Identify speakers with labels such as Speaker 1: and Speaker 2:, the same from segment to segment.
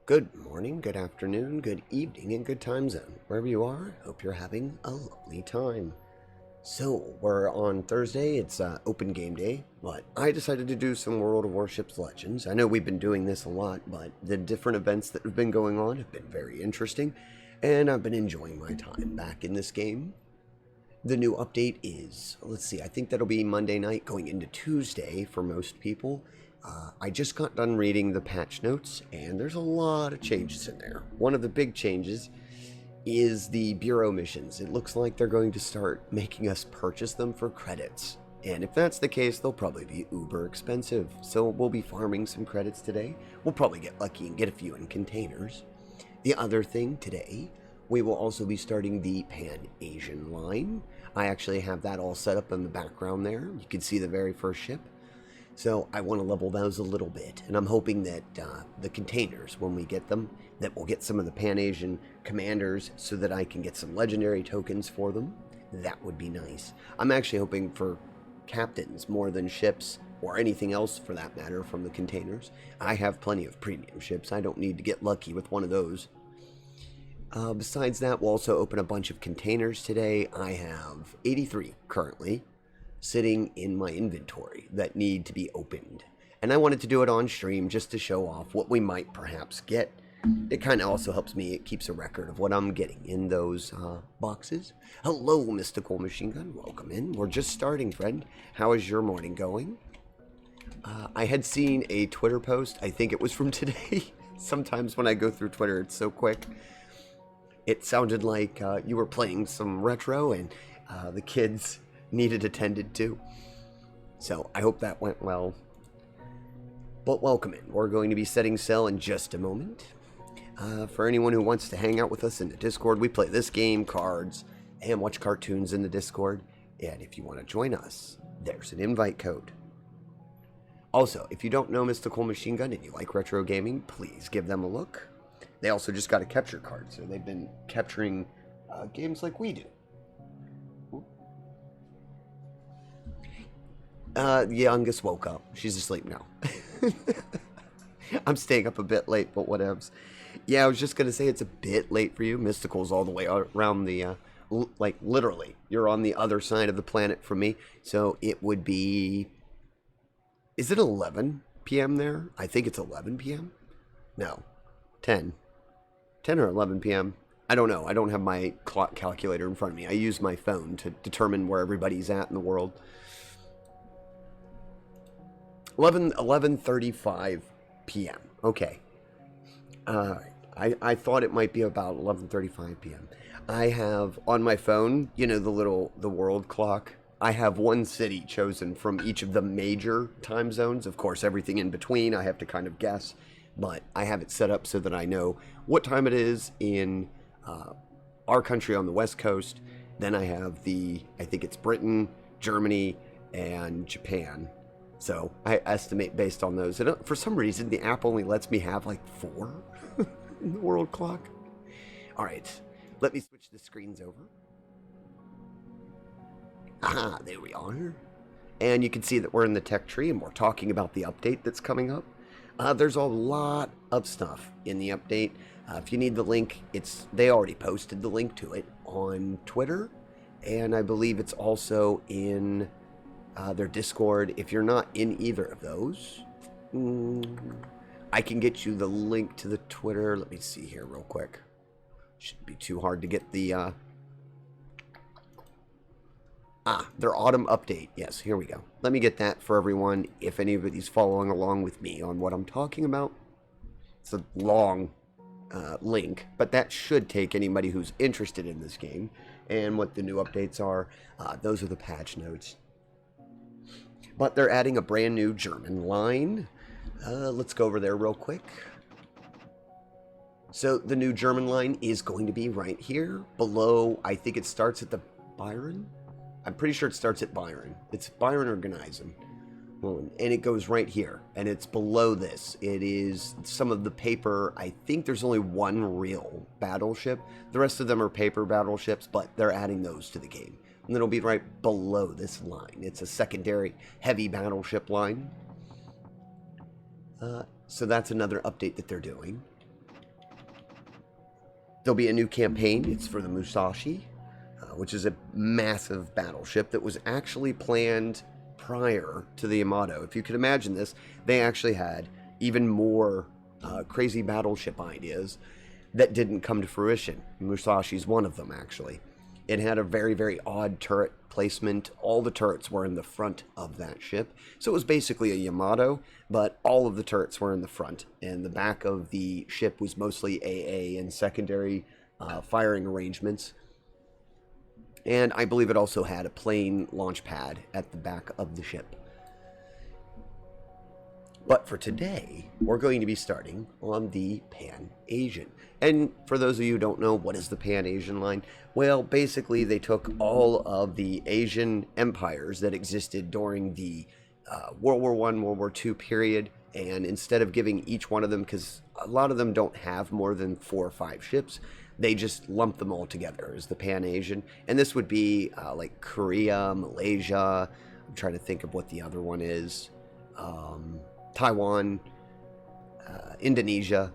Speaker 1: Good morning, good afternoon, good evening, and good time zone. Wherever you are, hope you're having a lovely time. So, we're on Thursday, it's open game day, but I decided to do some World of Warships Legends. I know we've been doing this a lot, but the different events that have been going on have been very interesting, and I've been enjoying my time back in this game. The new update is, let's see, I think that'll be Monday night going into Tuesday for most people. I just got done reading the patch notes, and there's a lot of changes in there. One of the big changes is the Bureau missions. It looks like they're going to start making us purchase them for credits. And if that's the case, they'll probably be uber expensive. So we'll be farming some credits today. We'll probably get lucky and get a few in containers. The other thing today, we will also be starting the Pan-Asian line. I actually have that all set up in the background there. You can see the very first ship. So I want to level those a little bit, and I'm hoping that the containers, when we get them, that we'll get some of the Pan-Asian commanders so that I can get some legendary tokens for them. That would be nice. I'm actually hoping for captains more than ships, or anything else for that matter, from the containers. I have plenty of premium ships. I don't need to get lucky with one of those. Besides that, we'll also open a bunch of containers today. I have 83 currently sitting in my inventory that need to be opened. And I wanted to do it on stream just to show off what we might perhaps get. It kind of also helps me, it keeps a record of what I'm getting in those boxes. Hello, Mystical Machine Gun, welcome in. We're just starting, friend. How is your morning going? I had seen a Twitter post, I think it was from today. Sometimes when I go through Twitter, it's so quick. It sounded like you were playing some retro and the kids needed attended to. So I hope that went well. But welcome in. We're going to be setting sail in just a moment. For anyone who wants to hang out with us in the Discord, we play this game, cards, and watch cartoons in the Discord. And if you want to join us, there's an invite code. Also, if you don't know Mystical Machine Gun and you like retro gaming, please give them a look. They also just got a capture card, so they've been capturing games like we do. The youngest woke up. She's asleep now. I'm staying up a bit late, but whatevs. Yeah, I was just going to say it's a bit late for you. Mystical's all the way around the, like, literally. You're on the other side of the planet from me. So it would be... Is it 11 p.m. there? I think it's 11 p.m. No. 10. 10 or 11 p.m. I don't know. I don't have my clock calculator in front of me. I use my phone to determine where everybody's at in the world. 11:35 p.m. Okay. I thought it might be about 11:35 p.m. I have on my phone, you know, the world clock. I have one city chosen from each of the major time zones. Of course, everything in between I have to kind of guess, but I have it set up so that I know what time it is in our country on the West Coast. Then I have I think it's Britain, Germany, and Japan. So I estimate based on those. And for some reason, the app only lets me have like 4 in the world clock. All right, let me switch the screens over. Ah, there we are. And you can see that we're in the tech tree and we're talking about the update that's coming up. There's a lot of stuff in the update. If you need the link, they already posted the link to it on Twitter. And I believe it's also in their Discord. If you're not in either of those, I can get you the link to the Twitter. Let me see here real quick. Shouldn't be too hard to get the their autumn update. Yes, here we go. Let me get that for everyone if anybody's following along with me on what I'm talking about. It's a long link, but that should take anybody who's interested in this game and what the new updates are. Those are the patch notes. But they're adding a brand new German line. Let's go over there real quick. So the new German line is going to be right here below. I think it starts at the Byron. I'm pretty sure it starts at Byron. It's Byron or Gneisen. And it goes right here. And it's below this. It is some of the paper. I think there's only one real battleship. The rest of them are paper battleships, but they're adding those to the game. And it'll be right below this line. It's a secondary heavy battleship line. So that's another update that they're doing. There'll be a new campaign. It's for the Musashi, which is a massive battleship that was actually planned prior to the Yamato. If you could imagine this, they actually had even more crazy battleship ideas that didn't come to fruition. Musashi's one of them, actually. It had a very, very odd turret placement. All the turrets were in the front of that ship. So it was basically a Yamato, but all of the turrets were in the front. And the back of the ship was mostly AA and secondary firing arrangements. And I believe it also had a plane launch pad at the back of the ship. But for today, we're going to be starting on the Pan-Asian. And for those of you who don't know, what is the Pan-Asian line? Well, basically, they took all of the Asian empires that existed during the World War I, World War II period, and instead of giving each one of them, because a lot of them don't have more than 4 or 5 ships, they just lump them all together as the Pan-Asian. And this would be like Korea, Malaysia. I'm trying to think of what the other one is. Taiwan, Indonesia.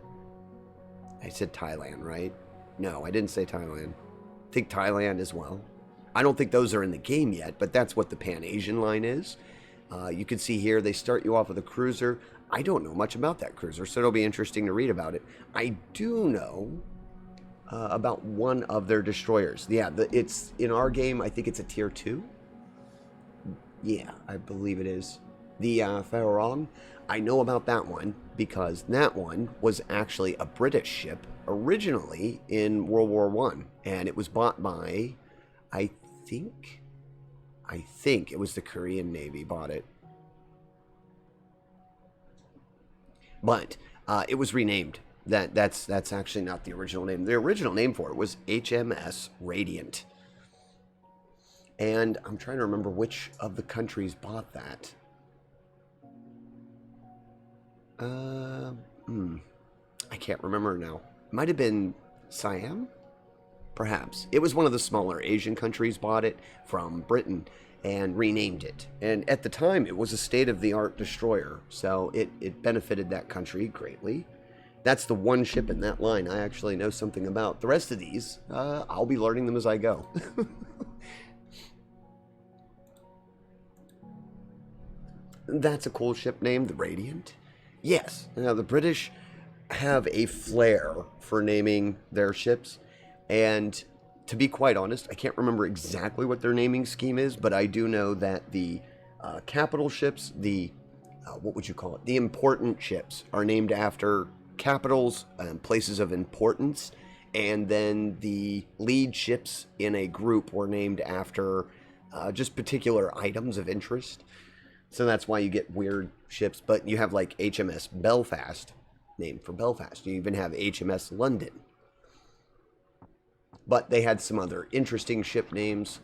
Speaker 1: I said Thailand, right? No, I didn't say Thailand. I think Thailand as well. I don't think those are in the game yet, but that's what the Pan-Asian line is. You can see here, they start you off with a cruiser. I don't know much about that cruiser, so it'll be interesting to read about it. I do know about one of their destroyers. Yeah, it's in our game, I think it's a tier 2. Yeah, I believe it is. The Farallon. I know about that one because that one was actually a British ship originally in World War I, and it was bought by, I think it was the Korean Navy bought it. But it was renamed. That's actually not the original name. The original name for it was HMS Radiant. And I'm trying to remember which of the countries bought that. I can't remember now. It might have been Siam? Perhaps. It was one of the smaller Asian countries bought it from Britain and renamed it. And at the time, it was a state-of-the-art destroyer, so it benefited that country greatly. That's the one ship in that line I actually know something about. The rest of these, I'll be learning them as I go. That's a cool ship name, the Radiant. Yes, now the British have a flair for naming their ships, and to be quite honest, I can't remember exactly what their naming scheme is, but I do know that the capital ships, what would you call it? The important ships are named after capitals and places of importance, and then the lead ships in a group were named after just particular items of interest. So that's why you get weird ships, but you have like HMS Belfast, named for Belfast. You even have HMS London. But they had some other interesting ship names,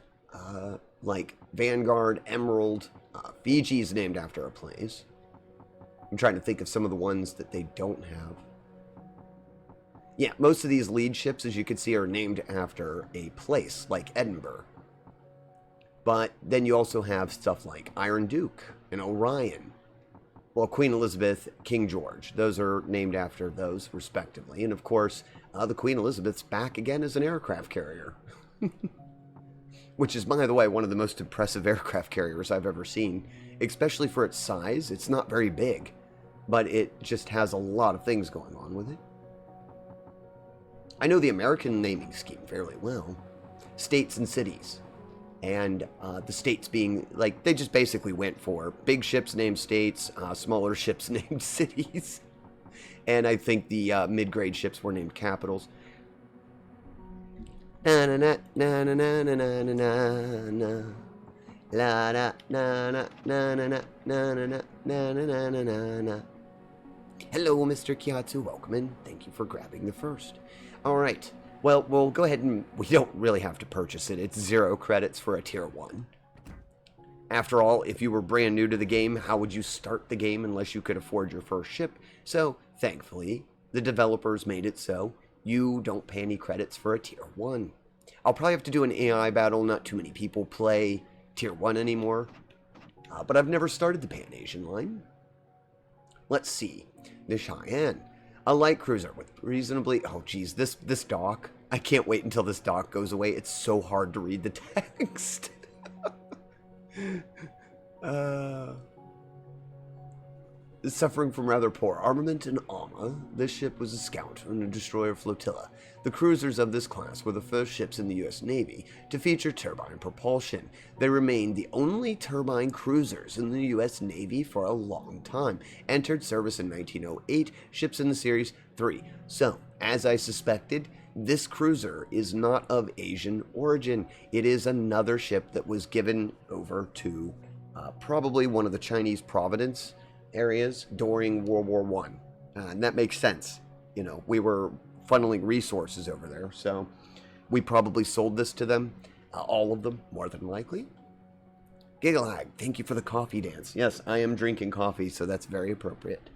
Speaker 1: like Vanguard, Emerald. Fiji's named after a place. I'm trying to think of some of the ones that they don't have. Yeah, most of these lead ships, as you can see, are named after a place, like Edinburgh. But then you also have stuff like Iron Duke and Orion. Well, Queen Elizabeth, King George. Those are named after those, respectively. And, of course, the Queen Elizabeth's back again as an aircraft carrier. Which is, by the way, one of the most impressive aircraft carriers I've ever seen. Especially for its size. It's not very big. But it just has a lot of things going on with it. I know the American naming scheme fairly well. States and cities. And the states being, like, they just basically went for big ships named states, smaller ships named cities. And I think the mid-grade ships were named capitals. Na na na na na na na na na na. La da na na na na na na na na na na na na. Hello, Mr. Kiatsu. Welcome in. Thank you for grabbing the first. All right. Well, we'll go ahead and we don't really have to purchase it. It's 0 credits for a tier 1. After all, if you were brand new to the game, how would you start the game unless you could afford your first ship? So, thankfully, the developers made it so you don't pay any credits for a tier 1. I'll probably have to do an AI battle. Not too many people play tier 1 anymore. But I've never started the Pan-Asian line. Let's see. The Cheyenne. A light cruiser with reasonably... Oh, geez, this dock. I can't wait until this dock goes away. It's so hard to read the text. Suffering from rather poor armament and armor, this ship was a scout and a destroyer flotilla. The cruisers of this class were the first ships in the U.S. Navy to feature turbine propulsion. They remained the only turbine cruisers in the U.S. Navy for a long time. Entered service in 1908, ships in the series 3. So, as I suspected, this cruiser is not of Asian origin. It is another ship that was given over to probably one of the Chinese province areas during World War I. And that makes sense. You know, we were funneling resources over there, so we probably sold this to them. All of them, more than likely. Gigalag, thank you for the coffee dance. Yes, I am drinking coffee, so that's very appropriate.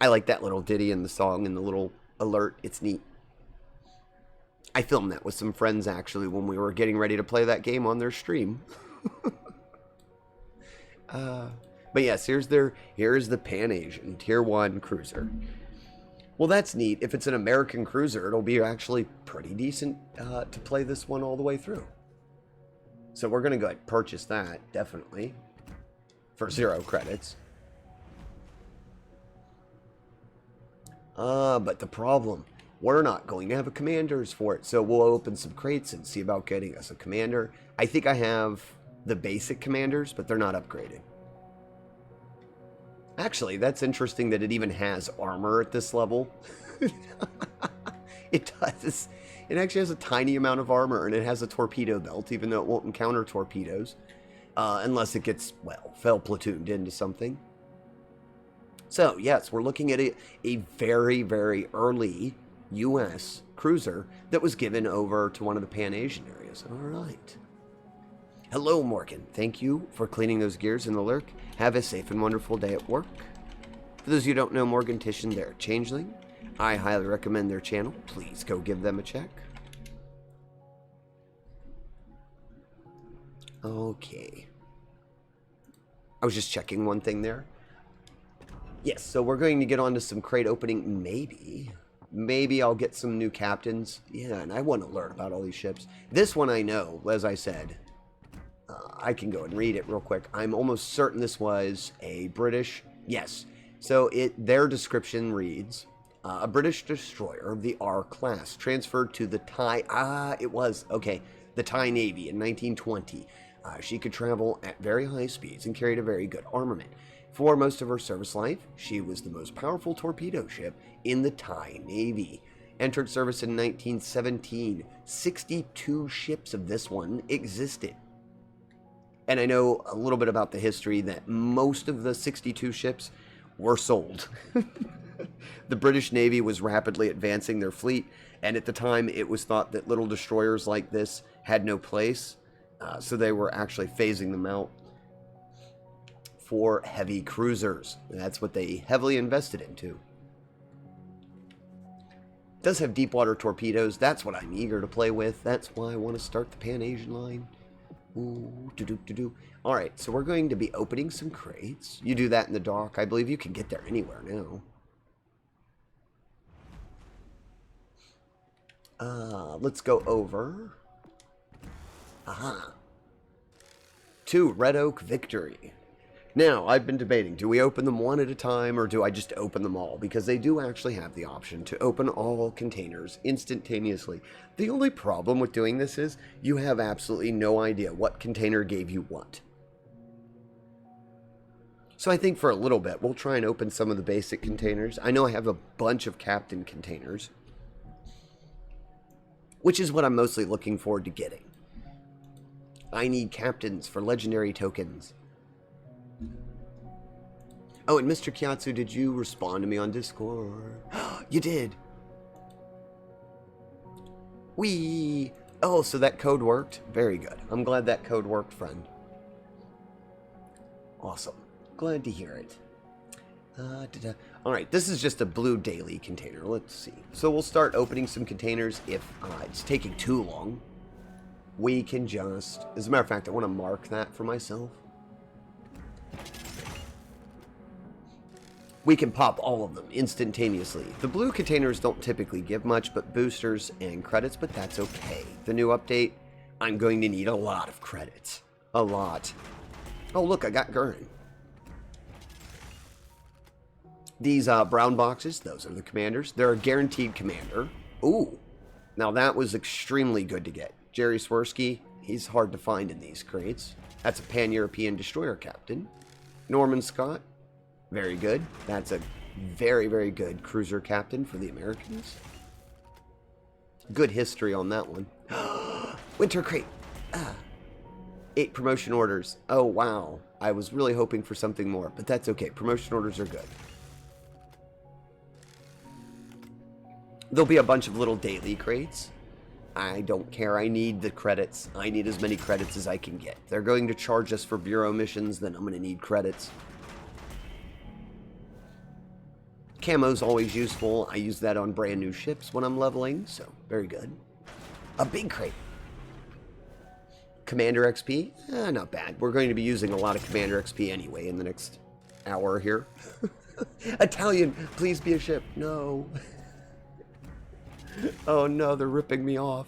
Speaker 1: I like that little ditty in the song and the little alert. It's neat. I filmed that with some friends, actually, when we were getting ready to play that game on their stream. But yes, here is the Pan-Asian Tier 1 cruiser. Well, that's neat. If it's an American cruiser, it'll be actually pretty decent to play this one all the way through. So we're going to go ahead and purchase that, definitely, for 0 credits. But the problem, we're not going to have a commanders for it, so we'll open some crates and see about getting us a commander. I think I have the basic commanders, but they're not upgraded. Actually, that's interesting that it even has armor at this level. It does. It actually has a tiny amount of armor, and it has a torpedo belt, even though it won't encounter torpedoes. Unless it gets, well, fell platooned into something. So, yes, we're looking at a very, very early U.S. cruiser that was given over to one of the Pan-Asian areas. All right. Hello, Morgan. Thank you for cleaning those gears in the lurk. Have a safe and wonderful day at work. For those of you who don't know Morgan Titian, they're a changeling. I highly recommend their channel. Please go give them a check. Okay. I was just checking one thing there. Yes, so we're going to get on to some crate opening, maybe. Maybe I'll get some new captains. Yeah, and I want to learn about all these ships. This one I know, as I said. I can go and read it real quick. I'm almost certain this was a British... Yes. So their description reads, a British destroyer of the R class transferred to the Thai... it was. Okay. The Thai Navy in 1920. She could travel at very high speeds and carried a very good armament. For most of her service life, she was the most powerful torpedo ship in the Thai Navy. Entered service in 1917. 62 ships of this one existed. And I know a little bit about the history that most of the 62 ships were sold. The British Navy was rapidly advancing their fleet, and at the time it was thought that little destroyers like this had no place, so they were actually phasing them out for heavy cruisers. And that's what they heavily invested into. It does have deep water torpedoes. That's what I'm eager to play with. That's why I want to start the Pan-Asian line. Ooh, Alright, so we're going to be opening some crates. You do that in the dock. I believe you can get there anywhere now. Let's go over. Aha. To Red Oak Victory. Now, I've been debating, do we open them one at a time or do I just open them all? Because they do actually have the option to open all containers instantaneously. The only problem with doing this is you have absolutely no idea what container gave you what. So I think for a little bit, we'll try and open some of the basic containers. I know I have a bunch of captain containers, which is what I'm mostly looking forward to getting. I need captains for legendary tokens. Oh, and Mr. Kyatsu, did you respond to me on Discord? You did. Whee! Oh, so that code worked? Very good. I'm glad that code worked, friend. Awesome. Glad to hear it. Alright, this is just a blue daily container. Let's see. So we'll start opening some containers. If it's taking too long, we can just... As a matter of fact, I want to mark that for myself. we can pop all of them instantaneously. The blue containers don't typically give much but boosters and credits, but that's okay. The new update, I'm going to need a lot of credits. A lot. Oh, look, I got Gurren. These brown boxes, those are the commanders. They're a guaranteed commander. Ooh, now that was extremely good to get. Jerry Swirsky, he's hard to find in these crates. That's a Pan-European destroyer captain. Norman Scott, very good. That's a very, very good cruiser captain for the Americans. Good history on that one. Winter crate. 8 promotion orders. Oh, wow. I was really hoping for something more, but that's okay. Promotion orders are good. There'll be a bunch of little daily crates. I don't care. I need the credits. I need as many credits as I can get. They're going to charge us for bureau missions, then I'm going to need credits. Camo's always useful. I use that on brand new ships when I'm leveling, so very good. A big crate. Commander XP? Not bad. We're going to be using a lot of Commander XP anyway in the next hour here. Italian, please be a ship. No. Oh no, they're ripping me off.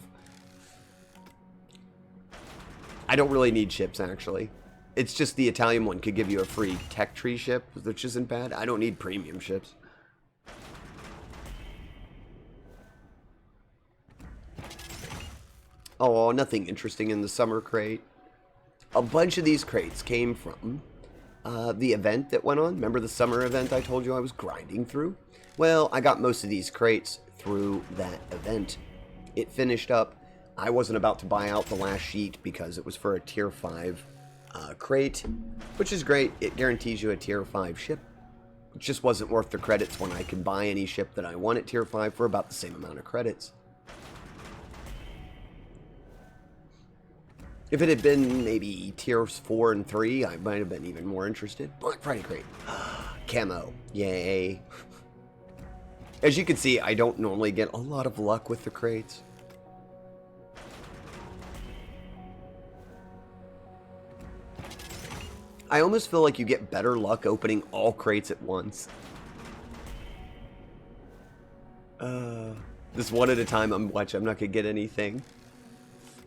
Speaker 1: I don't really need ships, actually. It's just the Italian one could give you a free tech tree ship, which isn't bad. I don't need premium ships. Oh, nothing interesting in the summer crate. A bunch of these crates came from the event that went on. Remember the summer event I told you I was grinding through? Well, I got most of these crates through that event. It finished up. I wasn't about to buy out the last sheet because it was for a tier 5 crate, which is great. It guarantees you a tier 5 ship. It just wasn't worth the credits when I can buy any ship that I want at tier 5 for about the same amount of credits. If it had been maybe tiers 4 and 3, I might have been even more interested. Black Friday crate. Camo. Yay. As you can see, I don't normally get a lot of luck with the crates. I almost feel like you get better luck opening all crates at once. This one at a time, I'm not going to get anything.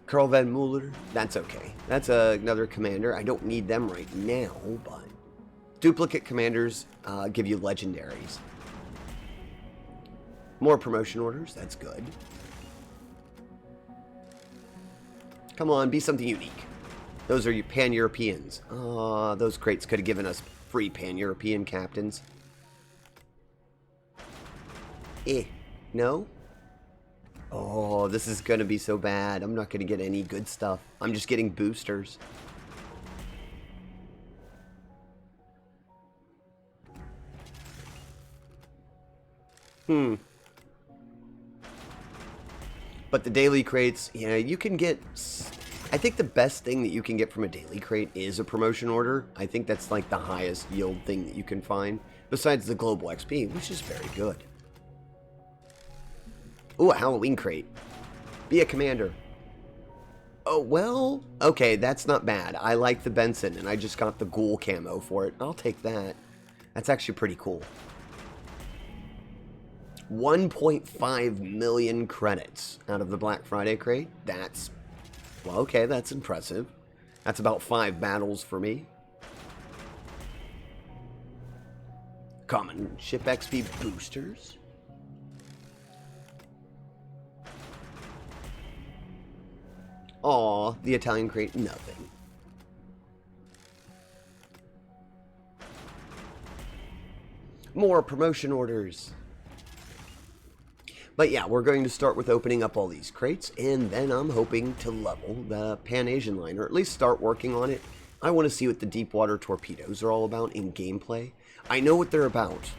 Speaker 1: Karl Van Mueller, that's okay. That's another commander. I don't need them right now, but duplicate commanders give you legendaries. More promotion orders, that's good. Come on, be something unique. Those are your Pan-Europeans. Those crates could have given us free Pan-European captains. No? Oh, this is going to be so bad. I'm not going to get any good stuff. I'm just getting boosters. But the daily crates, yeah, you can get... I think the best thing that you can get from a daily crate is a promotion order. I think that's like the highest yield thing that you can find, besides the global XP, which is very good. Ooh, a Halloween crate. Be a commander. Oh, well, okay, that's not bad. I like the Benson, and I just got the ghoul camo for it. I'll take that. That's actually pretty cool. 1.5 million credits out of the Black Friday crate. That's, well, okay, that's impressive. That's about 5 battles for me. Common ship XP boosters. Aw, the Italian crate, nothing. More promotion orders. But yeah, we're going to start with opening up all these crates, and then I'm hoping to level the Pan-Asian line, or at least start working on it. I want to see what the deep water torpedoes are all about in gameplay. I know what they're about.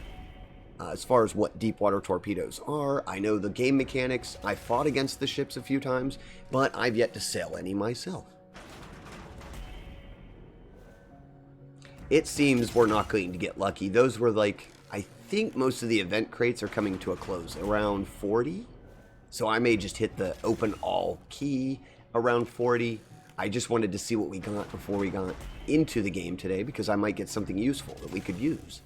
Speaker 1: As far as what deep water torpedoes are, I know the game mechanics. I fought against the ships a few times, but I've yet to sail any myself. It seems we're not going to get lucky. Those were like, I think most of the event crates are coming to a close around 40. So I may just hit the open all key around 40. I just wanted to see what we got before we got into the game today, because I might get something useful that we could use.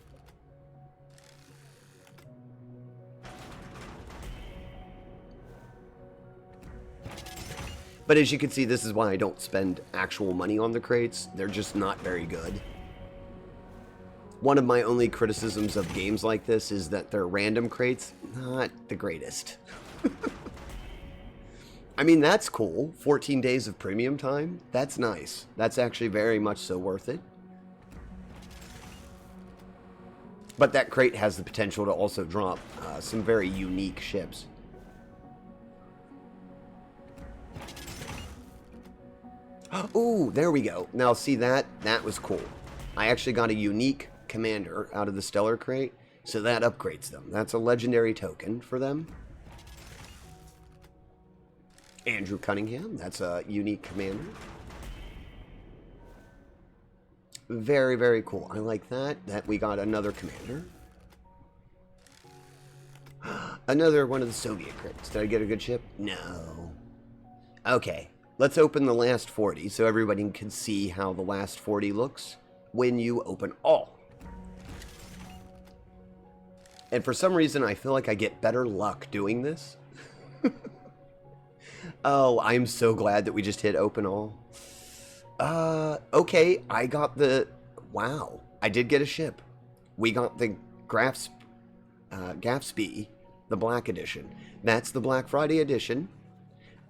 Speaker 1: But as you can see, this is why I don't spend actual money on the crates. They're just not very good. One of my only criticisms of games like this is that they're random crates. Not the greatest. I mean, that's cool. 14 days of premium time. That's nice. That's actually very much so worth it. But that crate has the potential to also drop some very unique ships. Ooh, there we go. Now see that? That was cool. I actually got a unique commander out of the Stellar crate, so that upgrades them. That's a legendary token for them. Andrew Cunningham, that's a unique commander. Very, very cool. I like that. That we got another commander. Another one of the Soviet crates. Did I get a good ship? No. Okay. Let's open the last 40 so everybody can see how the last 40 looks when you open all. And for some reason, I feel like I get better luck doing this. Oh, I'm so glad that we just hit open all. Okay, I got the... Wow, I did get a ship. We got the Gatsby, the Black Edition. That's the Black Friday edition.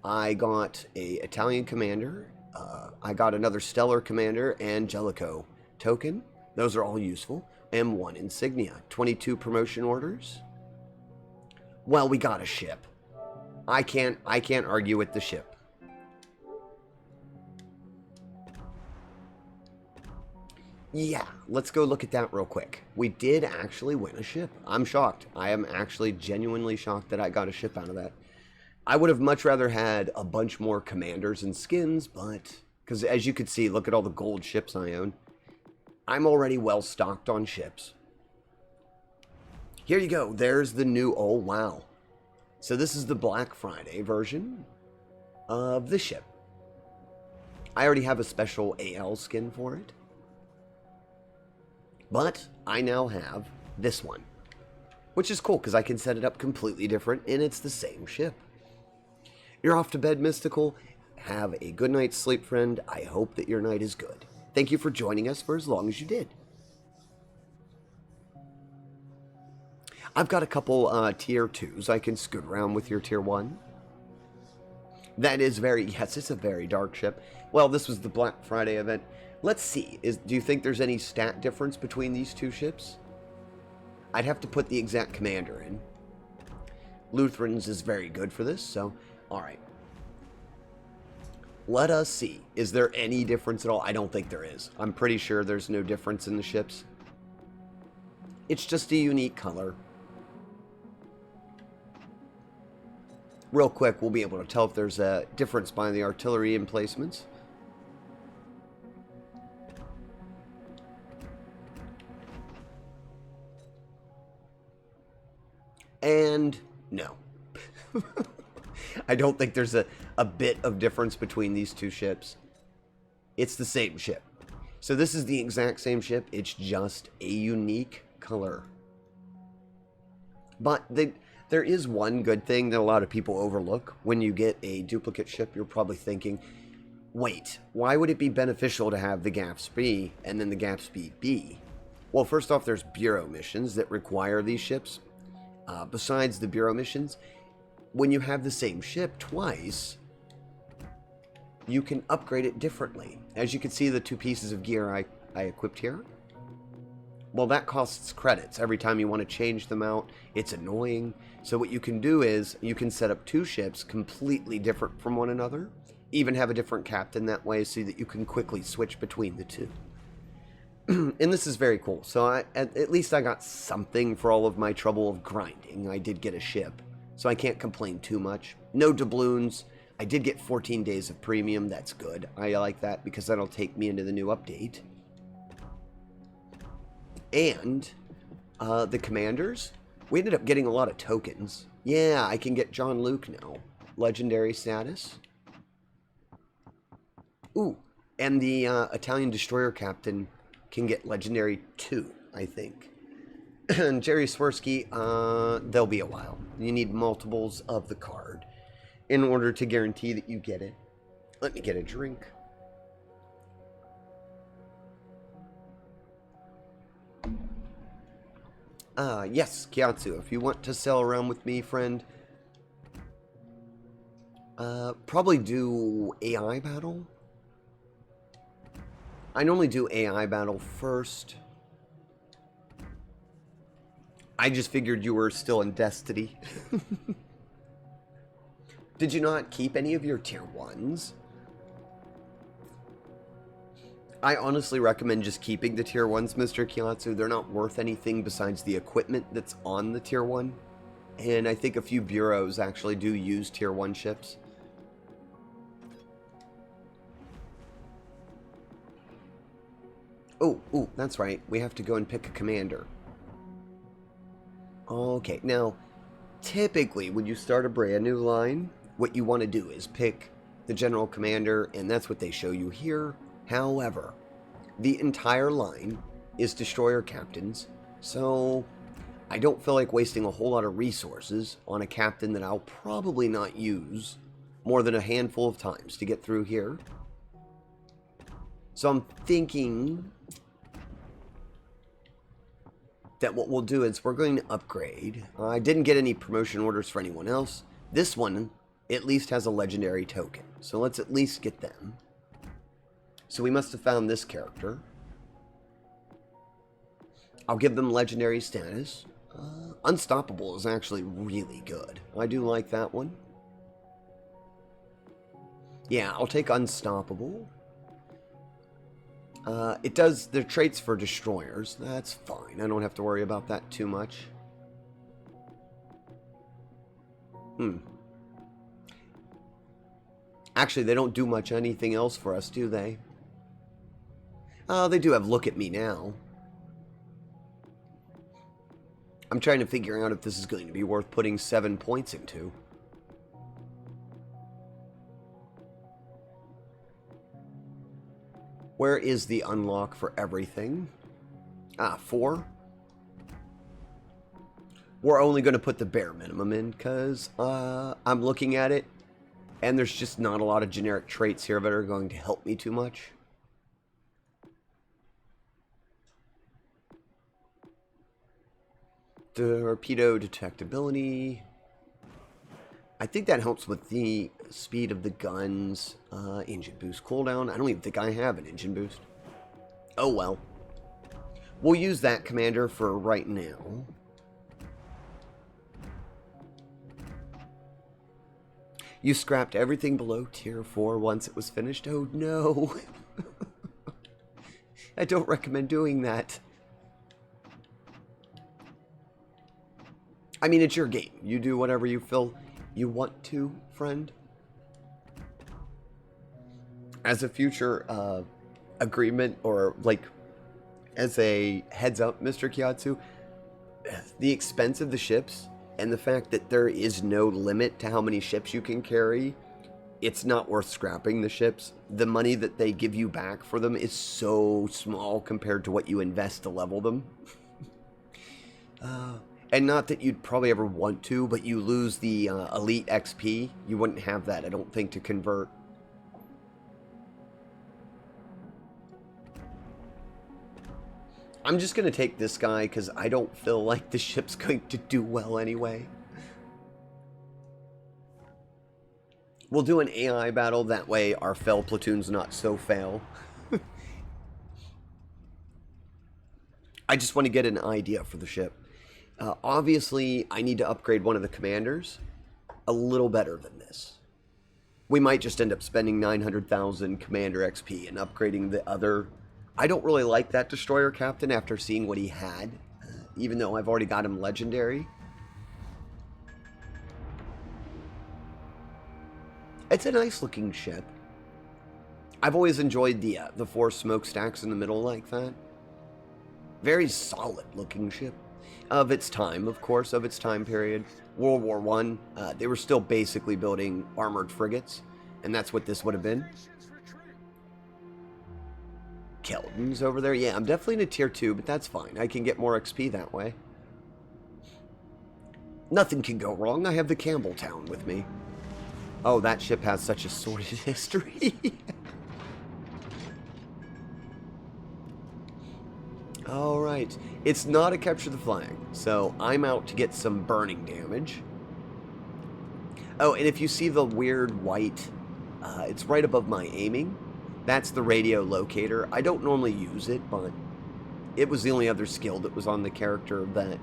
Speaker 1: I got a Italian commander. I got another Stellar commander and Jellicoe token. Those are all useful. And one insignia. 22 promotion orders. Well, we got a ship. I can't argue with the ship. Yeah, let's go look at that real quick. We did actually win a ship. I'm shocked. I am actually genuinely shocked that I got a ship out of that. I would have much rather had a bunch more commanders and skins, but... Because as you can see, look at all the gold ships I own. I'm already well stocked on ships. Here you go. There's the new... Oh, wow. So this is the Black Friday version of the ship. I already have a special AL skin for it. But I now have this one. Which is cool, because I can set it up completely different, and it's the same ship. You're off to bed, Mystical. Have a good night's sleep, friend. I hope that your night is good. Thank you for joining us for as long as you did. I've got a couple tier 2s I can scoot around with your tier 1. That is very... Yes, it's a very dark ship. Well, this was the Black Friday event. Let's see. Do you think there's any stat difference between these two ships? I'd have to put the exact commander in. Lutherans is very good for this, so... Alright. Let us see. Is there any difference at all? I don't think there is. I'm pretty sure there's no difference in the ships. It's just a unique color. Real quick, we'll be able to tell if there's a difference by the artillery emplacements. And no. I don't think there's a bit of difference between these two ships. It's the same ship. So this is the exact same ship. It's just a unique color. But there is one good thing that a lot of people overlook. When you get a duplicate ship, you're probably thinking, wait, why would it be beneficial to have the Gatsby and then the Gatsby B? Well, first off, there's Bureau missions that require these ships. Besides the Bureau missions, when you have the same ship twice, you can upgrade it differently. As you can see, the two pieces of gear I equipped here, well, that costs credits. Every time you want to change them out, it's annoying. So what you can do is you can set up two ships completely different from one another, even have a different captain that way so that you can quickly switch between the two. And this is very cool. So at least I got something for all of my trouble of grinding. I did get a ship, so I can't complain too much. No doubloons. I did get 14 days of premium. That's good. I like that because that'll take me into the new update. And the commanders, we ended up getting a lot of tokens. Yeah, I can get John Luke now. Legendary status. Ooh, and the Italian destroyer captain can get legendary 2, I think. And Jerry Swirsky, there'll be a while. You need multiples of the card in order to guarantee that you get it. Let me get a drink. Yes, Kyatsu, if you want to sail around with me, friend, probably do AI battle. I normally do AI battle first. I just figured you were still in Destiny. Did you not keep any of your tier 1s? I honestly recommend just keeping the tier 1s, Mr. Kyatsu. They're not worth anything besides the equipment that's on the tier 1. And I think a few bureaus actually do use tier 1 ships. Oh, that's right. We have to go and pick a commander. Okay, now, typically when you start a brand new line, what you want to do is pick the general commander, and that's what they show you here. However, the entire line is destroyer captains, so I don't feel like wasting a whole lot of resources on a captain that I'll probably not use more than a handful of times to get through here. So I'm thinking that what we'll do is we're going to upgrade. I didn't get any promotion orders for anyone else. This one at least has a legendary token, so let's at least get them. So we must have found this character. I'll give them legendary status. Unstoppable is actually really good. I do like that one. Yeah, I'll take Unstoppable. It does their traits for destroyers. That's fine. I don't have to worry about that too much. Actually, they don't do much anything else for us, do they? They do have Look at Me Now. I'm trying to figure out if this is going to be worth putting 7 points into. Where is the unlock for everything? 4. We're only going to put the bare minimum in because I'm looking at it and there's just not a lot of generic traits here that are going to help me too much. Torpedo detectability. I think that helps with the speed of the guns. Engine boost cooldown. I don't even think I have an engine boost. Oh well. We'll use that commander for right now. You scrapped everything below tier 4 once it was finished? Oh no. I don't recommend doing that. I mean, it's your game. You do whatever you feel you want to, friend. As a future agreement, or like as a heads up, Mr. Kyatsu, the expense of the ships and the fact that there is no limit to how many ships you can carry, it's not worth scrapping the ships. The money that they give you back for them is so small compared to what you invest to level them. And not that you'd probably ever want to, but you lose the elite XP. You wouldn't have that, I don't think, to convert. I'm just going to take this guy because I don't feel like the ship's going to do well anyway. We'll do an AI battle, that way our fail platoon's not so fail. I just want to get an idea for the ship. Obviously, I need to upgrade one of the commanders a little better than this. We might just end up spending 900,000 commander XP and upgrading the other. I don't really like that destroyer captain after seeing what he had, even though I've already got him legendary. It's a nice looking ship. I've always enjoyed the 4 smokestacks in the middle like that. Very solid looking ship. Of its time, of course, of its time period. World War I, they were still basically building armored frigates, and that's what this would have been. Keldon's over there. Yeah, I'm definitely in a tier 2, but that's fine. I can get more XP that way. Nothing can go wrong. I have the Campbelltown with me. Oh, that ship has such a sordid history. Alright, it's not a capture the flag, so I'm out to get some burning damage. Oh, and if you see the weird white, it's right above my aiming. That's the radio locator. I don't normally use it, but it was the only other skill that was on the character that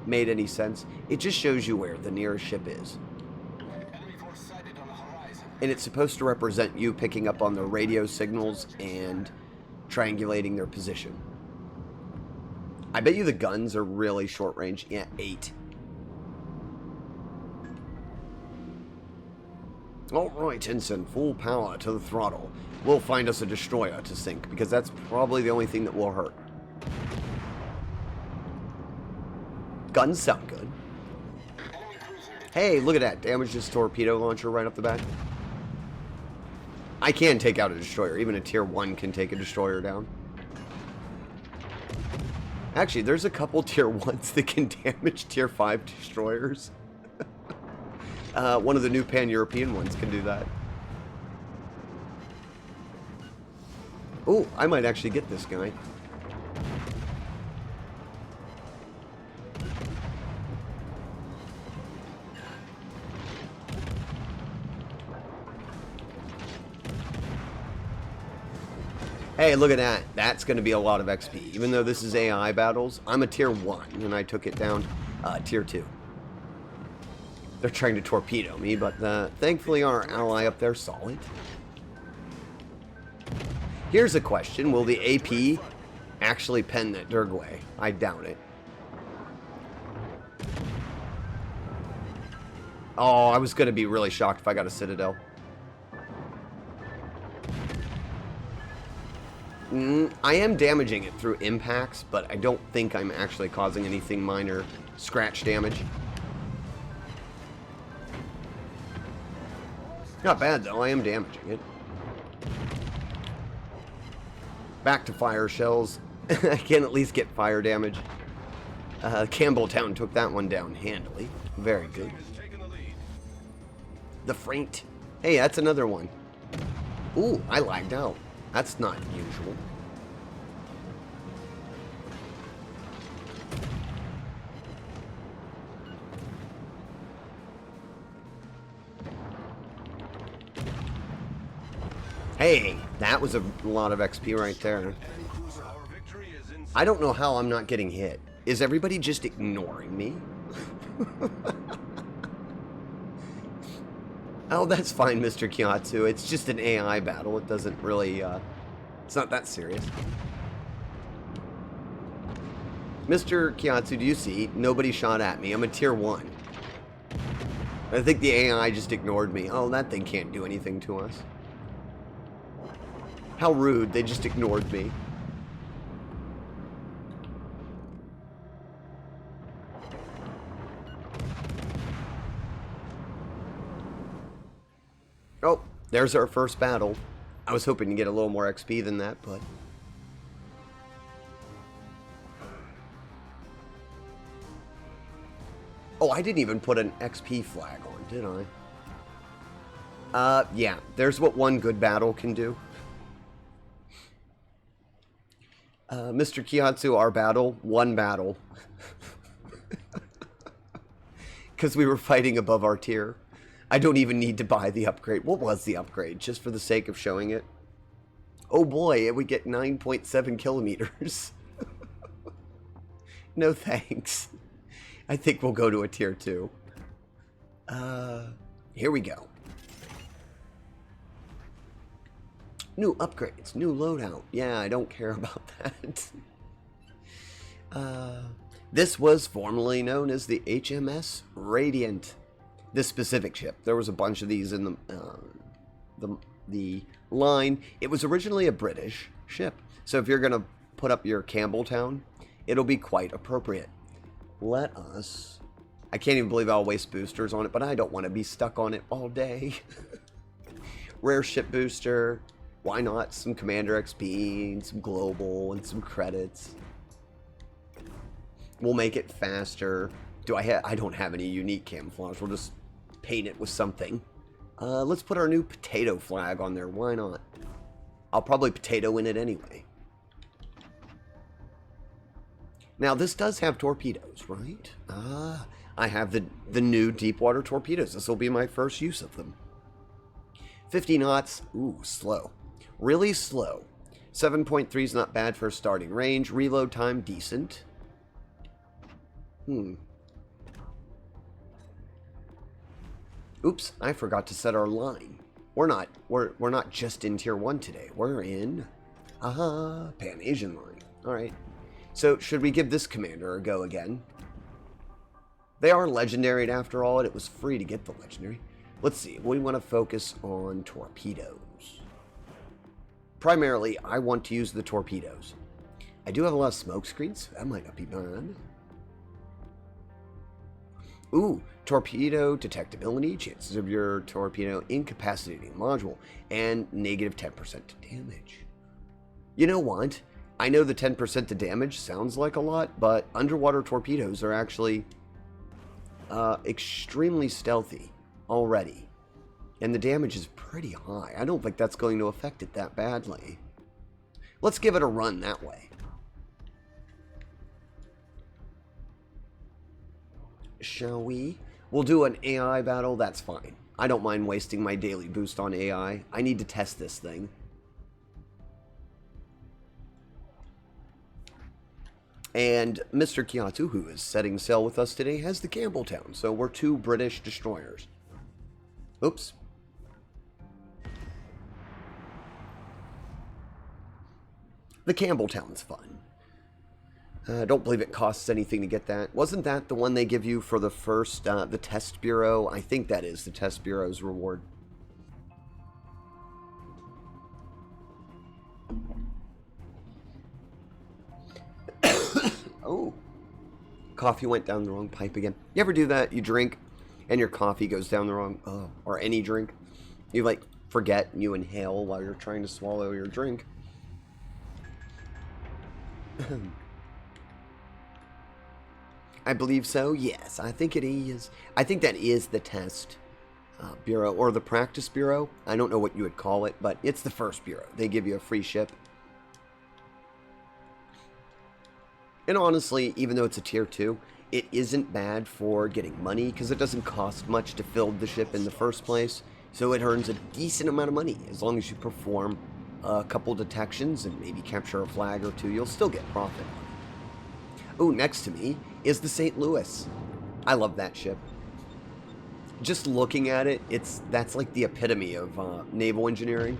Speaker 1: made any sense. It just shows you where the nearest ship is. And it's supposed to represent you picking up on their radio signals and triangulating their position. I bet you the guns are really short range. Yeah, 8. Alright, Ensign, full power to the throttle. We'll find us a destroyer to sink, because that's probably the only thing that will hurt. Guns sound good. Hey, look at that. Damaged his torpedo launcher right off the bat. I can take out a destroyer. Even a tier 1 can take a destroyer down. Actually, there's a couple tier 1s that can damage tier 5 destroyers. One of the new pan-European ones can do that. Oh, I might actually get this guy. Hey, look at that. That's going to be a lot of XP. Even though this is AI battles, I'm a tier 1, and I took it down tier 2. They're trying to torpedo me, but thankfully our ally up there saw it. Here's a question. Will the AP actually pen that Durgway? I doubt it. Oh, I was going to be really shocked if I got a Citadel. I am damaging it through impacts, but I don't think I'm actually causing anything minor scratch damage. Not bad, though. I am damaging it. Back to fire shells. I can at least get fire damage. Campbelltown took that one down handily. Very good. The Freight. Hey, that's another one. Ooh, I lagged out. That's not usual. Hey, that was a lot of XP right there. I don't know how I'm not getting hit. Is everybody just ignoring me? Oh, that's fine, Mr. Kyatsu. It's just an AI battle. It doesn't really, it's not that serious. Mr. Kyatsu, do you see? Nobody shot at me. I'm a tier 1. I think the AI just ignored me. Oh, that thing can't do anything to us. How rude. They just ignored me. Oh, there's our first battle. I was hoping to get a little more XP than that, but... Oh, I didn't even put an XP flag on, did I? Yeah. There's what one good battle can do. Mr. Kyatsu, our battle, one battle. Because we were fighting above our tier. I don't even need to buy the upgrade. What was the upgrade? Just for the sake of showing it? Oh boy, it would get 9.7 kilometers. No thanks. I think we'll go to a tier 2. Here we go. New upgrades, new loadout. Yeah, I don't care about that. This was formerly known as the HMS Radiant. This specific ship. There was a bunch of these in the line. It was originally a British ship. So if you're going to put up your Campbelltown, it'll be quite appropriate. Let us... I can't even believe I'll waste boosters on it, but I don't want to be stuck on it all day. Rare ship booster. Why not some Commander XP, and some Global, and some credits. We'll make it faster. I don't have any unique camouflage. We'll just paint it with something. Let's put our new potato flag on there. Why not? I'll probably potato in it anyway. Now, this does have torpedoes, right? I have the new deep water torpedoes. This will be my first use of them. 50 knots. Ooh, slow. Really slow. 7.3 is not bad for starting range. Reload time, decent. Oops, I forgot to set our line. We're not just in tier 1 today. We're in Pan-Asian line. Alright. So should we give this commander a go again? They are legendary after all, and it was free to get the legendary. Let's see, we want to focus on torpedoes. Primarily, I want to use the torpedoes. I do have a lot of smoke screens, so that might not be bad. Ooh, torpedo detectability, chances of your torpedo incapacitating module, and negative 10% to damage. You know what? I know the 10% to damage sounds like a lot, but underwater torpedoes are actually extremely stealthy already. And the damage is pretty high. I don't think that's going to affect it that badly. Let's give it a run that way. Shall we? We'll do an AI battle, that's fine. I don't mind wasting my daily boost on AI. I need to test this thing. And Mr. Kiatu, who is setting sail with us today, has the Campbelltown. So we're 2 British destroyers. Oops. The Campbelltown's fun. I don't believe it costs anything to get that. Wasn't that the one they give you for the first, the Test Bureau? I think that is the Test Bureau's reward. Oh. Coffee went down the wrong pipe again. You ever do that? You drink, and your coffee goes down the wrong... or any drink. You, like, forget, and you inhale while you're trying to swallow your drink. I believe so, yes. I think it is. I think that is the Test Bureau, or the Practice Bureau. I don't know what you would call it, but it's the first bureau. They give you a free ship. And honestly, even though it's a tier 2, it isn't bad for getting money, because it doesn't cost much to fill the ship in the first place. So it earns a decent amount of money. As long as you perform a couple detections and maybe capture a flag or 2, you'll still get profit. Oh, next to me is the St. Louis. I love that ship. Just looking at it, that's like the epitome of naval engineering.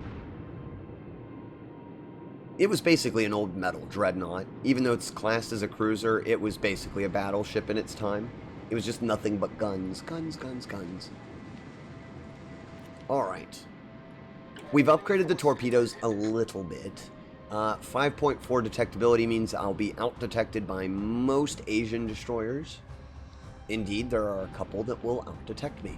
Speaker 1: It was basically an old metal dreadnought. Even though it's classed as a cruiser, it was basically a battleship in its time. It was just nothing but guns. Guns, guns, guns. Alright. We've upgraded the torpedoes a little bit. 5.4 detectability means I'll be out-detected by most Asian destroyers. Indeed, there are a couple that will out-detect me.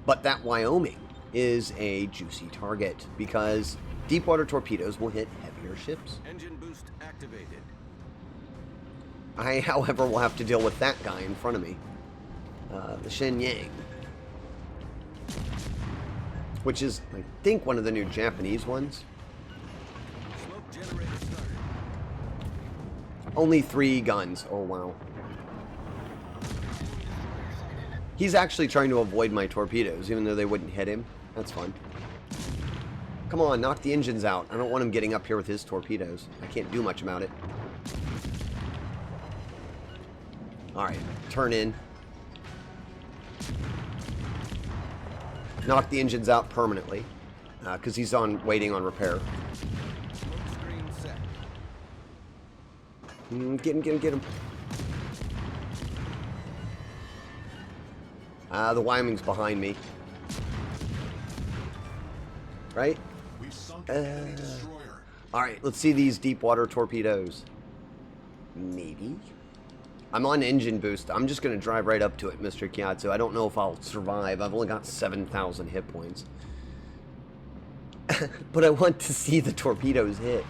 Speaker 1: But that Wyoming is a juicy target because deep water torpedoes will hit heavier ships.
Speaker 2: Engine boost activated.
Speaker 1: I, however, will have to deal with that guy in front of me. The Shenyang. Which is, I think, one of the new Japanese ones.
Speaker 2: Smoke generator started.
Speaker 1: Only 3 guns. Oh, wow. He's actually trying to avoid my torpedoes, even though they wouldn't hit him. That's fun. Come on, knock the engines out. I don't want him getting up here with his torpedoes. I can't do much about it. Alright, turn in. Knock the engines out permanently. Because he's waiting on repair.
Speaker 2: Smoke screen set.
Speaker 1: Get him, get him, get him. The Wyoming's behind me. Right? Alright, let's see these deep water torpedoes. Maybe. I'm on engine boost. I'm just going to drive right up to it, Mr. Kiatsu. I don't know if I'll survive. I've only got 7,000 hit points. But I want to see the torpedoes hit.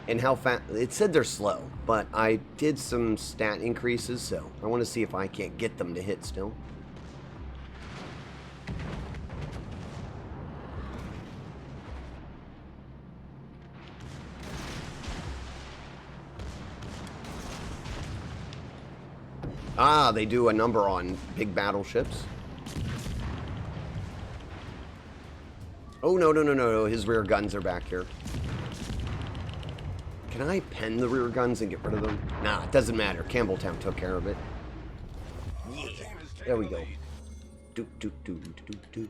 Speaker 1: and how fast. It said they're slow, but I did some stat increases, so I want to see if I can't get them to hit still. Ah, they do a number on big battleships. Oh, no, no, no, no, no. His rear guns are back here. Can I pen the rear guns and get rid of them? Nah, it doesn't matter. Campbelltown took care of it. Yeah, there we go. Do, do, do, do, do,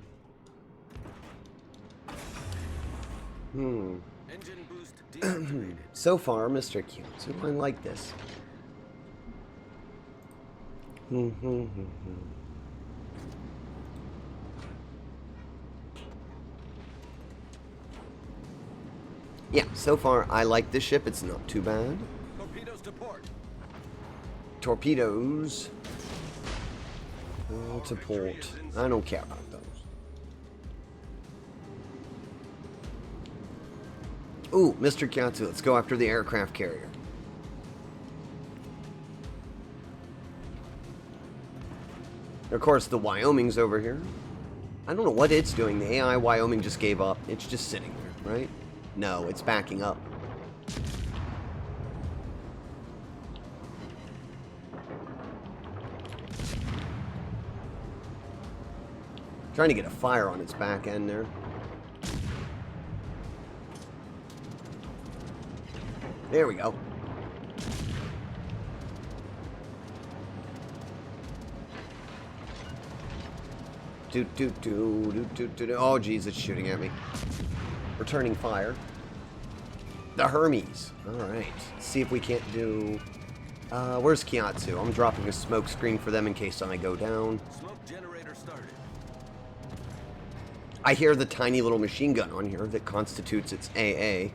Speaker 1: do.
Speaker 2: Engine boost deactivated.
Speaker 1: So far, Mr. Kyotsu, I like this. Yeah, so far I like this ship. It's not too bad.
Speaker 2: Torpedoes to port.
Speaker 1: Torpedoes. To port. I don't care about those. Ooh, Mr. Kyotsu, let's go after the aircraft carrier. Of course, the Wyoming's over here. I don't know what it's doing. The AI Wyoming just gave up. It's just sitting there, right? No, it's backing up. Trying to get a fire on its back end there. There we go. Oh, geez, it's shooting at me. Returning fire. The Hermes. Alright. Let's see if we can't do... where's Kyotsu? I'm dropping a smoke screen for them in case I go down.
Speaker 2: Smoke generator started.
Speaker 1: I hear the tiny little machine gun on here that constitutes its AA.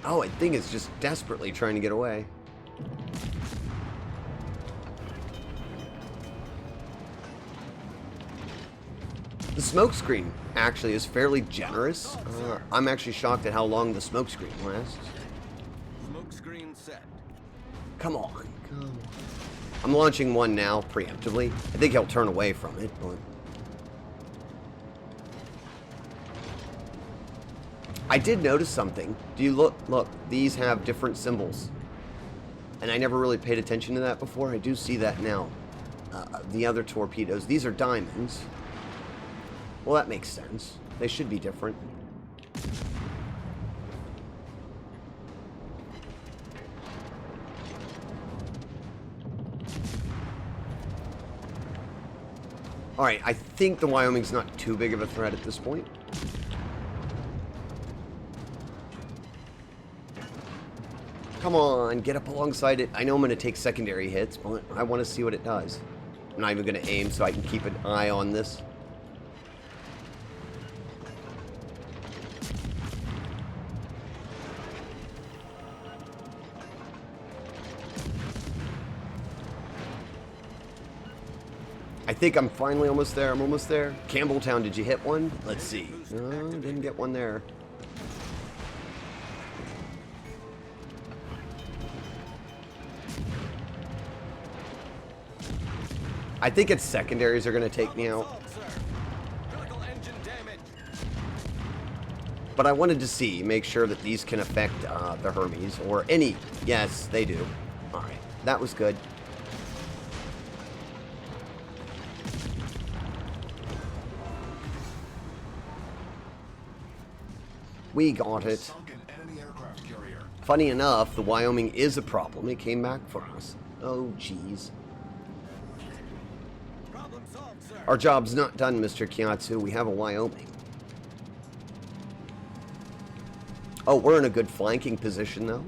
Speaker 1: Oh, I think it's just desperately trying to get away. The smoke screen actually is fairly generous. I'm actually shocked at how long the smoke screen lasts.
Speaker 2: Smoke screen set.
Speaker 1: Come on, come on. I'm launching one now preemptively. I think he'll turn away from it, but I did notice something. Do you look? Look, these have different symbols. And I never really paid attention to that before. I do see that now. The other torpedoes, these are diamonds. Well, that makes sense. They should be different. Alright, I think the Wyoming's not too big of a threat at this point. Come on, get up alongside it. I know I'm going to take secondary hits, but I want to see what it does. I'm not even going to aim so I can keep an eye on this. I think I'm finally almost there. I'm almost there. Campbelltown, did you hit one? Let's see. No, didn't get one there. I think its secondaries are going to take me out. But I wanted to see, make sure that these can affect the Hermes or any. Yes, they do. Alright, that was good. We got it. Funny enough, the Wyoming is a problem. It came back for us. Oh, jeez. Our job's not done, Mr. Kyotsu. We have a Wyoming. Oh, we're in a good flanking position, though.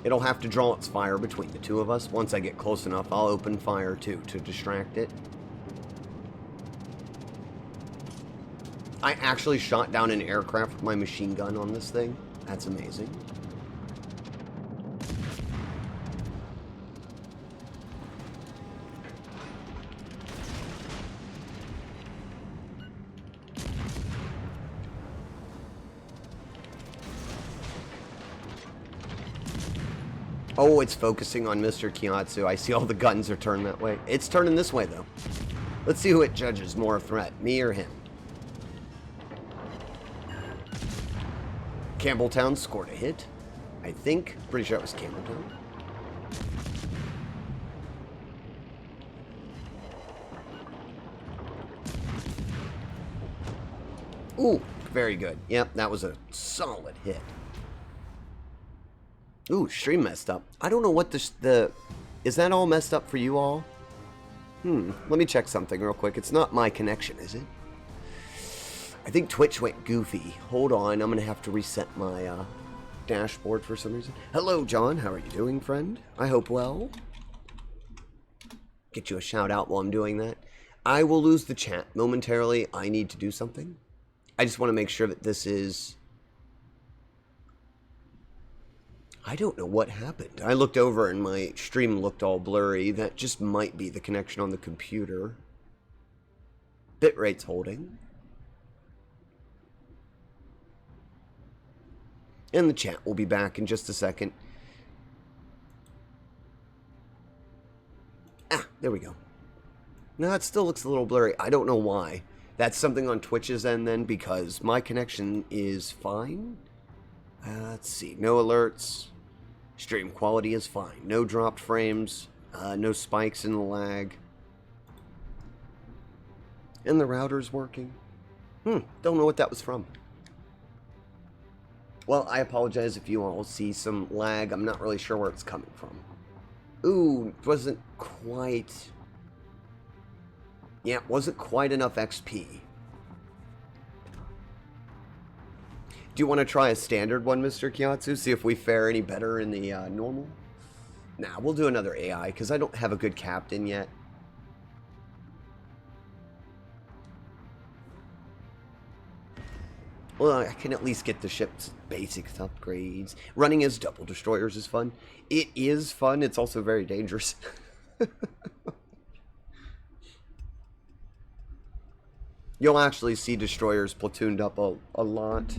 Speaker 1: It'll have to draw its fire between the two of us. Once I get close enough, I'll open fire, too, to distract it. I actually shot down an aircraft with my machine gun on this thing. That's amazing. Oh, it's focusing on Mr. Kiatsu. I see all the guns are turned that way. It's turning this way, though. Let's see who it judges more a threat, me or him. Campbelltown scored a hit. I think. Pretty sure it was Campbelltown. Ooh, very good. Yep, that was a solid hit. Ooh, stream messed up. I don't know what the... Is that all messed up for you all? Let me check something real quick. It's not my connection, is it? I think Twitch went goofy. Hold on, I'm going to have to reset my dashboard for some reason. Hello, John. How are you doing, friend? I hope well. Get you a shout out while I'm doing that. I will lose the chat momentarily. I need to do something. I just want to make sure that this is... I don't know what happened. I looked over and my stream looked all blurry. That just might be the connection on the computer. Bitrate's holding. And the chat will be back in just a second. Ah, there we go. No, it still looks a little blurry. I don't know why. That's something on Twitch's end then, because my connection is fine. Let's see. No alerts. Stream quality is fine. No dropped frames. No spikes in the lag. And the router's working. Don't know what that was from. Well, I apologize if you all see some lag. I'm not really sure where it's coming from. Ooh, wasn't quite... Yeah, wasn't quite enough XP. Do you want to try a standard one, Mr. Kiatsu? See if we fare any better in the normal? Nah, we'll do another AI, because I don't have a good captain yet. Well, I can at least get the ship's basic upgrades. Running as double destroyers is fun. It is fun. It's also very dangerous. You'll actually see destroyers platooned up a lot.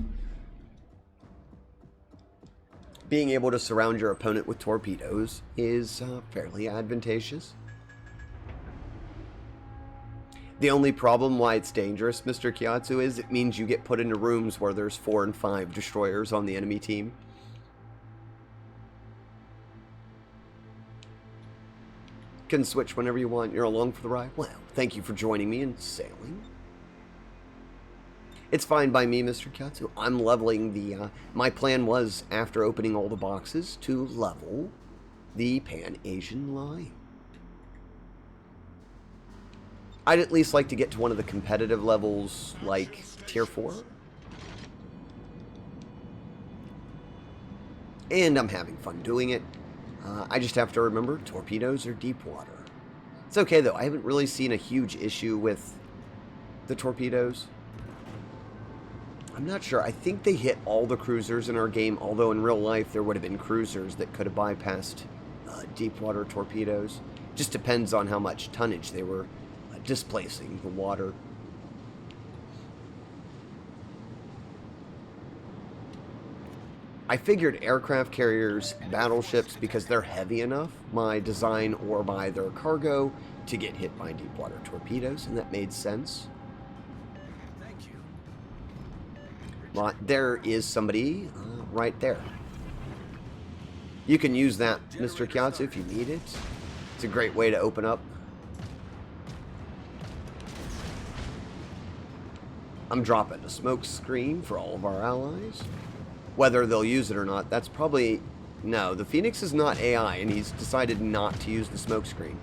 Speaker 1: Being able to surround your opponent with torpedoes is fairly advantageous. The only problem why it's dangerous, Mr. Kiatsu, is it means you get put into rooms where there's 4 and 5 destroyers on the enemy team. Can switch whenever you want. You're along for the ride. Well, thank you for joining me in sailing. It's fine by me, Mr. Kiatsu. I'm leveling the... my plan was, after opening all the boxes, to level the Pan-Asian line. I'd at least like to get to one of the competitive levels, like Tier 4. And I'm having fun doing it. I just have to remember, torpedoes are deep water. It's okay, though. I haven't really seen a huge issue with the torpedoes. I'm not sure. I think they hit all the cruisers in our game, although in real life there would have been cruisers that could have bypassed deep water torpedoes. Just depends on how much tonnage they were displacing the water. I figured aircraft carriers, battleships, because they're heavy enough, by design or by their cargo, to get hit by deep water torpedoes, and that made sense.
Speaker 2: Thank you.
Speaker 1: Well, there is somebody right there. You can use that, Mr. Kiatsu, if you need it. It's a great way to open up. I'm dropping a smoke screen for all of our allies. Whether they'll use it or not, that's probably... No, the Phoenix is not AI, and he's decided not to use the smoke screen.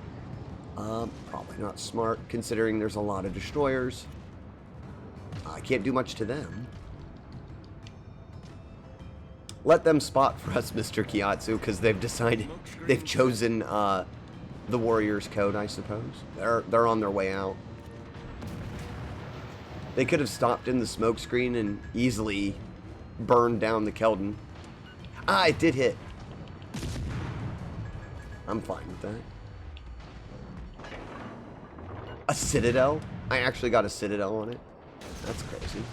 Speaker 1: Probably not smart, considering there's a lot of destroyers. I can't do much to them. Let them spot for us, Mr. Kiatsu, because they've decided... They've chosen the Warriors Code, I suppose. They're on their way out. They could have stopped in the smoke screen and easily burned down the Keldon. Ah, it did hit. I'm fine with that. A Citadel? I actually got a Citadel on it. That's crazy.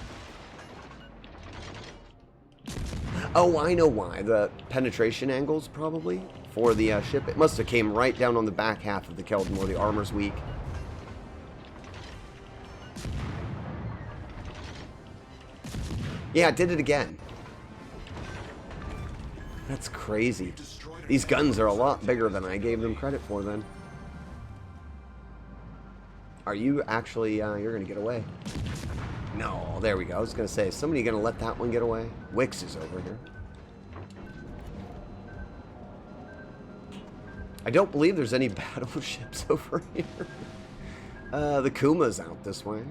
Speaker 1: Oh, I know why. The penetration angles, probably, for the ship. It must have came right down on the back half of the Keldon where the armor's weak. Yeah, it did it again. That's crazy. These guns are a lot bigger than I gave them credit for then. Are you actually, you're going to get away. No, there we go. I was going to say, is somebody going to let that one get away? Wix is over here. I don't believe there's any battleships over here. The Kuma's out this way.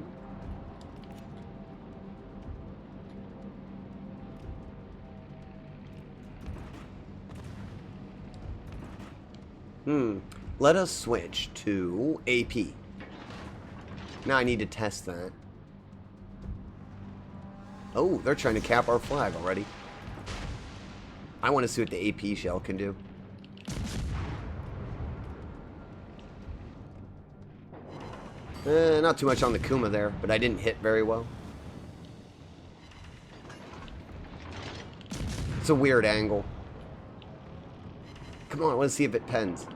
Speaker 1: Let us switch to AP. Now I need to test that. Oh, they're trying to cap our flag already. I want to see what the AP shell can do. Not too much on the Kuma there, but I didn't hit very well. It's a weird angle. Come on, let's see if it pens.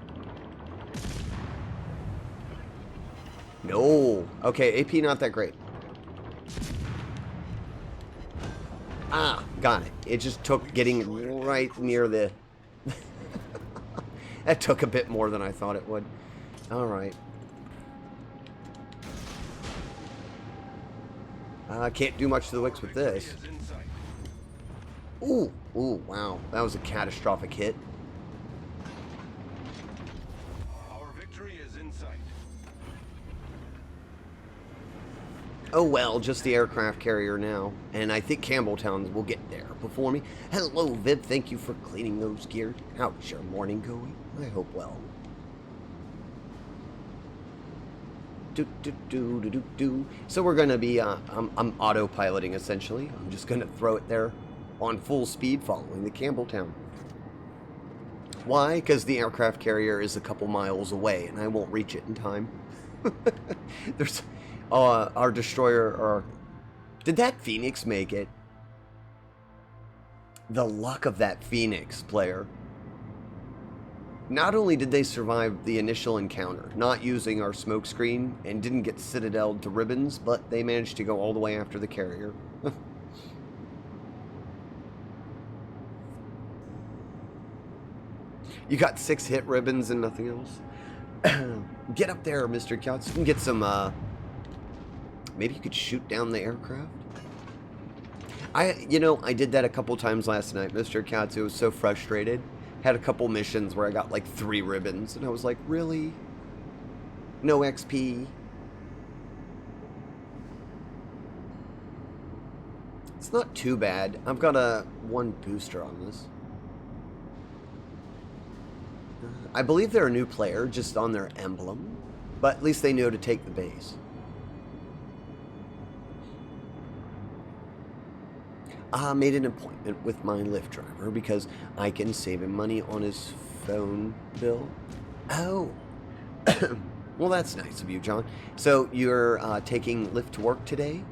Speaker 1: No. Okay, AP not that great. Ah, got it. It just took getting right near the... That took a bit more than I thought it would. Alright. I can't do much to the Wix with this. Ooh, ooh, wow. That was a catastrophic hit.
Speaker 2: Our victory is in sight.
Speaker 1: Oh well, just the aircraft carrier now. And I think Campbelltown will get there before me. Hello, Viv. Thank you for cleaning those gears. How's your morning going? I hope well. So we're going to be, I'm autopiloting essentially. I'm just going to throw it there on full speed following the Campbelltown. Why? Because the aircraft carrier is a couple miles away and I won't reach it in time. There's our destroyer, or did that Phoenix make it? The luck of that Phoenix player. Not only did they survive the initial encounter, not using our smoke screen, and didn't get citadeled to ribbons, but they managed to go all the way after the carrier. You got 6 hit ribbons and nothing else? Get up there, Mr. Couch. You can get some, maybe you could shoot down the aircraft? I did that a couple times last night, Mr. Katsu. I was so frustrated. Had a couple missions where I got like 3 ribbons, and I was like, really? No XP? It's not too bad. I've got a 1 booster on this. I believe they're a new player, just on their emblem, but at least they know to take the base. I made an appointment with my Lyft driver because I can save him money on his phone bill. Oh. Well, that's nice of you, John. So you're taking Lyft to work today?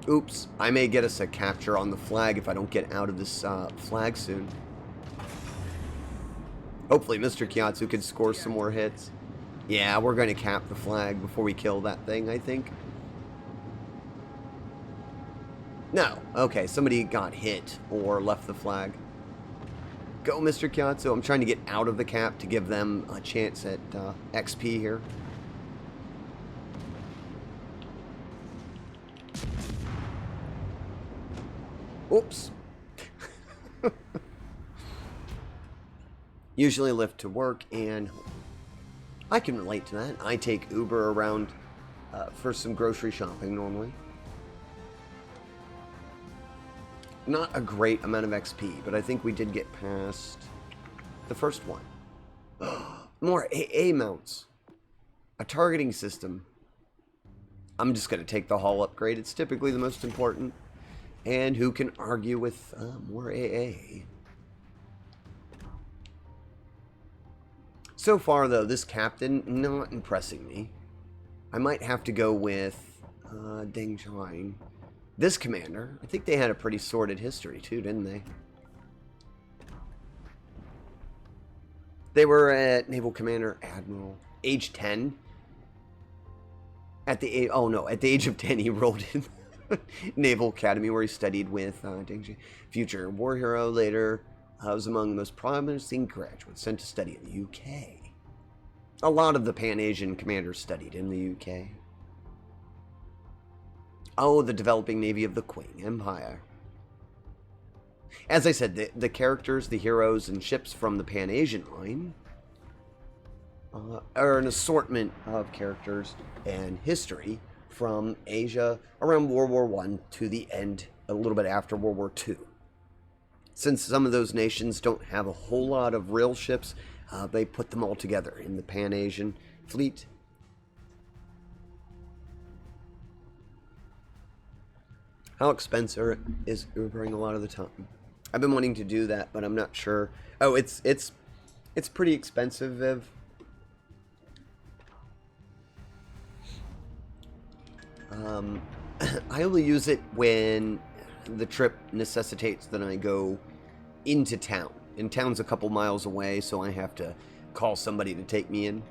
Speaker 1: Oops. I may get us a capture on the flag if I don't get out of this flag soon. Hopefully Mr. Kiatsu can score some more hits. Yeah, we're going to cap the flag before we kill that thing, I think. No. Okay, somebody got hit or left the flag. Go, Mr. Kyatsu. I'm trying to get out of the cap to give them a chance at XP here. Oops. Usually Lyft to work and home. I can relate to that. I take Uber around for some grocery shopping normally. Not a great amount of XP, but I think we did get past the first one. More AA mounts. A targeting system. I'm just going to take the hull upgrade. It's typically the most important. And who can argue with more AA? So far, though, this captain not impressing me. I might have to go with Deng Zhang. This commander, I think they had a pretty sordid history too, didn't they? They were at Naval Commander Admiral, age 10. At the age of 10, he enrolled in Naval Academy, where he studied with future war hero. Later, was among the most promising graduates sent to study in the UK. A lot of the Pan-Asian commanders studied in the UK. Oh, the developing navy of the Qing Empire. As I said, the characters, the heroes, and ships from the Pan-Asian line are an assortment of characters and history from Asia around World War I to the end, a little bit after World War II. Since some of those nations don't have a whole lot of real ships, they put them all together in the Pan-Asian fleet. How expensive is Ubering a lot of the time? I've been wanting to do that, but I'm not sure. Oh, it's pretty expensive, Viv. I only use it when the trip necessitates that I go into town. And town's a couple miles away, so I have to call somebody to take me in.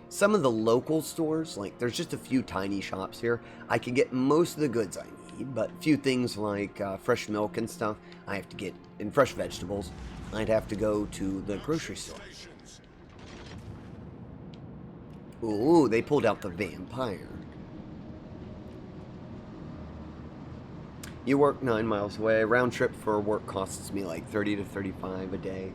Speaker 1: Some of the local stores, like there's just a few tiny shops here, I can get most of the goods I need, but a few things like fresh milk and stuff, I have to get, and fresh vegetables, I'd have to go to the grocery store. Ooh, they pulled out the vampire. You work 9 miles away. Round trip for work costs me like 30 to 35 a day.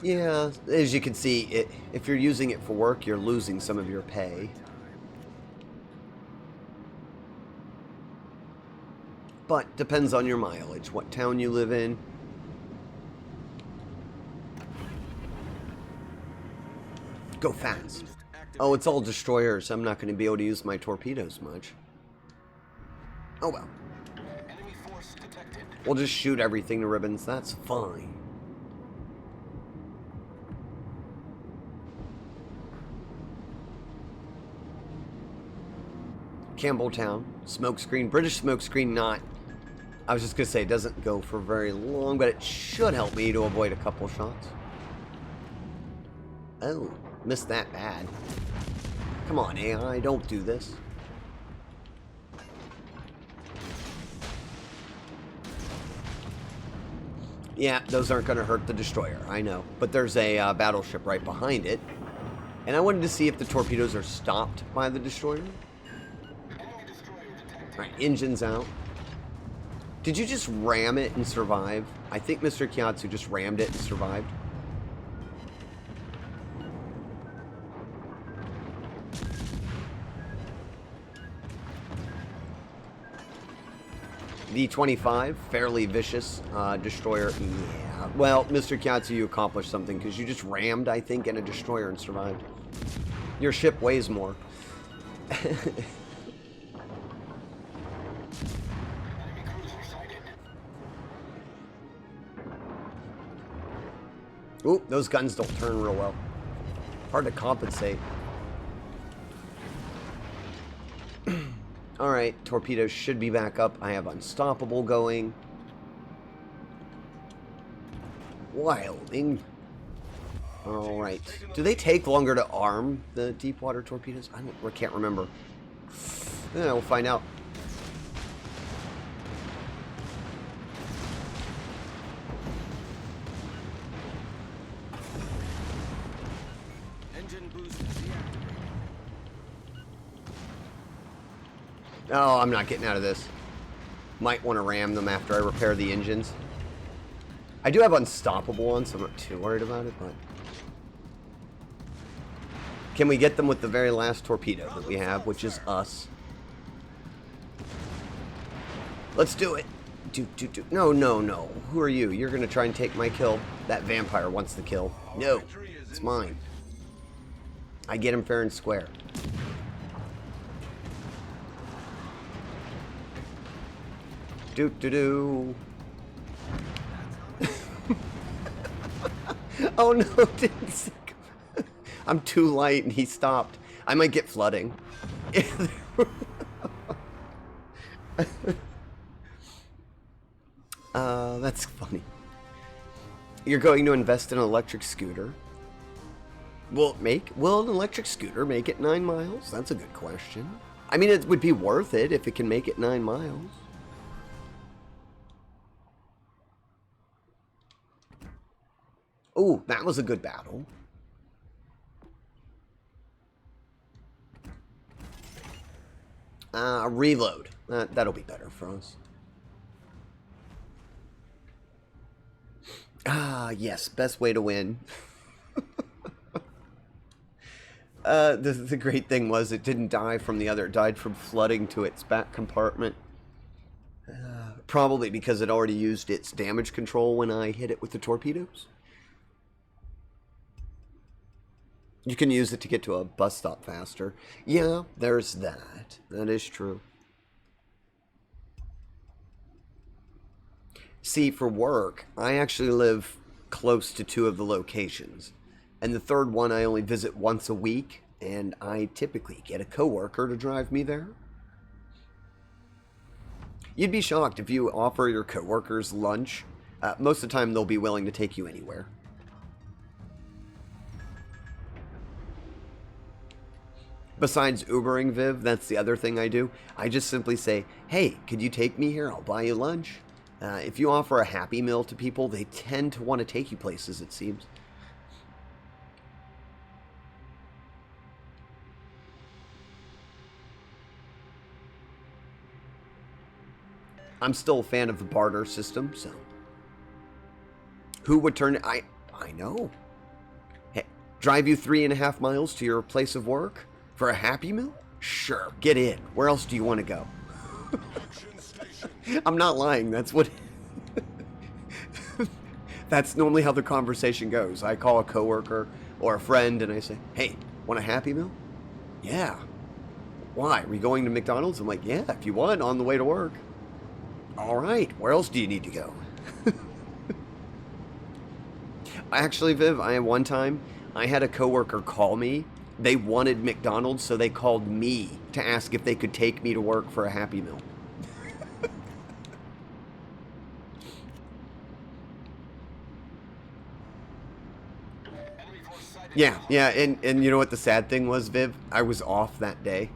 Speaker 1: Yeah, as you can see, if you're using it for work, you're losing some of your pay. But depends on your mileage, what town you live in. Go fast. Oh, it's all destroyers. I'm not going to be able to use my torpedoes much. Oh well. We'll just shoot everything to ribbons. That's fine. Campbelltown. Smokescreen. British smokescreen, not... I was just going to say, it doesn't go for very long, but it should help me to avoid a couple shots. Oh, missed that bad. Come on, AI, don't do this. Yeah, those aren't going to hurt the destroyer, I know. But there's a battleship right behind it. And I wanted to see if the torpedoes are stopped by the destroyer. Alright, engines out. Did you just ram it and survive? I think Mr. Kyatsu just rammed it and survived. V-25, fairly vicious destroyer. Yeah, well, Mr. Kyatsu, you accomplished something because you just rammed, I think, in a destroyer and survived. Your ship weighs more. Ooh, those guns don't turn real well. Hard to compensate. Alright, torpedoes should be back up. I have Unstoppable going. Wyoming. Alright. Do they take longer to arm, the deep water torpedoes? I can't remember. Yeah, we'll find out. Oh, I'm not getting out of this. Might want to ram them after I repair the engines. I do have Unstoppable on, so I'm not too worried about it, but... Can we get them with the very last torpedo that we have, which is us? Let's do it. No, no, no. Who are you? You're going to try and take my kill. That vampire wants the kill. No, it's mine. I get him fair and square. Do. Oh no, didn't sink. I'm too light and he stopped. I might get flooding. That's funny. You're going to invest in an electric scooter. Will an electric scooter make it 9 miles? That's a good question. I mean, it would be worth it if it can make it 9 miles. Oh, that was a good battle. Reload. That'll be better for us. Yes, best way to win. The great thing was it didn't die from the other. It died from flooding to its back compartment. Probably because it already used its damage control when I hit it with the torpedoes. You can use it to get to a bus stop faster. Yeah, there's that. That is true. See, for work, I actually live close to 2 of the locations. And the third one I only visit once a week, and I typically get a coworker to drive me there. You'd be shocked if you offer your coworkers lunch. Most of the time, they'll be willing to take you anywhere. Besides Ubering, Viv, that's the other thing I do. I just simply say, hey, could you take me here? I'll buy you lunch. If you offer a Happy Meal to people, they tend to want to take you places, it seems. I'm still a fan of the barter system, so. Who would turn it? I know. Hey, drive you 3.5 miles to your place of work for a Happy Meal? Sure, get in. Where else do you want to go? I'm not lying. That's what. That's normally how the conversation goes. I call a coworker or a friend and I say, hey, want a Happy Meal? Yeah. Why? Are we going to McDonald's? I'm like, yeah, if you want, on the way to work. All right, where else do you need to go? Actually, Viv, one time, I had a coworker call me. They wanted McDonald's, so they called me to ask if they could take me to work for a Happy Meal. Yeah, and you know what the sad thing was, Viv? I was off that day.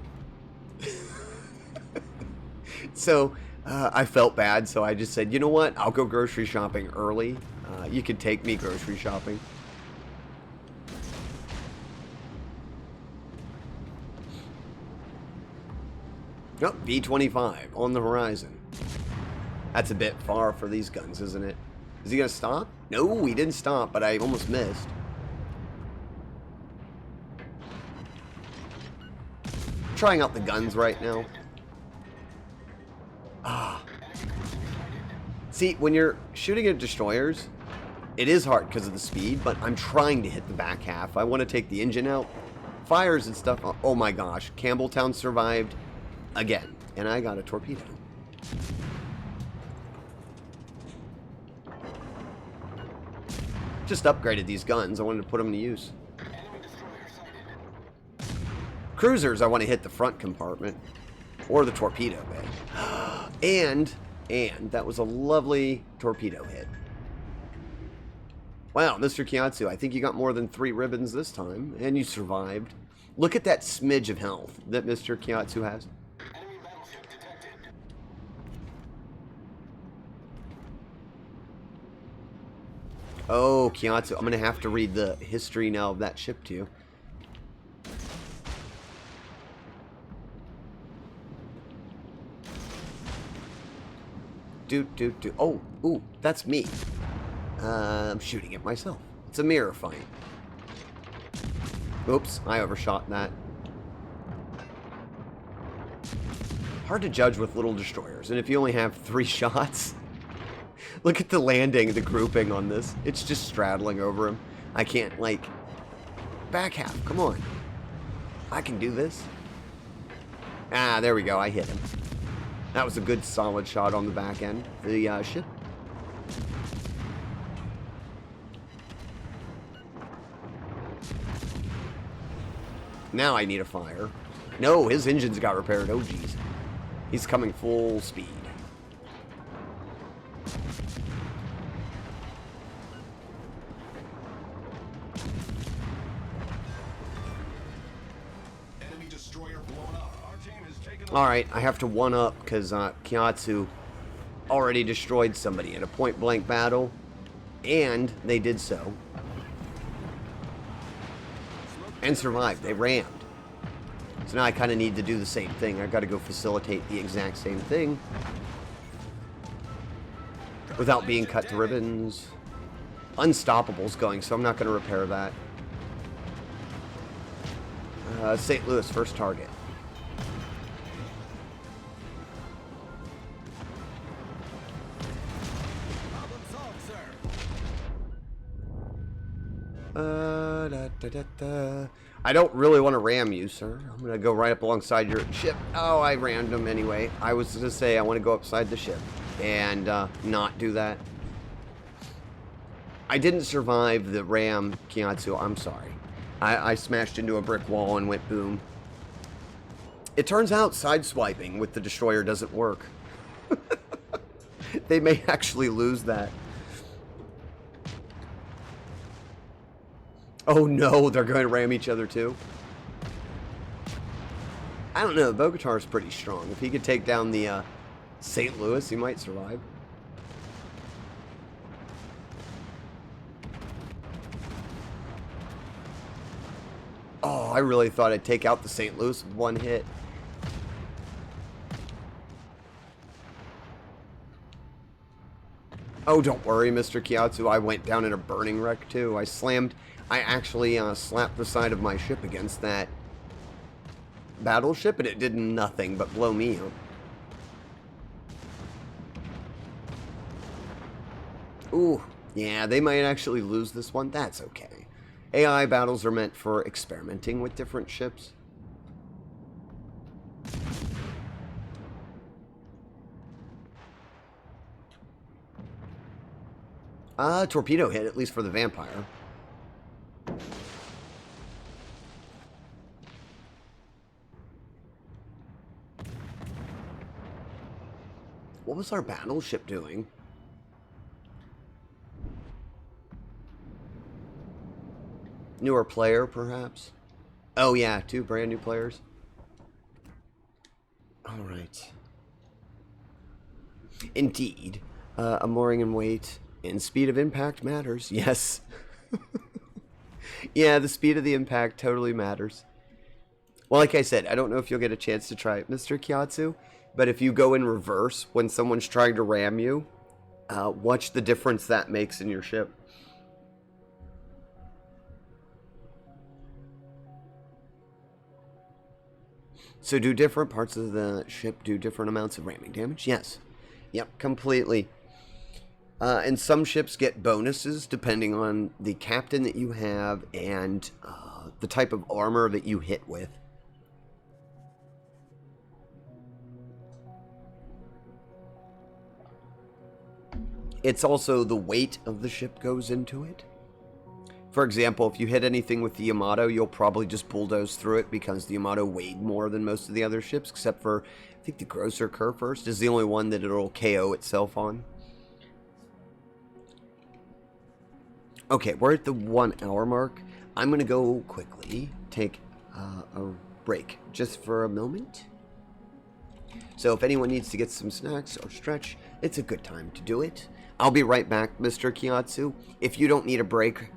Speaker 1: So, I felt bad, so I just said, you know what? I'll go grocery shopping early. You can take me grocery shopping. Oh, V-25 on the horizon. That's a bit far for these guns, isn't it? Is he going to stop? No, he didn't stop, but I almost missed. Trying out the guns right now. See, when you're shooting at destroyers, it is hard because of the speed, but I'm trying to hit the back half. I want to take the engine out. Fires and stuff. Oh my gosh. Campbelltown survived again. And I got a torpedo. Just upgraded these guns. I wanted to put them to use. Cruisers, I want to hit the front compartment. Or the torpedo bay. And that was a lovely torpedo hit. Wow, Mr. Kiatsu, I think you got more than 3 ribbons this time, and you survived. Look at that smidge of health that Mr. Kiatsu has. Oh, Kiatsu, I'm going to have to read the history now of that ship to you. Oh, ooh, that's me. I'm shooting at myself. It's a mirror fight. Oops, I overshot that. Hard to judge with little destroyers, and if you only have 3 shots... Look at the landing, the grouping on this. It's just straddling over him. I can't, like... Back half, come on. I can do this. Ah, there we go, I hit him. That was a good solid shot on the back end of the ship. Now I need a fire. No, his engines got repaired. Oh, jeez. He's coming full speed.
Speaker 2: Enemy destroyer blown up. Our team has taken the
Speaker 1: Alright, I have to one-up because Kiatsu already destroyed somebody in a point-blank battle, and they did so. And survived. They rammed. So now I kind of need to do the same thing. I got to go facilitate the exact same thing without being cut to ribbons. Unstoppable's going, so I'm not going to repair that. St. Louis, first target.
Speaker 2: problem solved, sir.
Speaker 1: I don't really want to ram you, sir. I'm going to go right up alongside your ship. Oh, I rammed him anyway. I was going to say I want to go upside the ship and not do that. I didn't survive the ram, Kiatsu. I'm sorry. I smashed into a brick wall and went boom. It turns out sideswiping with the destroyer doesn't work. They may actually lose that. Oh no, they're going to ram each other too. I don't know, Bogatar's pretty strong. If he could take down the St. Louis, he might survive. Oh, I really thought I'd take out the St. Louis with one hit. Oh, don't worry, Mr. Kiatsu. I went down in a burning wreck too. I actually slapped the side of my ship against that battleship, and it did nothing but blow me up. Ooh, yeah, they might actually lose this one. That's okay. AI battles are meant for experimenting with different ships. Torpedo hit, at least for the vampire. What was our battleship doing? Newer player, perhaps? Oh, yeah, 2 brand new players. Alright. Indeed. A mooring and weight and speed of impact matters. Yes. Yeah, the speed of the impact totally matters. Well, like I said, I don't know if you'll get a chance to try it, Mr. Kiatsu, but if you go in reverse when someone's trying to ram you, watch the difference that makes in your ship. So do different parts of the ship do different amounts of ramming damage? Yes. Yep, completely. And some ships get bonuses depending on the captain that you have and the type of armor that you hit with. It's also the weight of the ship goes into it. For example, if you hit anything with the Yamato, you'll probably just bulldoze through it because the Yamato weighed more than most of the other ships, except for, I think the Grosser Kurfürst is the only one that it'll KO itself on. Okay, we're at the 1 hour mark. I'm going to go quickly take a break just for a moment. So if anyone needs to get some snacks or stretch, it's a good time to do it. I'll be right back, Mr. Kiatsu. If you don't need a break,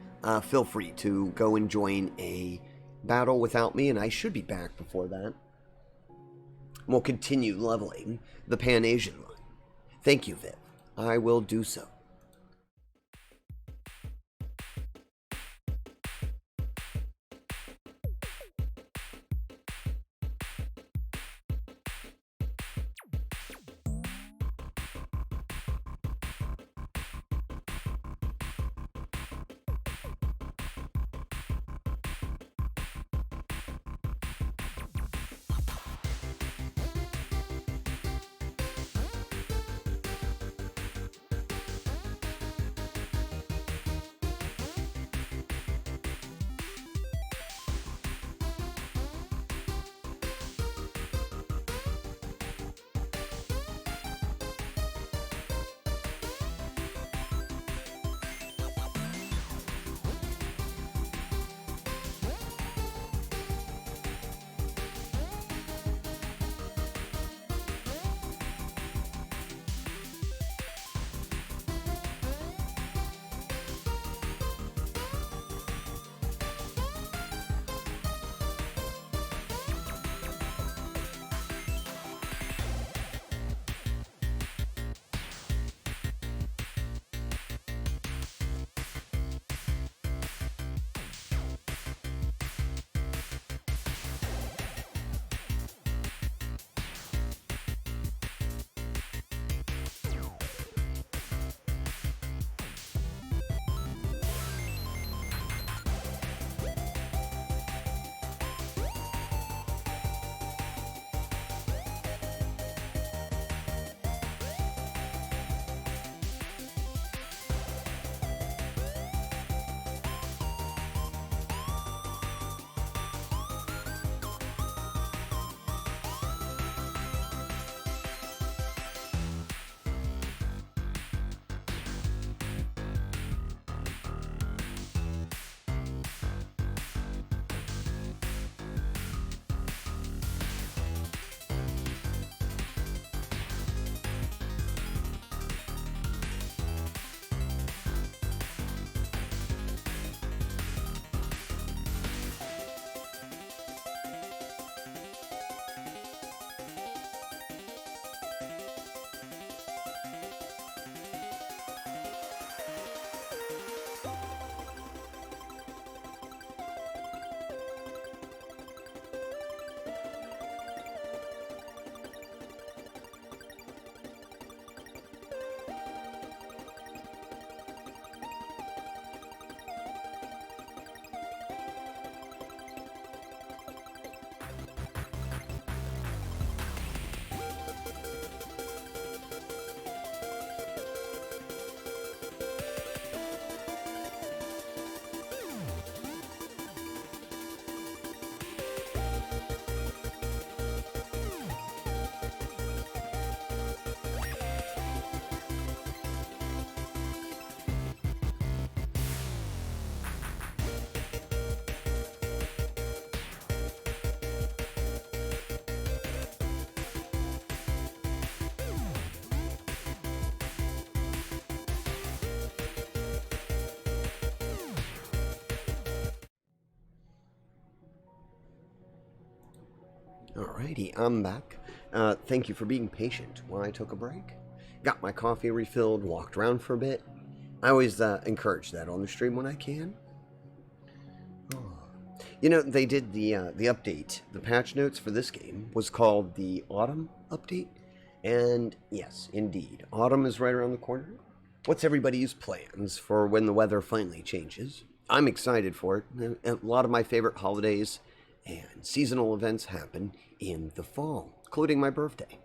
Speaker 1: feel free to go and join a battle without me, and I should be back before that. We'll continue leveling the Pan-Asian line. Thank you, Viv. I will do so. Alrighty, I'm back. Thank you for being patient while I took a break. Got my coffee refilled, walked around for a bit. I always encourage that on the stream when I can. You know, they did the update. The patch notes for this game was called the Autumn Update. And yes, indeed, autumn is right around the corner. What's everybody's plans for when the weather finally changes? I'm excited for it. A lot of my favorite holidays and seasonal events happen in the fall, including my birthday.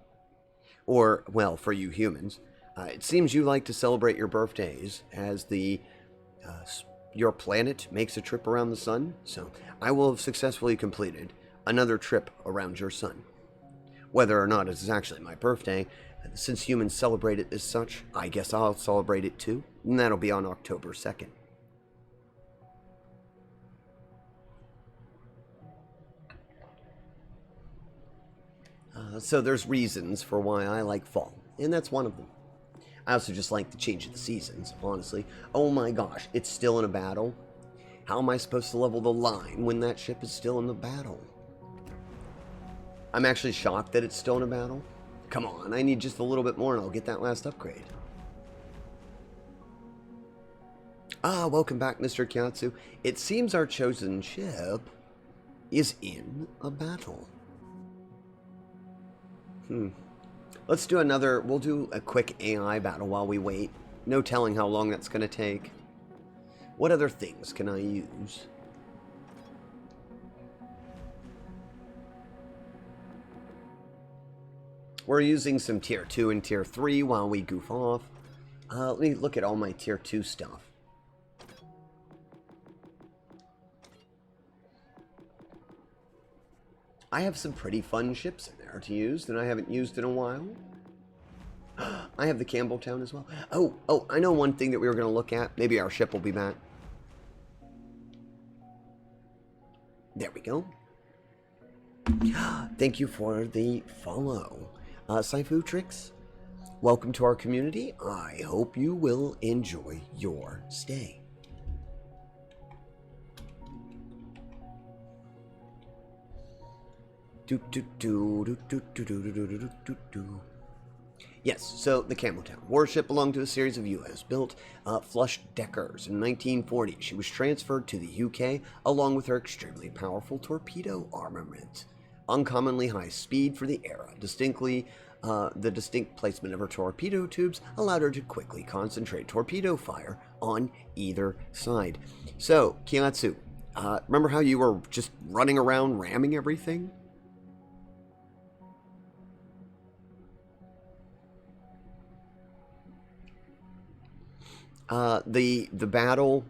Speaker 1: Or, well, for you humans, it seems you like to celebrate your birthdays as your planet makes a trip around the sun, so I will have successfully completed another trip around your sun. Whether or not it is actually my birthday, since humans celebrate it as such, I guess I'll celebrate it too, and that'll be on October 2nd. So there's reasons for why I like fall, and that's one of them. I also just like the change of the seasons, honestly. Oh my gosh, it's still in a battle? How am I supposed to level the line when that ship is still in the battle? I'm actually shocked that it's still in a battle. Come on, I need just a little bit more and I'll get that last upgrade. Welcome back, Mr. Kyatsu. It seems our chosen ship is in a battle. Let's do we'll do a quick AI battle while we wait. No telling how long that's going to take. What other things can I use? We're using some tier 2 and tier 3 while we goof off. Let me look at all my tier 2 stuff. I have some pretty fun ships in there to use that I haven't used in a while. I have the Campbelltown as well. Oh, I know one thing that we were going to look at. Maybe our ship will be back. There we go. Thank you for the follow. Saifu Tricks, welcome to our community. I hope you will enjoy your stay. Yes, so the Campbelltown warship belonged to a series of U.S.-built flush deckers. In 1940, she was transferred to the U.K. along with her extremely powerful torpedo armament. Uncommonly high speed for the era, the distinct placement of her torpedo tubes allowed her to quickly concentrate torpedo fire on either side. So, Kyatsu, remember how you were just running around ramming everything? The battle,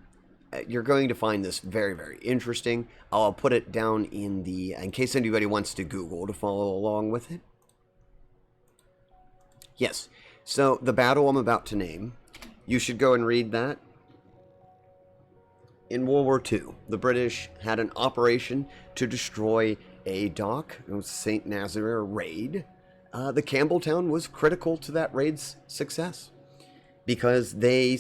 Speaker 1: you're going to find this very, very interesting. I'll put it down in case anybody wants to Google to follow along with it. Yes, so the battle I'm about to name, you should go and read that. In World War II, the British had an operation to destroy a dock. It was St. Nazaire raid. The Campbelltown was critical to that raid's success because they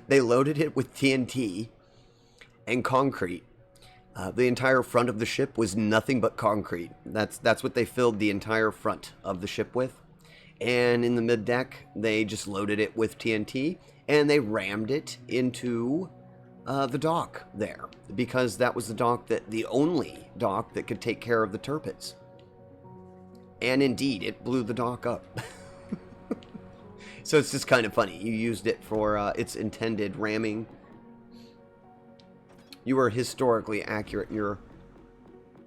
Speaker 1: loaded it with TNT and concrete. The entire front of the ship was nothing but concrete. That's what they filled the entire front of the ship with. And in the mid-deck, they just loaded it with TNT, and they rammed it into the dock there, because that was the only dock that could take care of the turpits. And indeed, it blew the dock up. So it's just kind of funny. You used it for its intended ramming. You were historically accurate in your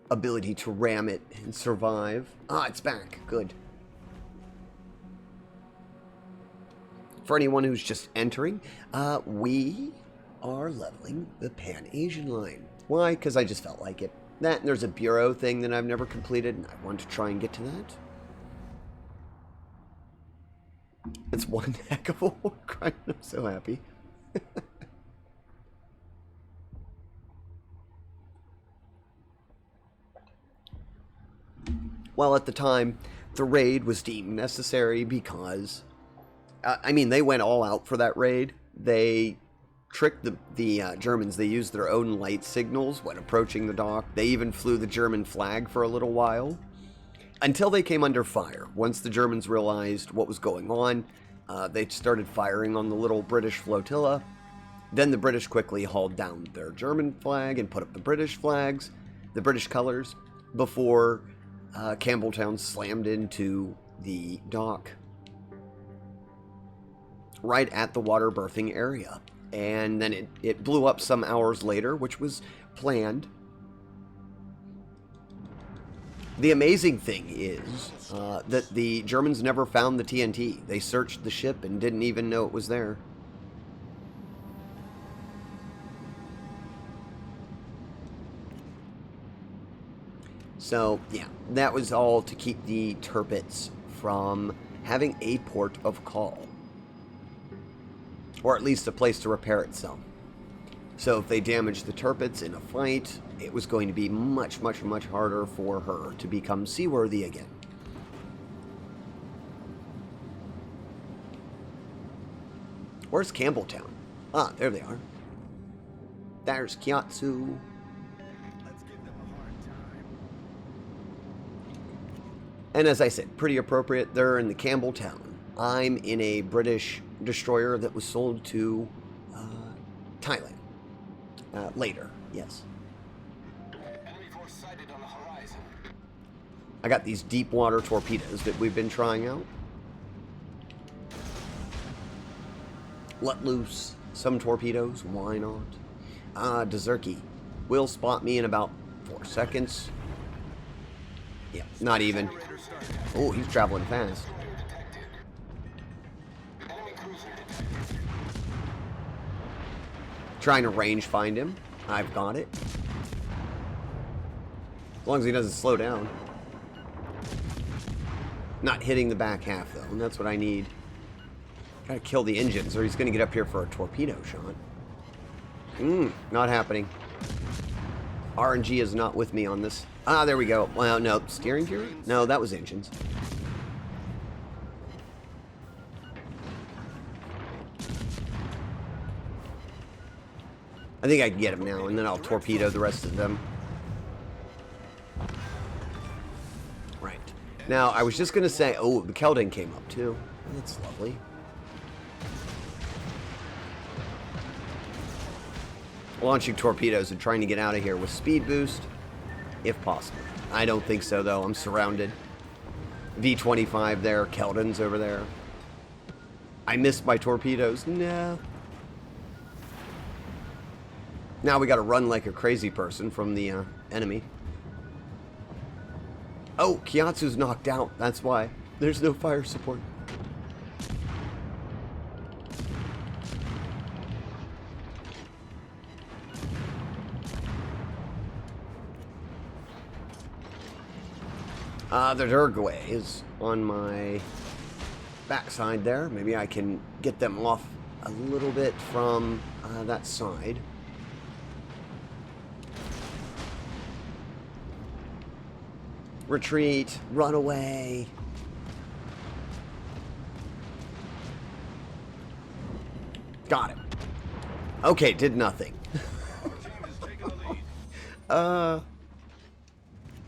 Speaker 1: ability to ram it and survive. It's back. Good. For anyone who's just entering, we are leveling the Pan-Asian line. Why? Because I just felt like it. That, and there's a bureau thing that I've never completed, and I wanted to try and get to that. It's one heck of a war grind. I'm so happy. Well, at the time, the raid was deemed necessary because, I mean, they went all out for that raid. They tricked the Germans. They used their own light signals when approaching the dock. They even flew the German flag for a little while, until they came under fire. Once the Germans realized what was going on, they started firing on the little British flotilla. Then the British quickly hauled down their German flag and put up the British flags, the British colors, before Campbelltown slammed into the dock right at the water berthing area. And then it blew up some hours later, which was planned. The amazing thing is that the Germans never found the TNT. They searched the ship and didn't even know it was there. So, yeah, that was all to keep the Tirpitz from having a port of call. Or at least a place to repair itself. So if they damaged the Tirpitz in a fight, it was going to be much, much, much harder for her to become seaworthy again. Where's Campbelltown? Ah, there they are. There's Kyatsu. And as I said, pretty appropriate. They're in the Campbelltown. I'm in a British destroyer that was sold to Thailand. Later, yes.
Speaker 2: Enemy force sighted on the horizon.
Speaker 1: I got these deep water torpedoes that we've been trying out. Let loose some torpedoes, why not? Dezerky will spot me in about 4 seconds. Yeah, not even. Oh, he's traveling fast. Trying to range find him. I've got it. As long as he doesn't slow down. Not hitting the back half, though, and that's what I need. Gotta kill the engines, or he's gonna get up here for a torpedo shot. Not happening. RNG is not with me on this. Ah, there we go. Well, no, steering gear? No, that was engines. I think I can get him now, and then I'll torpedo the rest of them. Right. Now, I was just going to say, oh, the Keldon came up, too. That's lovely. Launching torpedoes and trying to get out of here with speed boost, if possible. I don't think so, though. I'm surrounded. V-25 there, Keldon's over there. I missed my torpedoes. No. Now we gotta run like a crazy person from the enemy. Oh, Kyatsu's knocked out. That's why. There's no fire support. The Durgway is on my backside there. Maybe I can get them off a little bit from that side. Retreat, run away. Got him. Okay, did nothing.
Speaker 2: Our team has taken the lead.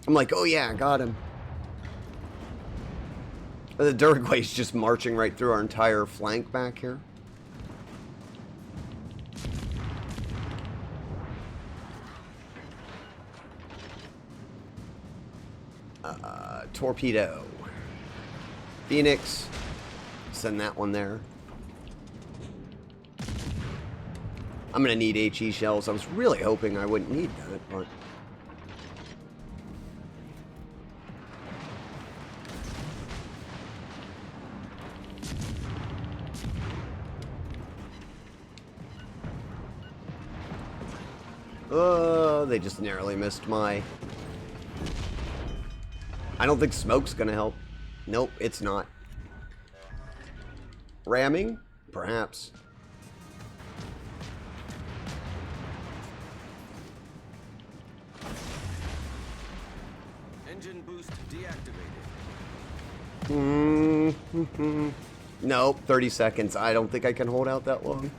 Speaker 1: I'm like, oh yeah, got him. The Durgway's just marching right through our entire flank back here. Torpedo. Phoenix. Send that one there. I'm gonna need HE shells. I was really hoping I wouldn't need that, but... Oh, they just narrowly missed my... I don't think smoke's gonna help. Nope, it's not. Ramming? Perhaps.
Speaker 2: Engine boost deactivated.
Speaker 1: Nope, 30 seconds. I don't think I can hold out that long.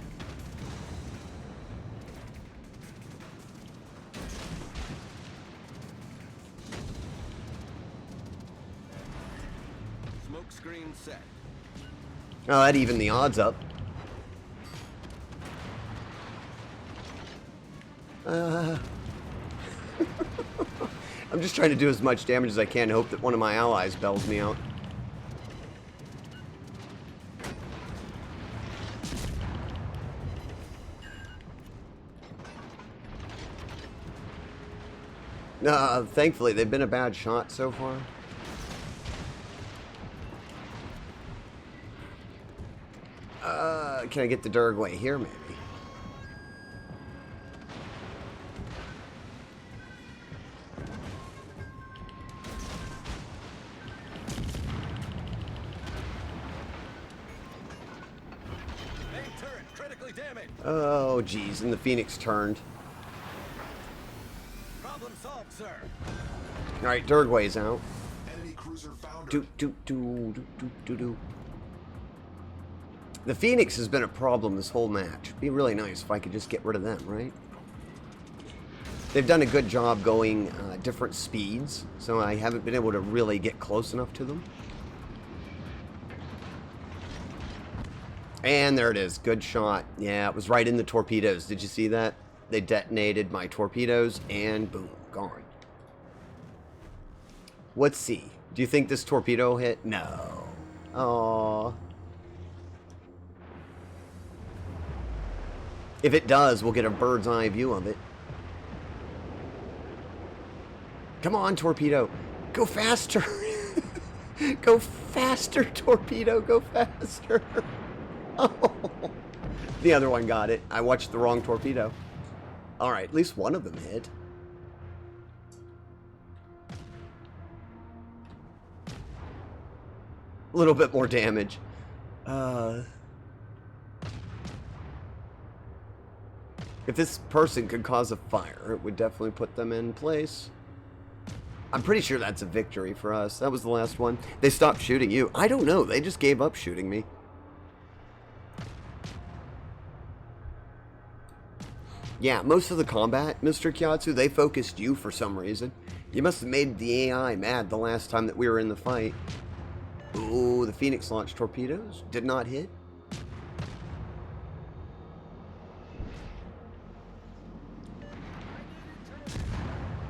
Speaker 2: Smoke screen set.
Speaker 1: Oh, that evened the odds up. I'm just trying to do as much damage as I can and hope that one of my allies bails me out. Thankfully, they've been a bad shot so far. Can I get the Durgway here, maybe?
Speaker 2: Main turret critically damaged.
Speaker 1: Oh, geez, and the Phoenix turned.
Speaker 2: Problem solved, sir.
Speaker 1: All right, Durgway's out.
Speaker 2: Enemy cruiser foundered.
Speaker 1: Do. The Phoenix has been a problem this whole match. It'd be really nice if I could just get rid of them, right? They've done a good job going different speeds, so I haven't been able to really get close enough to them. And there it is. Good shot. Yeah, it was right in the torpedoes. Did you see that? They detonated my torpedoes, and boom, gone. Let's see. Do you think this torpedo hit? No. Aww. If it does, we'll get a bird's eye view of it. Come on, torpedo. Go faster. Go faster, torpedo. Go faster. Oh. The other one got it. I watched the wrong torpedo. All right, at least one of them hit. A little bit more damage. If this person could cause a fire, it would definitely put them in place. I'm pretty sure that's a victory for us. That was the last one. They stopped shooting you. I don't know. They just gave up shooting me. Yeah, most of the combat, Mr. Kyatsu, they focused you for some reason. You must have made the AI mad the last time that we were in the fight. Ooh, the Phoenix launched torpedoes. Did not hit.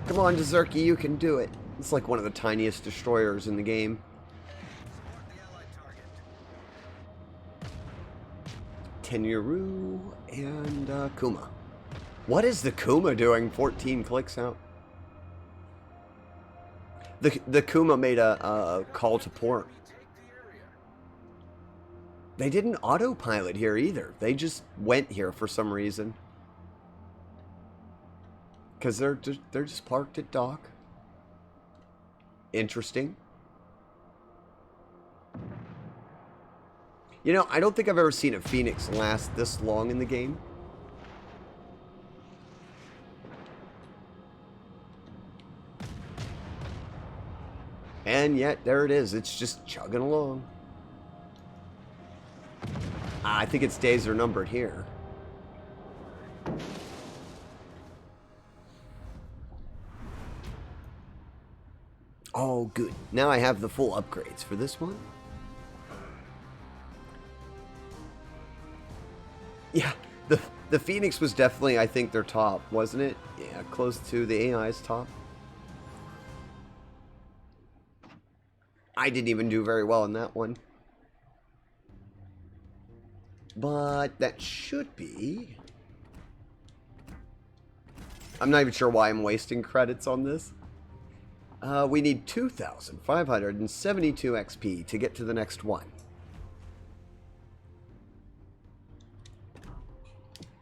Speaker 1: Come on, Dezerky, you can do it. It's like one of the tiniest destroyers in the game. Tenryuru and Kuma. What is the Kuma doing 14 clicks out? The Kuma made a call to port. They didn't autopilot here either. They just went here for some reason. Because they're just parked at dock. Interesting. You know, I don't think I've ever seen a Phoenix last this long in the game. And yet, there it is. It's just chugging along. I think its days are numbered here. Oh, good. Now I have the full upgrades for this one. Yeah, the Phoenix was definitely, I think, their top, wasn't it? Yeah, close to the AI's top. I didn't even do very well in that one. But that should be... I'm not even sure why I'm wasting credits on this. We need 2,572 XP to get to the next one.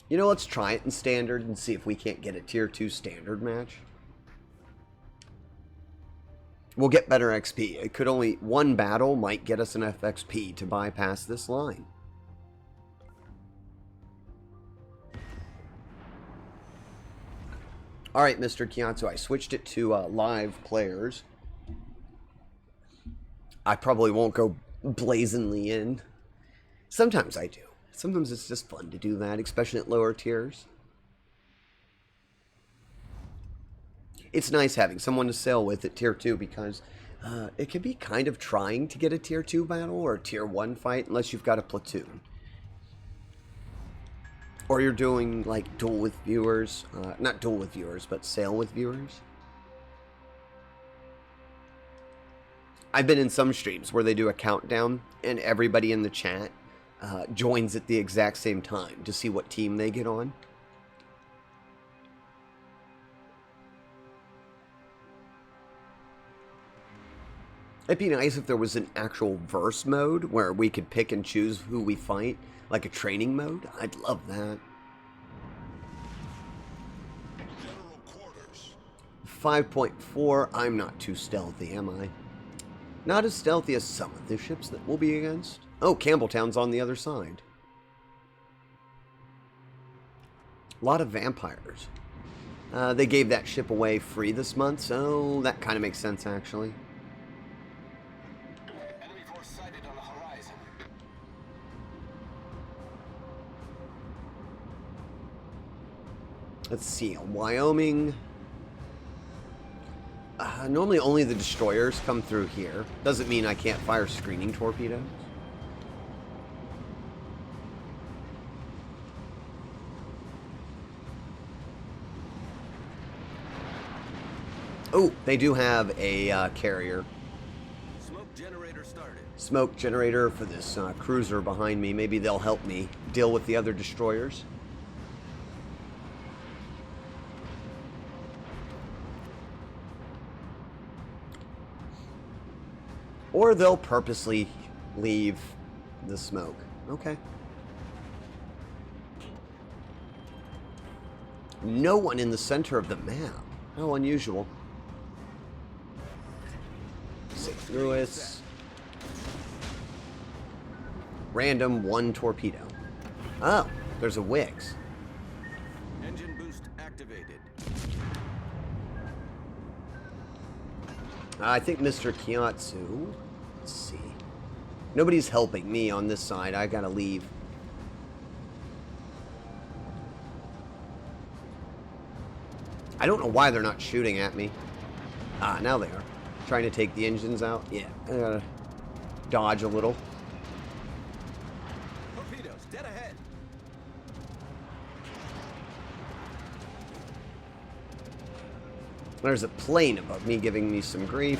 Speaker 1: You know, let's try it in standard and see if we can't get a tier 2 standard match. We'll get better XP. It could only... one battle might get us enough XP to bypass this line. Alright, Mr. Kyatsu, I switched it to live players. I probably won't go blazingly in. Sometimes I do. Sometimes it's just fun to do that, especially at lower tiers. It's nice having someone to sail with at tier 2 because It can be kind of trying to get a tier 2 battle or a tier 1 fight unless you've got a platoon. Or you're doing like duel with viewers. Not duel with viewers, but sail with viewers. I've been in some streams where they do a countdown and everybody in the chat joins at the exact same time to see what team they get on. It'd be nice if there was an actual verse mode where we could pick and choose who we fight, like a training mode. I'd love that.
Speaker 2: General quarters.
Speaker 1: 5.4, I'm not too stealthy, am I? Not as stealthy as some of the ships that we'll be against. Oh, Campbelltown's on the other side. A lot of vampires. They gave that ship away free this month, so that kind of makes sense, actually.
Speaker 2: Enemy force sighted on the horizon.
Speaker 1: Let's see, Wyoming. Normally only the destroyers come through here. Doesn't mean I can't fire screening torpedoes. Oh, they do have a carrier.
Speaker 2: Smoke generator started.
Speaker 1: Smoke generator for this cruiser behind me. Maybe they'll help me deal with the other destroyers. Or they'll purposely leave the smoke. Okay. No one in the center of the map. How unusual. St. Louis. Random 1 torpedo. Oh, there's a Wix.
Speaker 2: Engine boost activated.
Speaker 1: I think Mr. Kiatsu. Let's see. Nobody's helping me on this side. I gotta leave. I don't know why they're not shooting at me. Ah, now they are. Trying to take the engines out. Yeah, I gotta dodge a little.
Speaker 2: Torpedoes dead ahead.
Speaker 1: There's a plane above me giving me some grief.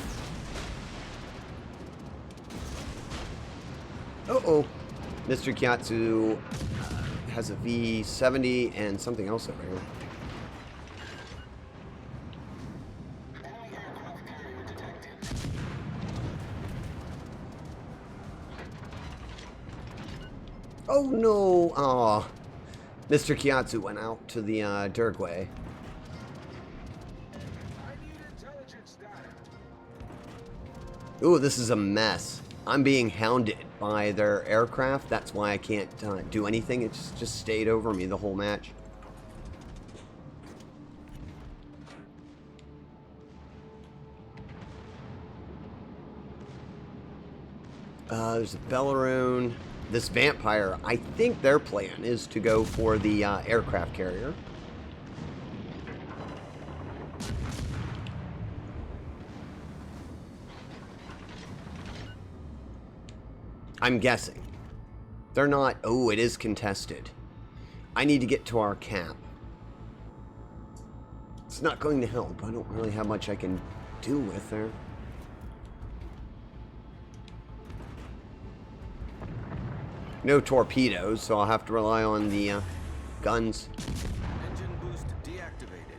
Speaker 1: Uh-oh. Mr. Kiatsu has a V70 and something else over here. Oh no! Aw. Mr. Kiatsu went out to the Dirgway. Ooh, this is a mess. I'm being hounded by their aircraft. That's why I can't do anything. It's just stayed over me the whole match. There's a Belleroon. This Vampire, I think their plan is to go for the aircraft carrier. I'm guessing. They're not... Oh, it is contested. I need to get to our cap. It's not going to help. I don't really have much I can do with there. No torpedoes, so I'll have to rely on the guns.
Speaker 2: Engine boost deactivated.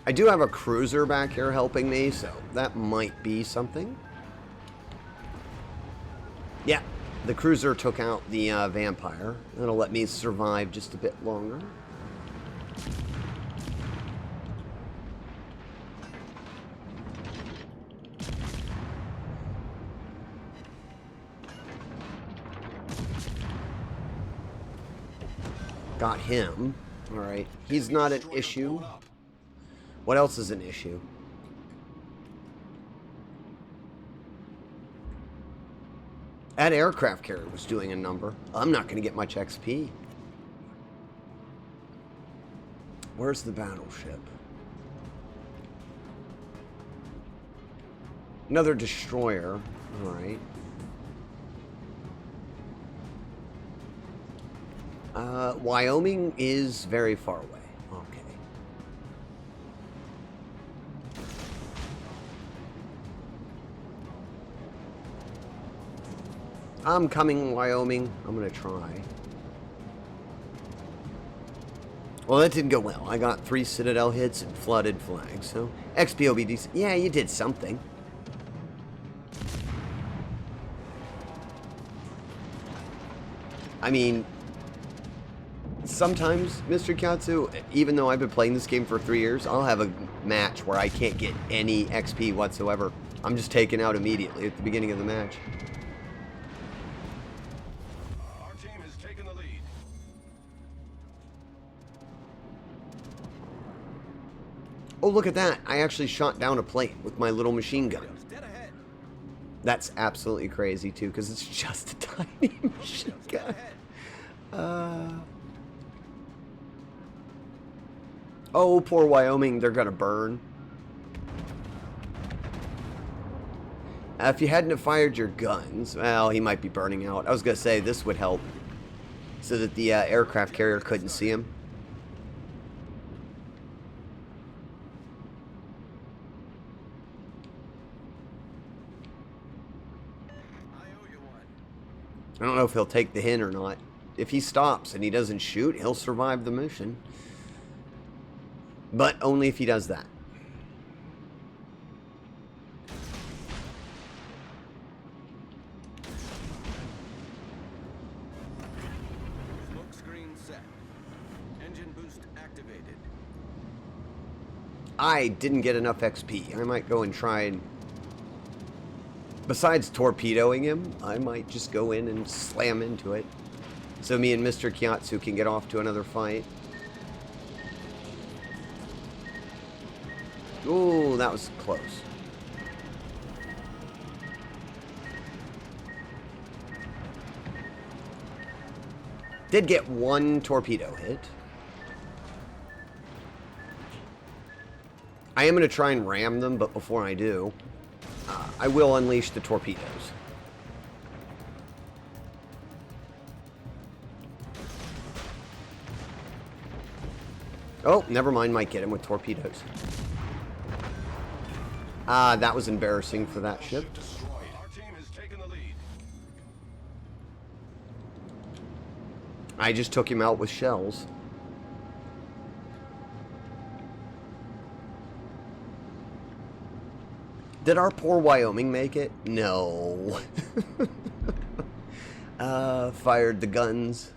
Speaker 1: I do have a cruiser back here helping me, so that might be something. Yeah, the cruiser took out the Vampire. That'll let me survive just a bit longer. Got him. Alright. He's not an issue. What else is an issue? That aircraft carrier was doing a number. I'm not going to get much XP. Where's the battleship? Another destroyer. Alright. Wyoming is very far away. Okay. I'm coming, Wyoming. I'm gonna try. Well, that didn't go well. I got 3 Citadel hits and flooded flags, so XP will be decent. Yeah, you did something. I mean, sometimes, Mr. Katsu, even though I've been playing this game for 3 years, I'll have a match where I can't get any XP whatsoever. I'm just taken out immediately at the beginning of the match.
Speaker 2: Our team has taken the lead.
Speaker 1: Oh, look at that. I actually shot down a plane with my little machine gun.
Speaker 2: Dead ahead.
Speaker 1: That's absolutely crazy, too, because it's just a tiny machine gun. Oh, poor Wyoming. They're going to burn. If you hadn't have fired your guns, well, he might be burning out. I was going to say, this would help. So that the aircraft carrier couldn't see him. I don't know if he'll take the hint or not. If he stops and he doesn't shoot, he'll survive the mission. But only if he does that.
Speaker 2: Smoke screen set. Engine boost activated.
Speaker 1: I didn't get enough XP. I might go and try and... Besides torpedoing him, I might just go in and slam into it. So me and Mr. Kyatsu can get off to another fight. Ooh, that was close. Did get 1 torpedo hit. I am going to try and ram them, but before I do, I will unleash the torpedoes. Oh, never mind, might get him with torpedoes. That was embarrassing for that ship.
Speaker 2: Destroyed. Our team has taken the lead.
Speaker 1: I just took him out with shells. Did our poor Wyoming make it? No. Fired the guns.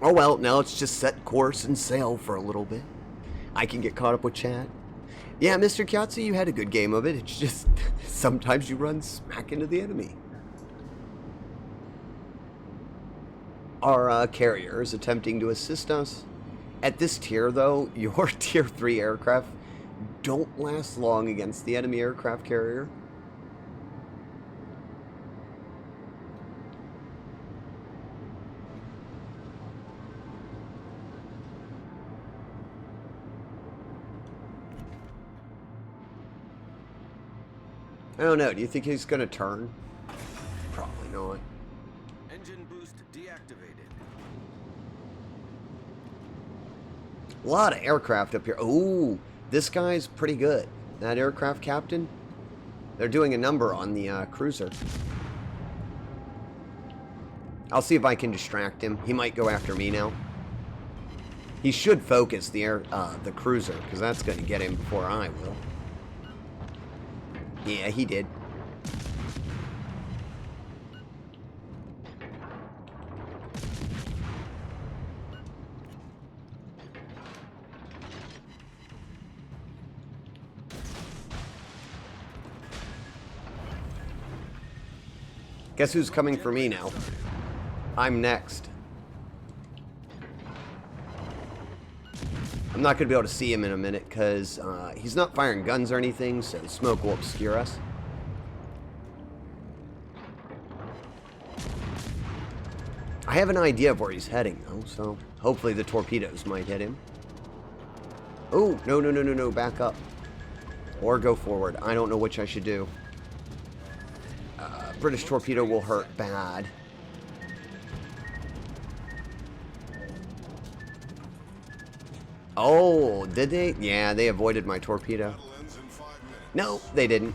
Speaker 1: Oh well, now let's just set course and sail for a little bit. I can get caught up with chat. Yeah, Mr. Kyatsu, you had a good game of it. It's just sometimes you run smack into the enemy. Our carrier is attempting to assist us. At this tier, though, your tier 3 aircraft don't last long against the enemy aircraft carrier. I don't know. Do you think he's going to turn? Probably not.
Speaker 2: Engine boost deactivated.
Speaker 1: A lot of aircraft up here. Ooh, this guy's pretty good. That aircraft captain. They're doing a number on the cruiser. I'll see if I can distract him. He might go after me now. He should focus the cruiser, because that's going to get him before I will. Yeah, he did. Guess who's coming for me now? I'm next. I'm not going to be able to see him in a minute because he's not firing guns or anything, so the smoke will obscure us. I have an idea of where he's heading, though, so hopefully the torpedoes might hit him. Oh, no, back up. Or go forward. I don't know which I should do. British torpedo will hurt bad. Oh, did they? Yeah, they avoided my torpedo. No, they didn't.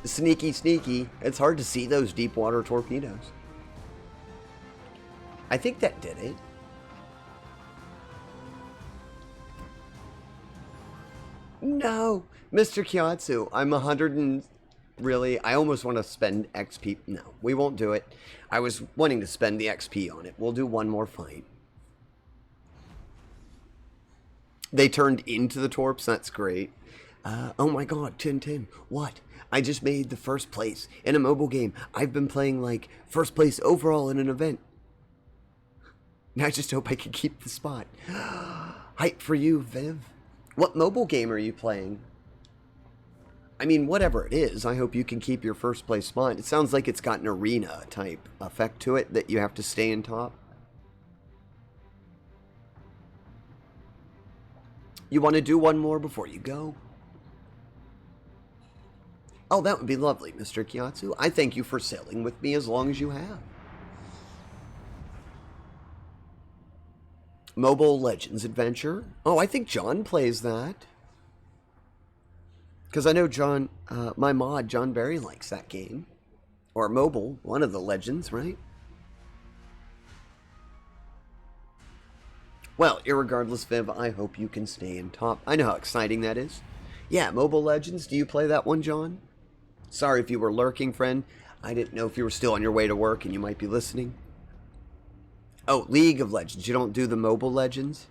Speaker 1: Sneaky, sneaky. It's hard to see those deep water torpedoes. I think that did it. No, Mr. Kyatsu, I'm 100 and... Really, I almost want to spend XP. No, we won't do it. I was wanting to spend the XP on it. We'll do one more fight. They turned into the torps. That's great. Oh my god, Tintin. What? I just made the first place in a mobile game. I've been playing like first place overall in an event. I just hope I can keep the spot. Hype for you, Viv. What mobile game are you playing? I mean, whatever it is, I hope you can keep your first place spot. It sounds like it's got an arena type effect to it that you have to stay in top. You want to do one more before you go? Oh, that would be lovely, Mr. Kyatsu. I thank you for sailing with me as long as you have. Mobile Legends Adventure. Oh, I think John plays that. Because I know John, my mod, John Barry, likes that game. Or mobile, one of the legends, right? Well, irregardless, Viv, I hope you can stay in top. I know how exciting that is. Yeah, Mobile Legends, do you play that one, John? Sorry if you were lurking, friend. I didn't know if you were still on your way to work and you might be listening. Oh, League of Legends. You don't do the Mobile Legends?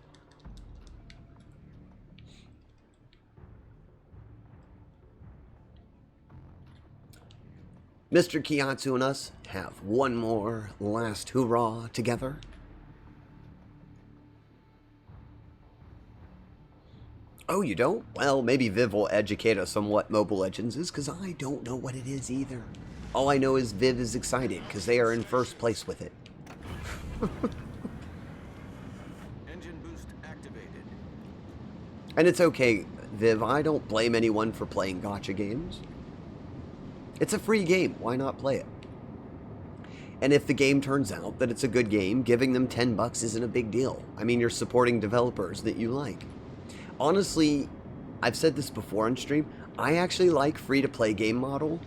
Speaker 1: Mr. Kyatsu and us have one more last hurrah together. Oh, you don't? Well, maybe Viv will educate us on what Mobile Legends is, because I don't know what it is either. All I know is Viv is excited, because they are in first place with it.
Speaker 2: Engine boost activated.
Speaker 1: And it's okay, Viv. I don't blame anyone for playing gacha games. It's a free game. Why not play it? And if the game turns out that it's a good game, giving them $10 isn't a big deal. I mean, you're supporting developers that you like. Honestly, I've said this before on stream, I actually like free-to-play game model.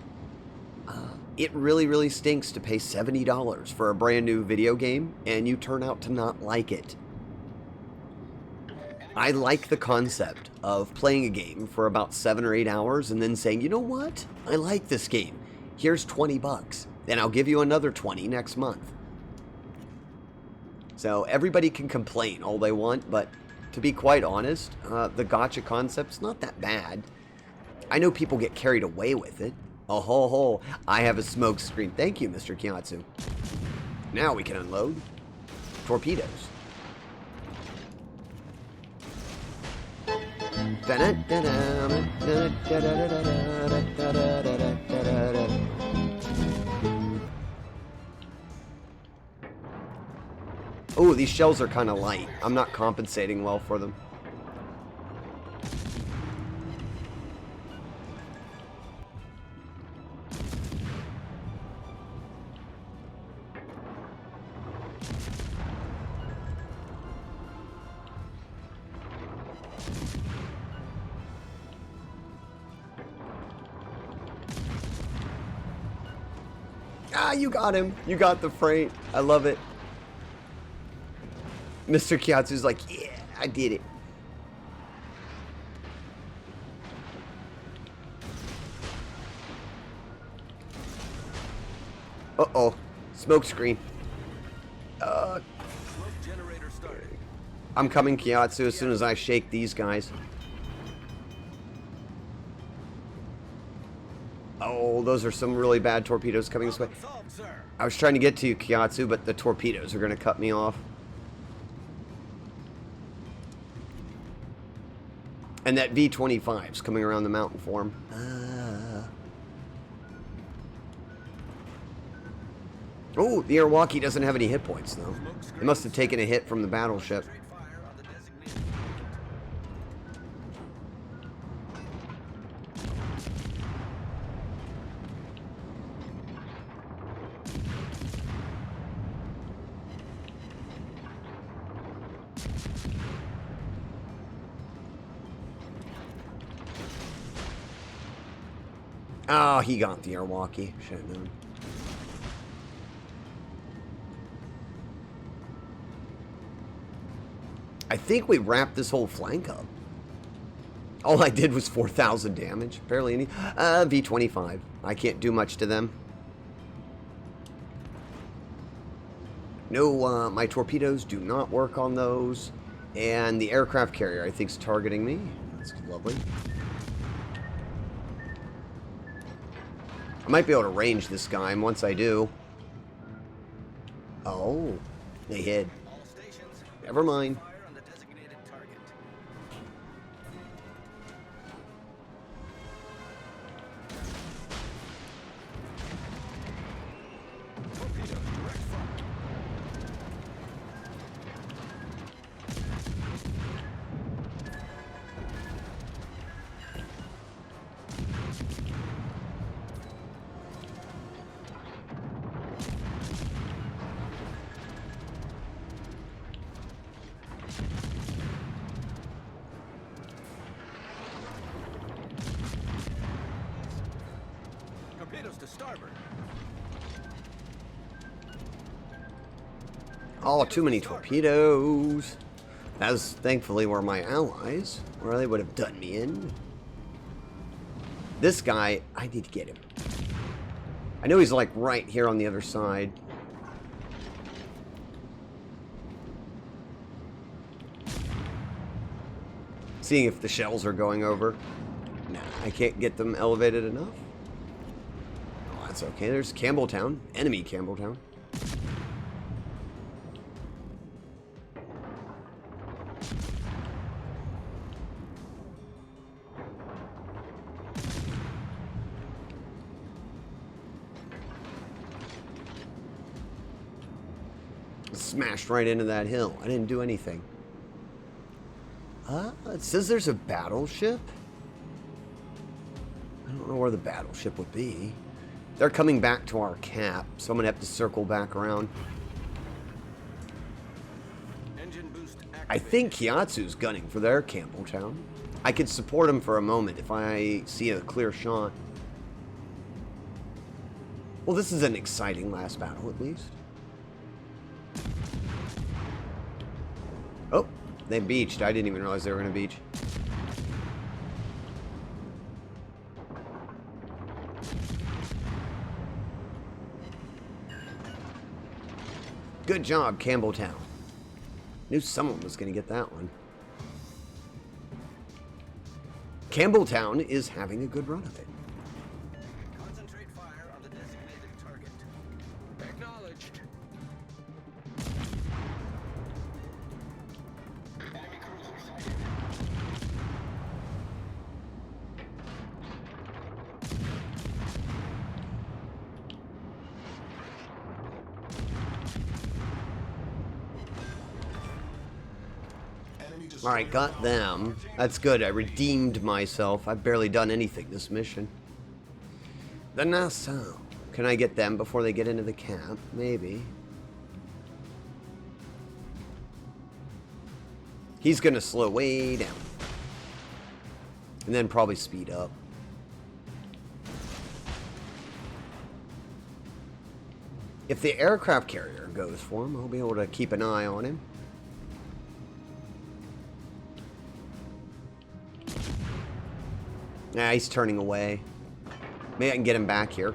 Speaker 1: It really, really stinks to pay $70 for a brand new video game and you turn out to not like it. I like the concept of playing a game for about 7 or 8 hours and then saying, you know what? I like this game. Here's $20. Then I'll give you another 20 next month. So everybody can complain all they want, but to be quite honest, the gacha concept's not that bad. I know people get carried away with it. Oh ho ho, I have a smoke screen. Thank you, Mr. Kyatsu. Now we can unload torpedoes. Oh, these shells are kind of light. I'm not compensating well for them. Ah, you got him. You got the freight. I love it. Mr. Kyatsu's like, yeah, I did it. Uh-oh. Smoke screen.
Speaker 2: Smoke generator started.
Speaker 1: I'm coming, Kyatsu, as soon as I shake these guys. Oh, those are some really bad torpedoes coming this way. I was trying to get to you, Kyatsu, but the torpedoes are going to cut me off. And that V-25's coming around the mountain for him. Oh, the Airwalkie doesn't have any hit points, though. It must have taken a hit from the battleship. Oh, he got the Airwalkie. Should have known. I think we wrapped this whole flank up. All I did was 4,000 damage. Barely any. V-25. I can't do much to them. No, my torpedoes do not work on those. And the aircraft carrier, I think, is targeting me. That's lovely. I might be able to range this guy, and once I do... Oh, they hid. Never mind.
Speaker 2: To starboard.
Speaker 1: Oh, too many torpedoes. As thankfully were my allies, or they would have done me in. This guy, I need to get him. I know he's like right here on the other side. Seeing if the shells are going over. Nah, I can't get them elevated enough. That's okay. There's Campbelltown. Enemy Campbelltown. Smashed right into that hill. I didn't do anything. It says there's a battleship. I don't know where the battleship would be. They're coming back to our cap, so I'm going to have to circle back around.
Speaker 2: Engine boost activated.
Speaker 1: I think Kyatsu's gunning for their Campbelltown. I could support him for a moment if I see a clear shot. Well, this is an exciting last battle, at least. Oh, they beached. I didn't even realize they were going to beach. Good job, Campbelltown. Knew someone was going to get that one. Campbelltown is having a good run of it.
Speaker 2: Concentrate fire on the designated target. Acknowledged. Enemy cruiser sighted.
Speaker 1: Alright, got them. That's good. I redeemed myself. I've barely done anything this mission. The Nassau. Can I get them before they get into the camp? Maybe. He's going to slow way down. And then probably speed up. If the aircraft carrier goes for him, I'll be able to keep an eye on him. Nah, he's turning away. Maybe I can get him back here.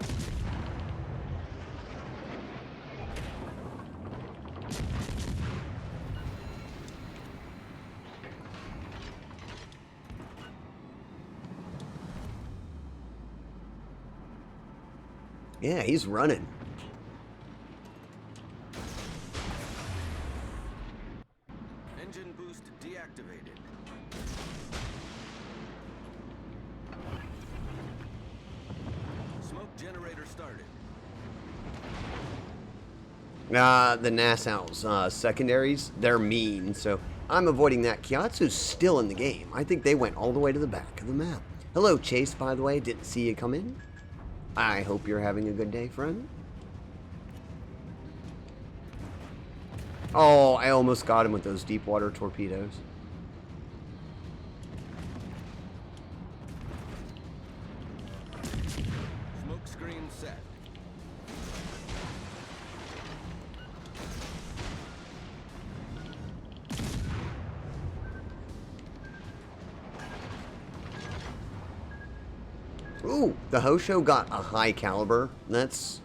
Speaker 1: Yeah, he's running.
Speaker 2: Engine boost deactivated. Smoke generator started.
Speaker 1: The Nassau's secondaries, they're mean, so I'm avoiding that. Kiatsu's still in the game. I think they went all the way to the back of the map. Hello, Chase, by the way. Didn't see you come in. I hope you're having a good day, friend. Oh, I almost got him with those deep water torpedoes.
Speaker 2: Smoke screen set.
Speaker 1: Ooh, the Hosho got a high caliber. That's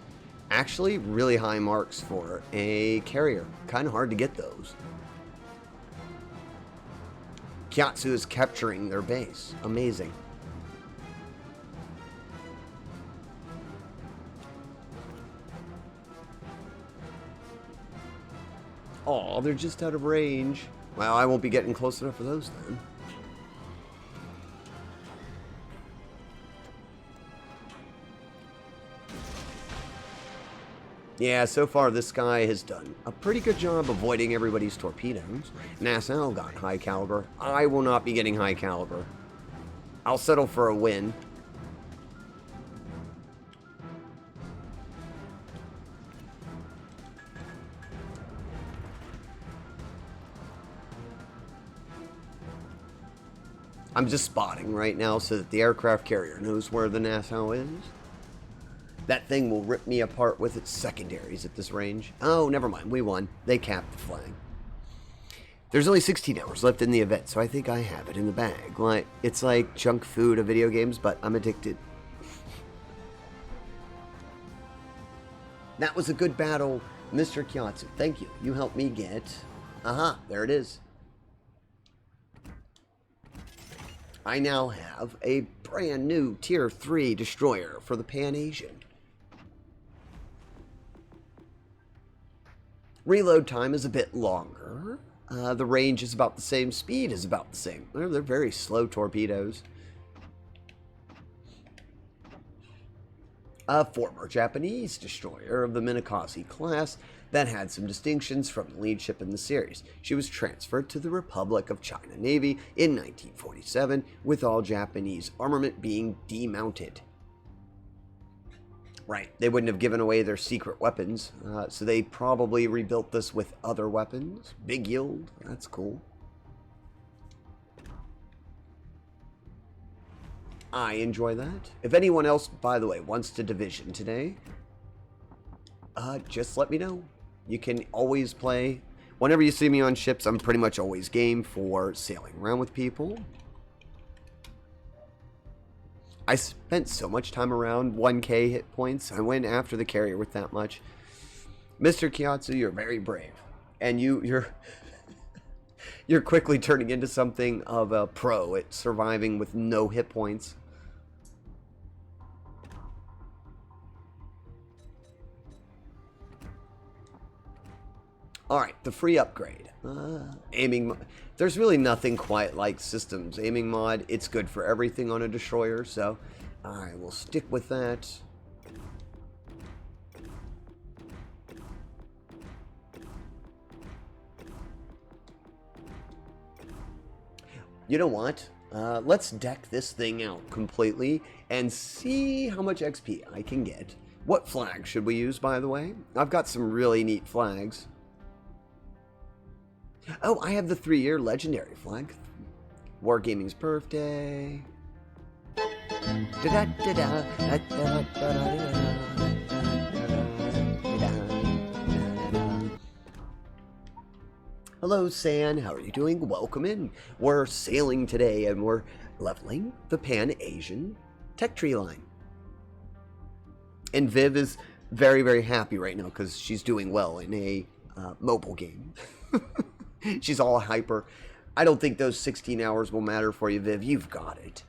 Speaker 1: actually really high marks for a carrier. Kind of hard to get those. Kiatsu is capturing their base. Amazing. Oh, they're just out of range. Well, I won't be getting close enough for those then. Yeah, so far this guy has done a pretty good job avoiding everybody's torpedoes. Nassau got high caliber. I will not be getting high caliber. I'll settle for a win. I'm just spotting right now so that the aircraft carrier knows where the Nassau is. That thing will rip me apart with its secondaries at this range. Oh, never mind. We won. They capped the flag. There's only 16 hours left in the event, so I think I have it in the bag. Like, it's like junk food of video games, but I'm addicted. That was a good battle, Mr. Kiatsu. Thank you. You helped me get... Aha, there it is. I now have a brand new Tier 3 destroyer for the Pan-Asian. Reload time is a bit longer. The range is about the same. Speed is about the same. They're very slow torpedoes. A former Japanese destroyer of the Minakaze class that had some distinctions from the lead ship in the series. She was transferred to the Republic of China Navy in 1947, with all Japanese armament being demounted. Right, they wouldn't have given away their secret weapons, so they probably rebuilt this with other weapons. Big yield, that's cool. I enjoy that. If anyone else, by the way, wants to division today, just let me know. You can always play. Whenever you see me on ships, I'm pretty much always game for sailing around with people. I spent so much time around 1k hit points. I went after the carrier with that much. Mr. Kiatsu, you're very brave. And you're you're quickly turning into something of a pro at surviving with no hit points. Alright, the free upgrade. Aiming. There's really nothing quite like systems aiming mod. It's good for everything on a destroyer, so I will stick with that. You know what? Let's deck this thing out completely and see how much XP I can get. What flag should we use, by the way? I've got some really neat flags. Oh, I have the 3-year legendary flag. Wargaming's birthday. Hello, San. How are you doing? Welcome in. We're sailing today and we're leveling the Pan-Asian tech tree line. And Viv is very, very happy right now because she's doing well in a mobile game. She's all hyper. I don't think those 16 hours will matter for you, Viv. You've got it.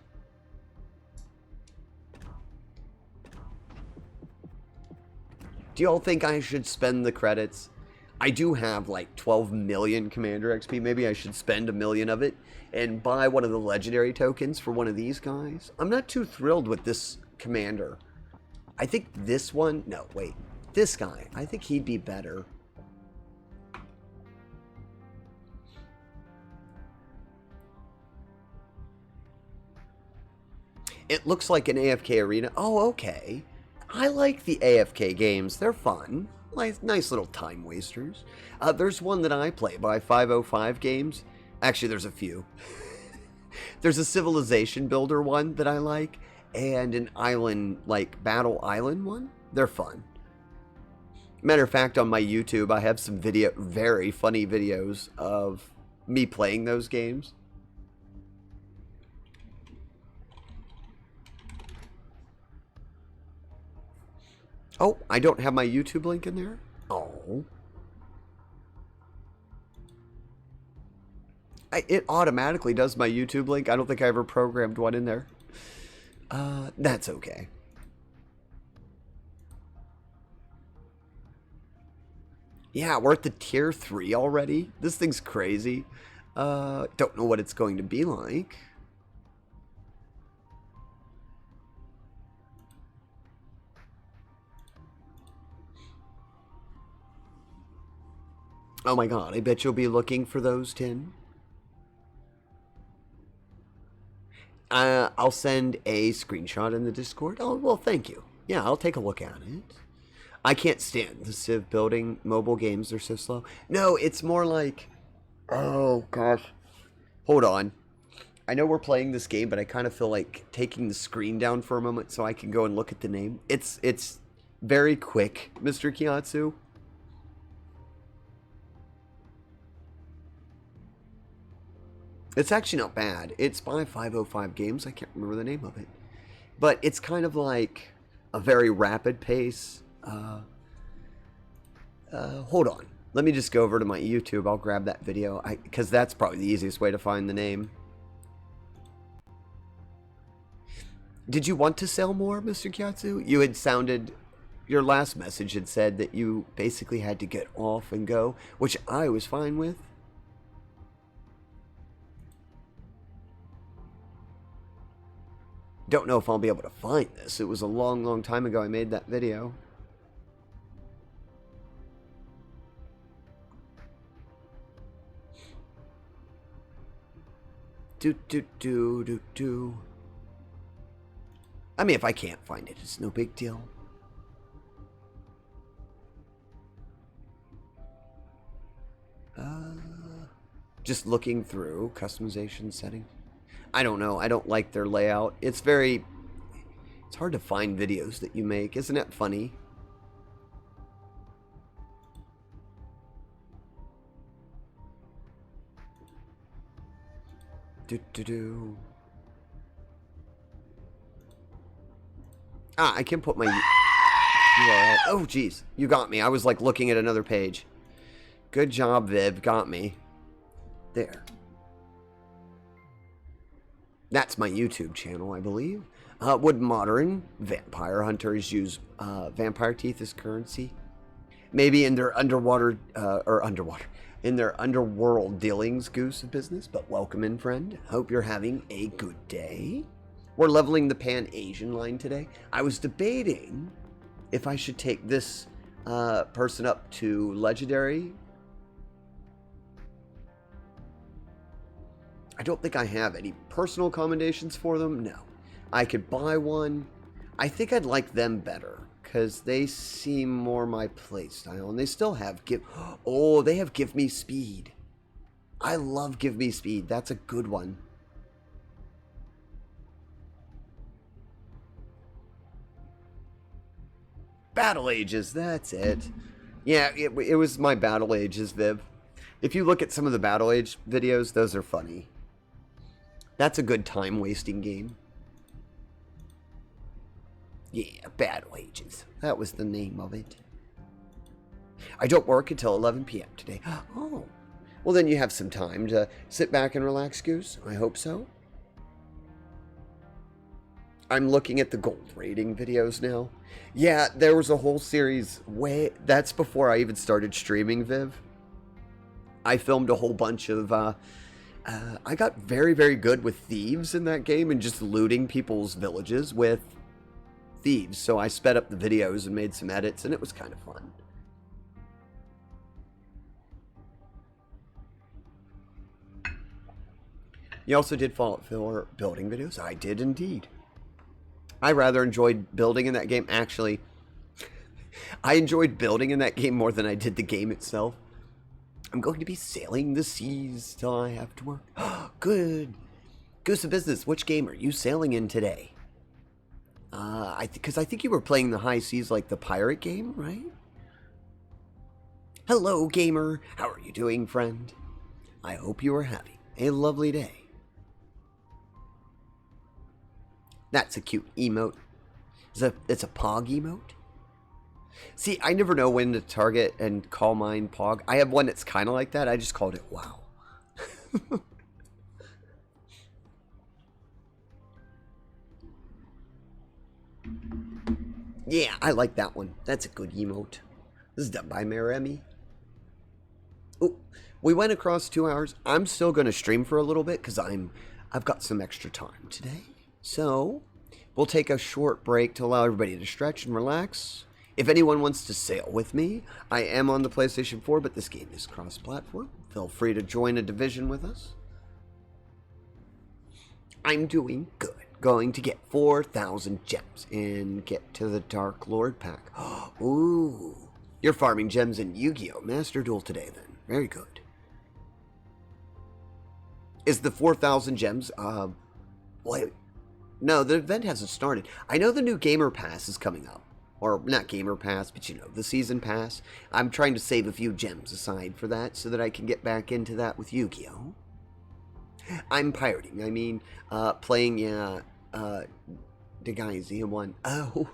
Speaker 1: Do y'all think I should spend the credits? I do have like 12 million Commander XP. Maybe I should spend 1 million of it and buy one of the legendary tokens for one of these guys. I'm not too thrilled with this Commander. I think this one... No, wait. This guy. I think he'd be better. It looks like an AFK arena. Oh, okay. I like the AFK games. They're fun. Nice little time wasters. There's one that I play by 505 Games. Actually, there's a few. There's a civilization builder one that I like, and an island, like Battle Island one. They're fun. Matter of fact, on my YouTube, I have some very funny videos of me playing those games. Oh, I don't have my YouTube link in there? Oh. It automatically does my YouTube link. I don't think I ever programmed one in there. That's okay. Yeah, we're at the tier 3 already. This thing's crazy. Don't know what it's going to be like. Oh my god, I bet you'll be looking for those, Tin. I'll send a screenshot in the Discord. Oh, well, thank you. Yeah, I'll take a look at it. I can't stand the Civ building mobile games. They're so slow. No, it's more like... Oh, gosh. Hold on. I know we're playing this game, but I kind of feel like taking the screen down for a moment so I can go and look at the name. It's very quick, Mr. Kiatsu. It's actually not bad. It's by 505 Games. I can't remember the name of it. But it's kind of like a very rapid pace. Hold on. Let me just go over to my YouTube. I'll grab that video. Because that's probably the easiest way to find the name. Did you want to sell more, Mr. Kiatsu? You had sounded... Your last message had said that you basically had to get off and go. Which I was fine with. Don't know if I'll be able to find this. It was a long time ago I made that video. Do. I mean, if I can't find it, it's no big deal. Just looking through customization settings. I don't know. I don't like their layout. It's hard to find videos that you make. Isn't it funny? I can put my URL. Oh, jeez. You got me. I was like looking at another page. Good job, Viv. Got me. There. That's my YouTube channel, I believe. Would modern vampire hunters use vampire teeth as currency? Maybe in their in their underworld dealings, Goose of business. But welcome in, friend. Hope you're having a good day. We're leveling the Pan-Asian line today. I was debating if I should take this person up to legendary. I don't think I have any personal commendations for them. No. I could buy one. I think I'd like them better because they seem more my playstyle. And they still have Oh, they have Give Me Speed. I love Give Me Speed. That's a good one. Battle Ages. That's it. Yeah, it was my Battle Ages, Viv. If you look at some of the Battle Age videos, those are funny. That's a good time-wasting game. Yeah, Battle Ages. That was the name of it. I don't work until 11 p.m. today. Oh. Well, then you have some time to sit back and relax, Goose. I hope so. I'm looking at the gold rating videos now. Yeah, there was a whole series way. That's before I even started streaming, Viv. I filmed a whole bunch of. I got very, very good with thieves in that game and just looting people's villages with thieves. So I sped up the videos and made some edits, and it was kind of fun. You also did Fallout 4 building videos? I did indeed. I rather enjoyed building in that game. Actually, I enjoyed building in that game more than I did the game itself. I'm going to be sailing the seas till I have to work. Good. Goose of Business, which game are you sailing in today? Because I think you were playing the high seas like the pirate game, right? Hello, gamer. How are you doing, friend? I hope you are having a lovely day. That's a cute emote. It's a Pog emote? See, I never know when to target and call mine Pog. I have one that's kind of like that. I just called it Wow. Yeah, I like that one. That's a good emote. This is done by Maremi. Oh, we went across 2 hours. I'm still going to stream for a little bit because I've got some extra time today. So, we'll take a short break to allow everybody to stretch and relax. If anyone wants to sail with me, I am on the PlayStation 4, but this game is cross-platform. Feel free to join a division with us. I'm doing good. Going to get 4,000 gems and get to the Dark Lord pack. Ooh, you're farming gems in Yu-Gi-Oh! Master Duel today then. Very good. Is the 4,000 gems, wait, no, the event hasn't started. I know the new Gamer Pass is coming up. Or, not Gamer Pass, but you know, the Season Pass. I'm trying to save a few gems aside for that so that I can get back into that with Yu-Gi-Oh! I'm pirating. I mean, playing, Degaizi 1. Oh.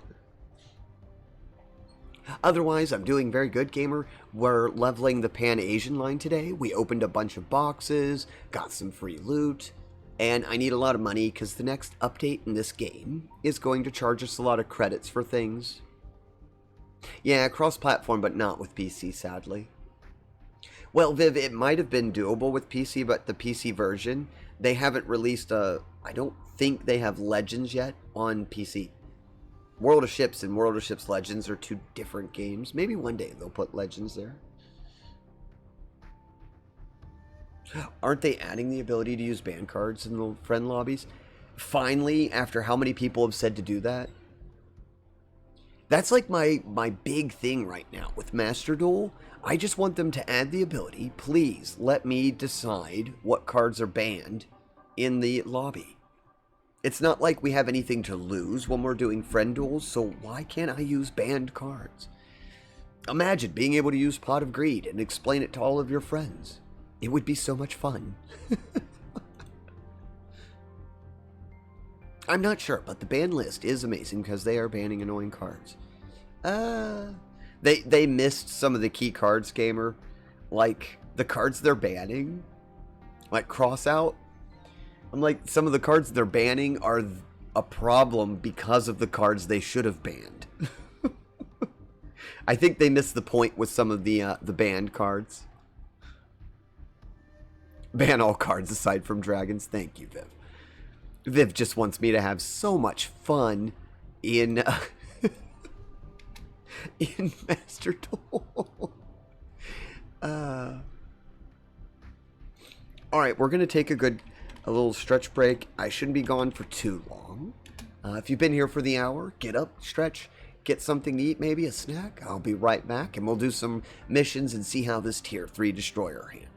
Speaker 1: Otherwise, I'm doing very good, gamer. We're leveling the Pan-Asian line today. We opened a bunch of boxes, got some free loot, and I need a lot of money because the next update in this game is going to charge us a lot of credits for things. Yeah, cross-platform, but not with PC, sadly. Well, Viv, it might have been doable with PC, but the PC version, they haven't released I don't think they have Legends yet on PC. World of Ships and World of Ships Legends are two different games. Maybe one day they'll put Legends there. Aren't they adding the ability to use band cards in the friend lobbies? Finally, after how many people have said to do that? That's like my big thing right now with Master Duel. I just want them to add the ability. Please let me decide what cards are banned in the lobby. It's not like we have anything to lose when we're doing friend duels, so why can't I use banned cards? Imagine being able to use Pot of Greed and explain it to all of your friends. It would be so much fun. I'm not sure, but the ban list is amazing because they are banning annoying cards. They missed some of the key cards, gamer. Like, the cards they're banning. Like, Crossout. I'm like, some of the cards they're banning are a problem because of the cards they should have banned. I think they missed the point with some of the banned cards. Ban all cards aside from dragons. Thank you, Viv. Viv just wants me to have so much fun in in Master Duel. Alright, we're going to take a little stretch break. I shouldn't be gone for too long. If you've been here for the hour, get up, stretch, get something to eat, maybe a snack. I'll be right back, and we'll do some missions and see how this Tier 3 Destroyer handles.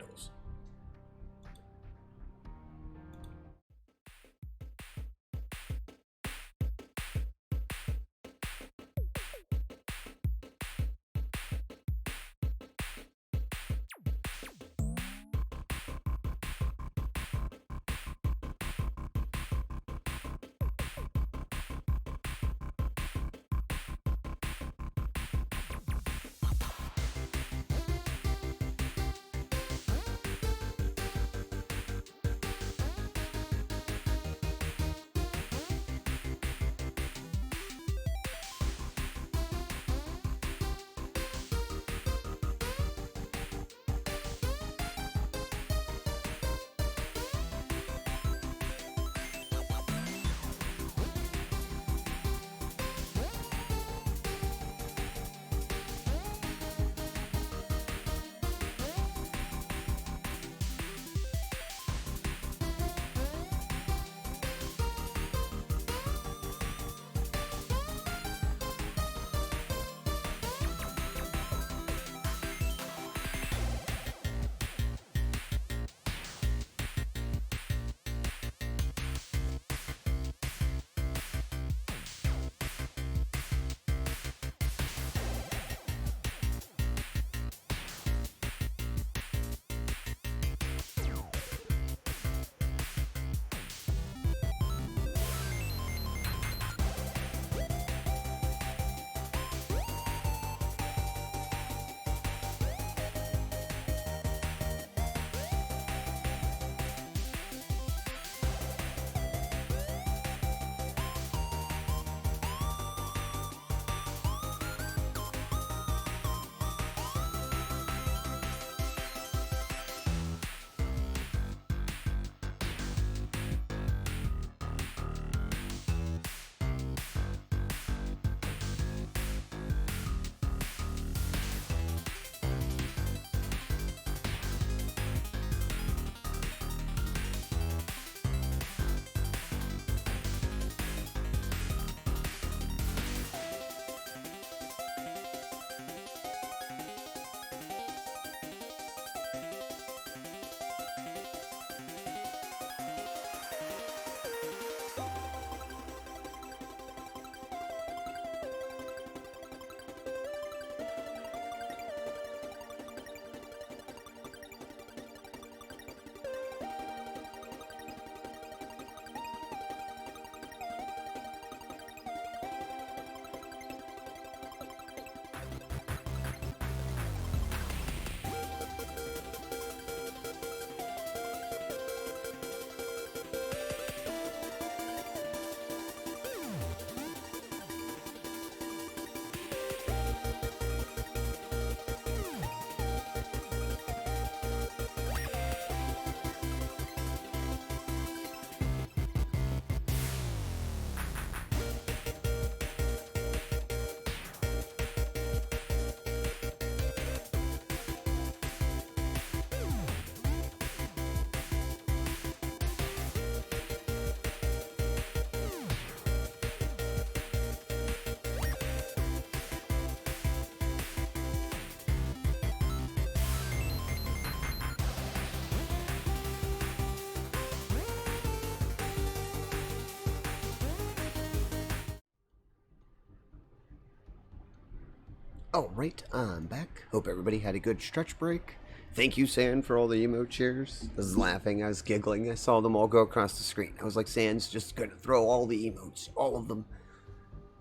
Speaker 1: Alright, I'm back. Hope everybody had a good stretch break. Thank you, Sand, for all the emote cheers. I was laughing, I was giggling. I saw them all go across the screen. I was like, Sand's just gonna throw all the emotes, all of them.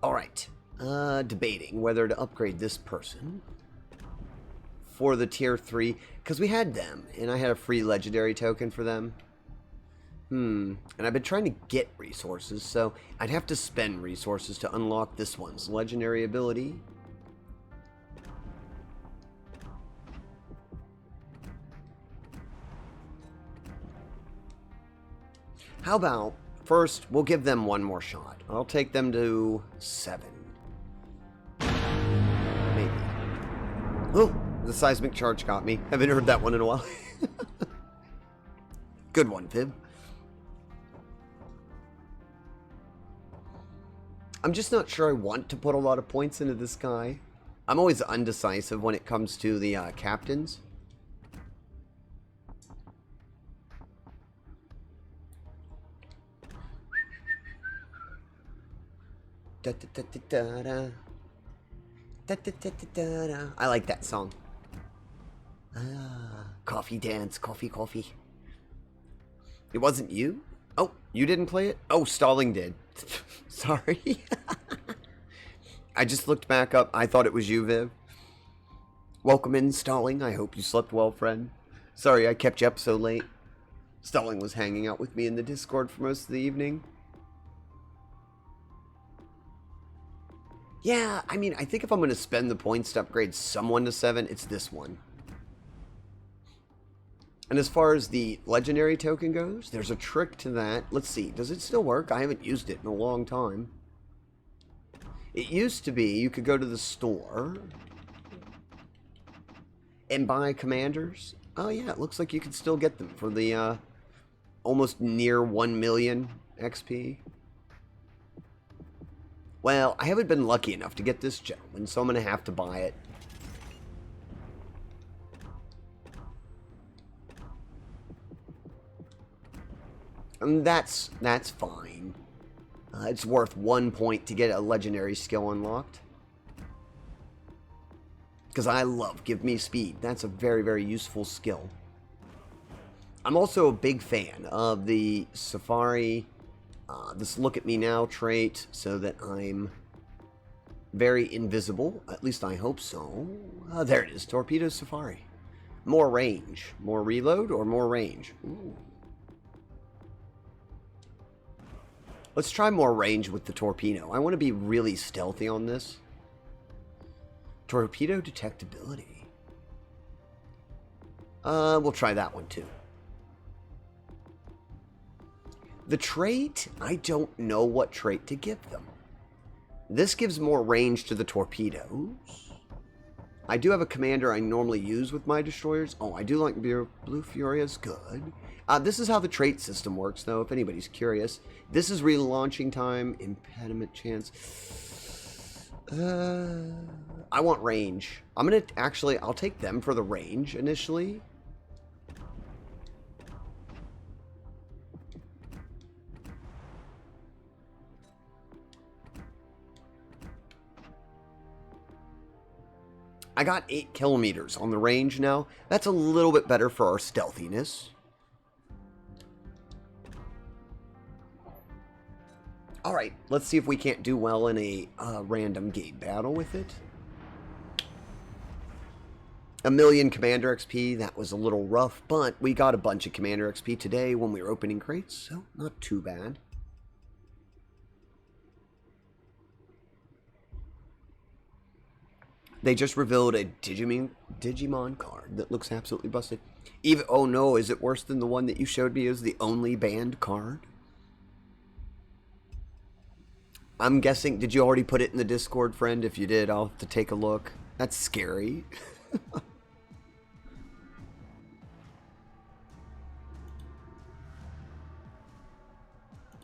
Speaker 1: Alright, debating whether to upgrade this person for the tier 3, because we had them, and I had a free legendary token for them. And I've been trying to get resources, so I'd have to spend resources to unlock this one's legendary ability. How about, first, we'll give them one more shot. I'll take them to 7. Maybe. Oh, the seismic charge got me. Haven't heard that one in a while. Good one, Fib. I'm just not sure I want to put a lot of points into this guy. I'm always undecisive when it comes to the captains. Da, da, da, da, da. Da, da, da, da, da. I like that song. Coffee dance, coffee, coffee. It wasn't you? Oh, you didn't play it? Oh, Stalling did. Sorry. I just looked back up. I thought it was you, Viv. Welcome in, Stalling. I hope you slept well, friend. Sorry I kept you up so late. Stalling was hanging out with me in the Discord for most of the evening. Yeah, I mean, I think if I'm going to spend the points to upgrade someone to 7, it's this one. And as far as the legendary token goes, there's a trick to that. Let's see, does it still work? I haven't used it in a long time. It used to be you could go to the store and buy commanders. Oh yeah, it looks like you can still get them for the almost near 1 million XP. Well, I haven't been lucky enough to get this gentleman, so I'm going to have to buy it. And that's fine. It's worth 1 point to get a legendary skill unlocked. Because I love Give Me Speed. That's a very, very useful skill. I'm also a big fan of the Safari, this Look at Me Now trait, so that I'm very invisible. At least I hope so. There it is, Torpedo Safari. More range. More reload or more range? Ooh. Let's try more range with the torpedo. I want to be really stealthy on this. Torpedo detectability. We'll try that one too. The trait, I don't know what trait to give them. This gives more range to the torpedoes. I do have a commander I normally use with my destroyers. Oh, I do like Blue Furia's good. This is how the trait system works, though, if anybody's curious. This is relaunching time, impediment chance. I want range. I'm going to actually, I'll take them for the range initially. I got 8 kilometers on the range now. That's a little bit better for our stealthiness. Alright, let's see if we can't do well in a random gate battle with it. 1 million Commander XP, that was a little rough, but we got a bunch of Commander XP today when we were opening crates, so not too bad. They just revealed a Digimon card that looks absolutely busted. Even, oh no, is it worse than the one that you showed me as the only banned card? I'm guessing, did you already put it in the Discord, friend? If you did, I'll have to take a look. That's scary.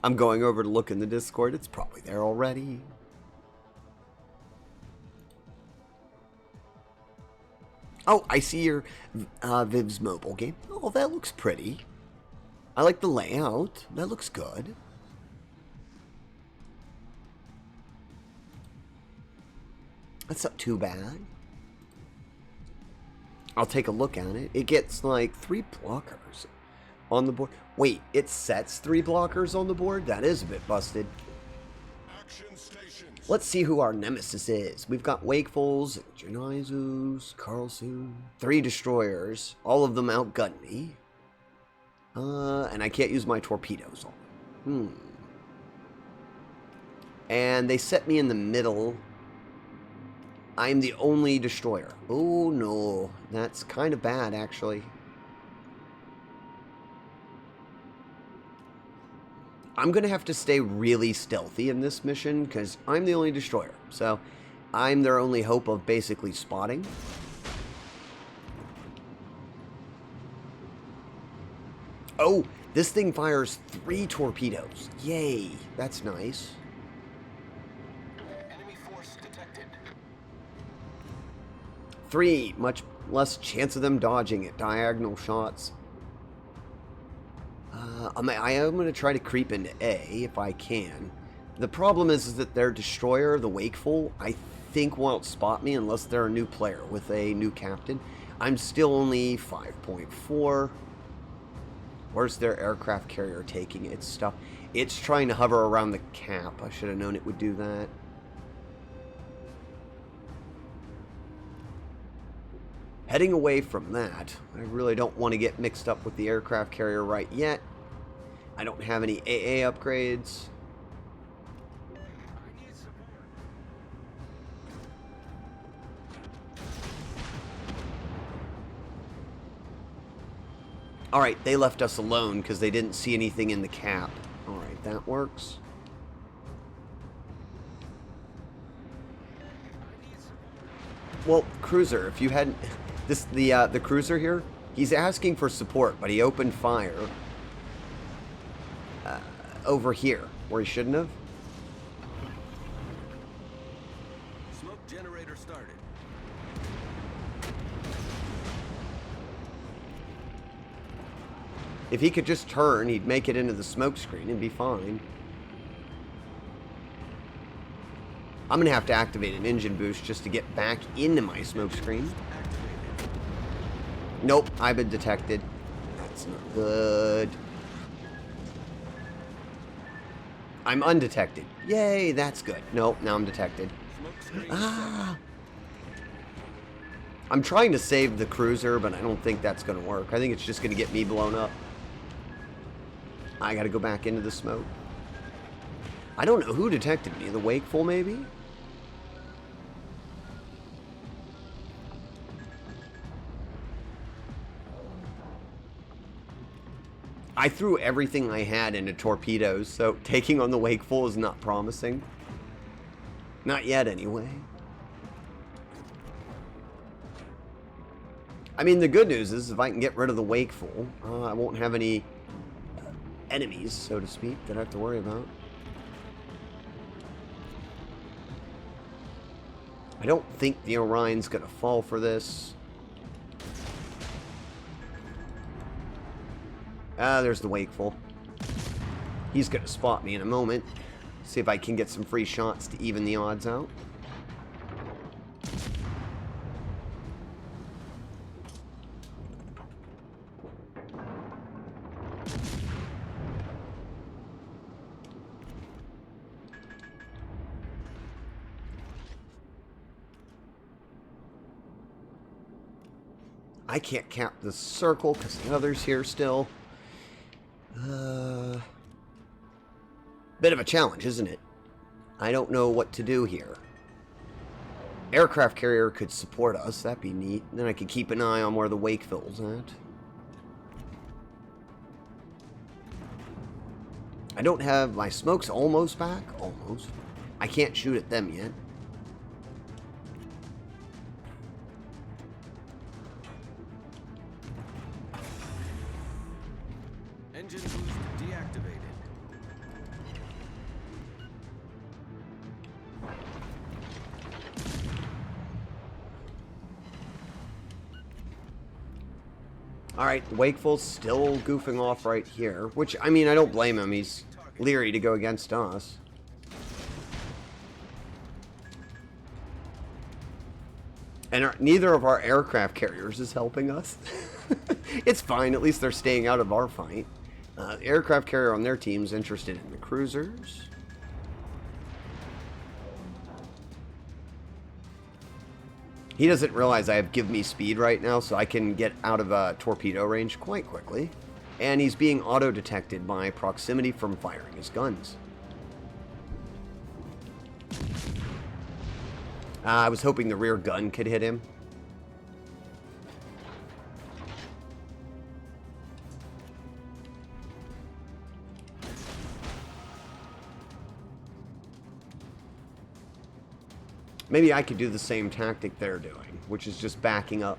Speaker 1: I'm going over to look in the Discord. It's probably there already. Oh, I see your Viv's mobile game. Oh, that looks pretty. I like the layout. That looks good. That's not too bad. I'll take a look at it. It gets like 3 blockers on the board. Wait, it sets 3 blockers on the board? That is a bit busted.
Speaker 2: Action stations.
Speaker 1: Let's see who our nemesis is. We've got Wakefuls, Janizus, Carlson, 3 destroyers. All of them outgun me. And I can't use my torpedoes on them. And they set me in the middle. I'm the only destroyer. Oh no, that's kind of bad actually. I'm going to have to stay really stealthy in this mission because I'm the only destroyer. So I'm their only hope of basically spotting. Oh, this thing fires 3 torpedoes. Yay, that's nice.
Speaker 2: Enemy force detected.
Speaker 1: 3, much less chance of them dodging it. Diagonal shots. I am going to try to creep into A if I can. The problem is that their destroyer, the Wakeful, I think won't spot me unless they're a new player with a new captain. I'm still only 5.4. Where's their aircraft carrier taking its stuff? It's trying to hover around the cap. I should have known it would do that. Heading away from that, I really don't want to get mixed up with the aircraft carrier right yet. I don't have any AA upgrades. Alright, they left us alone because they didn't see anything in the cap. Alright, that works. Well, cruiser, if you hadn't... The cruiser here, he's asking for support, but he opened fire over here, where he shouldn't have.
Speaker 2: Smoke generator started.
Speaker 1: If he could just turn, he'd make it into the smoke screen and be fine. I'm going to have to activate an engine boost just to get back into my smoke screen. Nope, I've been detected. That's not good. I'm undetected. Yay, that's good. Nope, now I'm detected. Ah! I'm trying to save the cruiser, but I don't think that's going to work. I think it's just going to get me blown up. I got to go back into the smoke. I don't know who detected me. The Wakeful, maybe? I threw everything I had into torpedoes, so taking on the Wakeful is not promising. Not yet, anyway. I mean, the good news is if I can get rid of the Wakeful, I won't have any enemies, so to speak, that I have to worry about. I don't think the Orion's going to fall for this. There's the Wakeful. He's going to spot me in a moment. See if I can get some free shots to even the odds out. I can't cap the circle because the other's here still. Bit of a challenge, isn't it? I don't know what to do here. Aircraft carrier could support us. That'd be neat. Then I could keep an eye on where the Wakeful's at. I don't have... My smoke's almost back. Almost. I can't shoot at them yet.
Speaker 2: Engine boost deactivated.
Speaker 1: Alright, Wakeful's still goofing off right here. Which, I mean, I don't blame him. He's leery to go against us. And neither of our aircraft carriers is helping us. It's fine. At least they're staying out of our fight. Aircraft carrier on their team's interested in the cruisers. He doesn't realize I have give me speed right now, so I can get out of torpedo range quite quickly. And he's being auto-detected by proximity from firing his guns. I was hoping the rear gun could hit him. Maybe I could do the same tactic they're doing, which is just backing up.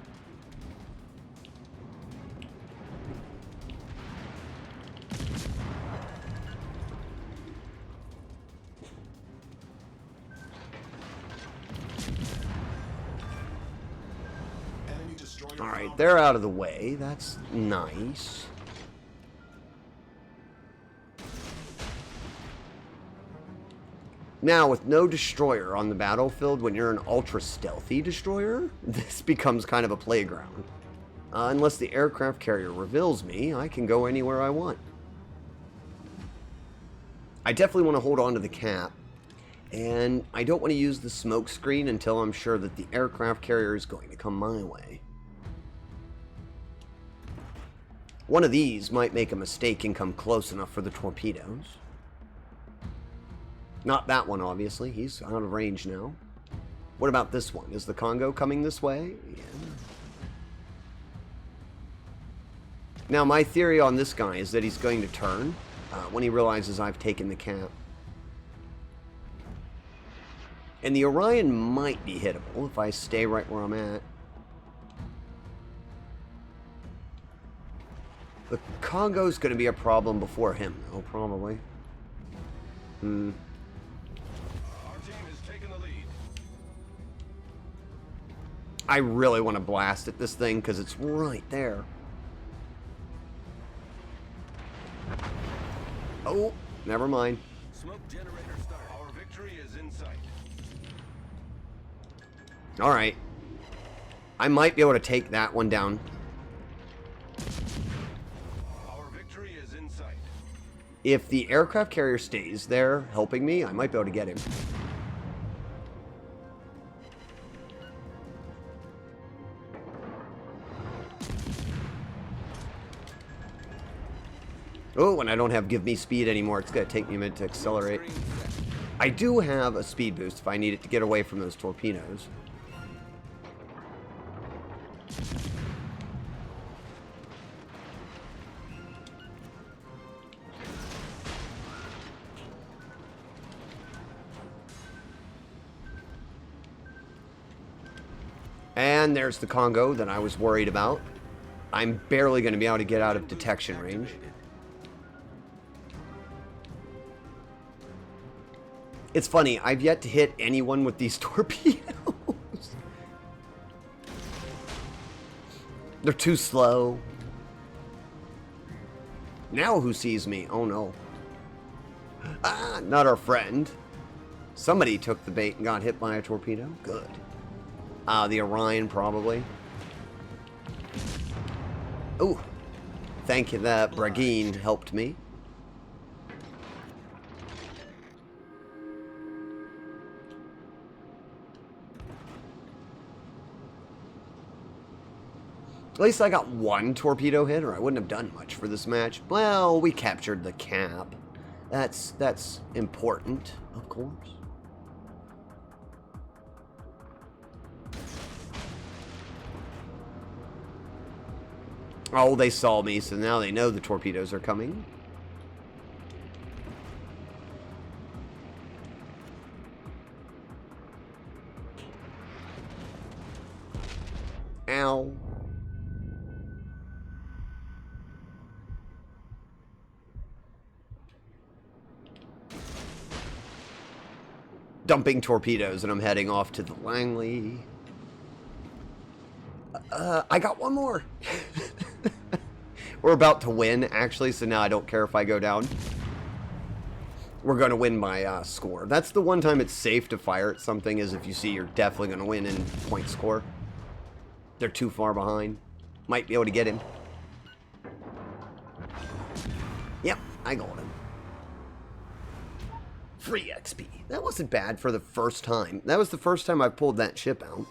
Speaker 1: Alright, they're out of the way. That's nice. Now, with no destroyer on the battlefield, when you're an ultra-stealthy destroyer, this becomes kind of a playground. Unless the aircraft carrier reveals me, I can go anywhere I want. I definitely want to hold on to the cap, and I don't want to use the smoke screen until I'm sure that the aircraft carrier is going to come my way. One of these might make a mistake and come close enough for the torpedoes. Not that one, obviously. He's out of range now. What about this one? Is the Congo coming this way? Yeah. Now, my theory on this guy is that he's going to turn when he realizes I've taken the cap. And the Orion might be hittable if I stay right where I'm at. The Congo's going to be a problem before him, though, probably.
Speaker 2: Our team has taken the lead.
Speaker 1: I really want to blast at this thing because it's right there. Oh, never mind.
Speaker 2: Smoke generator start. Our victory is in sight.
Speaker 1: Alright. I might be able to take that one down.
Speaker 2: Our victory is in sight.
Speaker 1: If the aircraft carrier stays there helping me, I might be able to get him. Oh, and I don't have give me speed anymore. It's going to take me a minute to accelerate. I do have a speed boost if I need it to get away from those torpedoes. And there's the Congo that I was worried about. I'm barely going to be able to get out of detection range. It's funny, I've yet to hit anyone with these torpedoes. They're too slow. Now who sees me? Oh no. Ah, not our friend. Somebody took the bait and got hit by a torpedo. Good. The Orion probably. Oh, thank you that Bragine helped me. At least I got one torpedo hit, or I wouldn't have done much for this match. Well, we captured the cap. That's important, of course. Oh, they saw me, so now they know the torpedoes are coming. Ow. Dumping torpedoes, and I'm heading off to the Langley. I got one more. We're about to win, actually, so now I don't care if I go down. We're going to win by score. That's the one time it's safe to fire at something, is if you see you're definitely going to win in point score. they're too far behind. Might be able to get him. Yep, I got him. Free XP. That wasn't bad for the first time. That was the first time I pulled that ship out.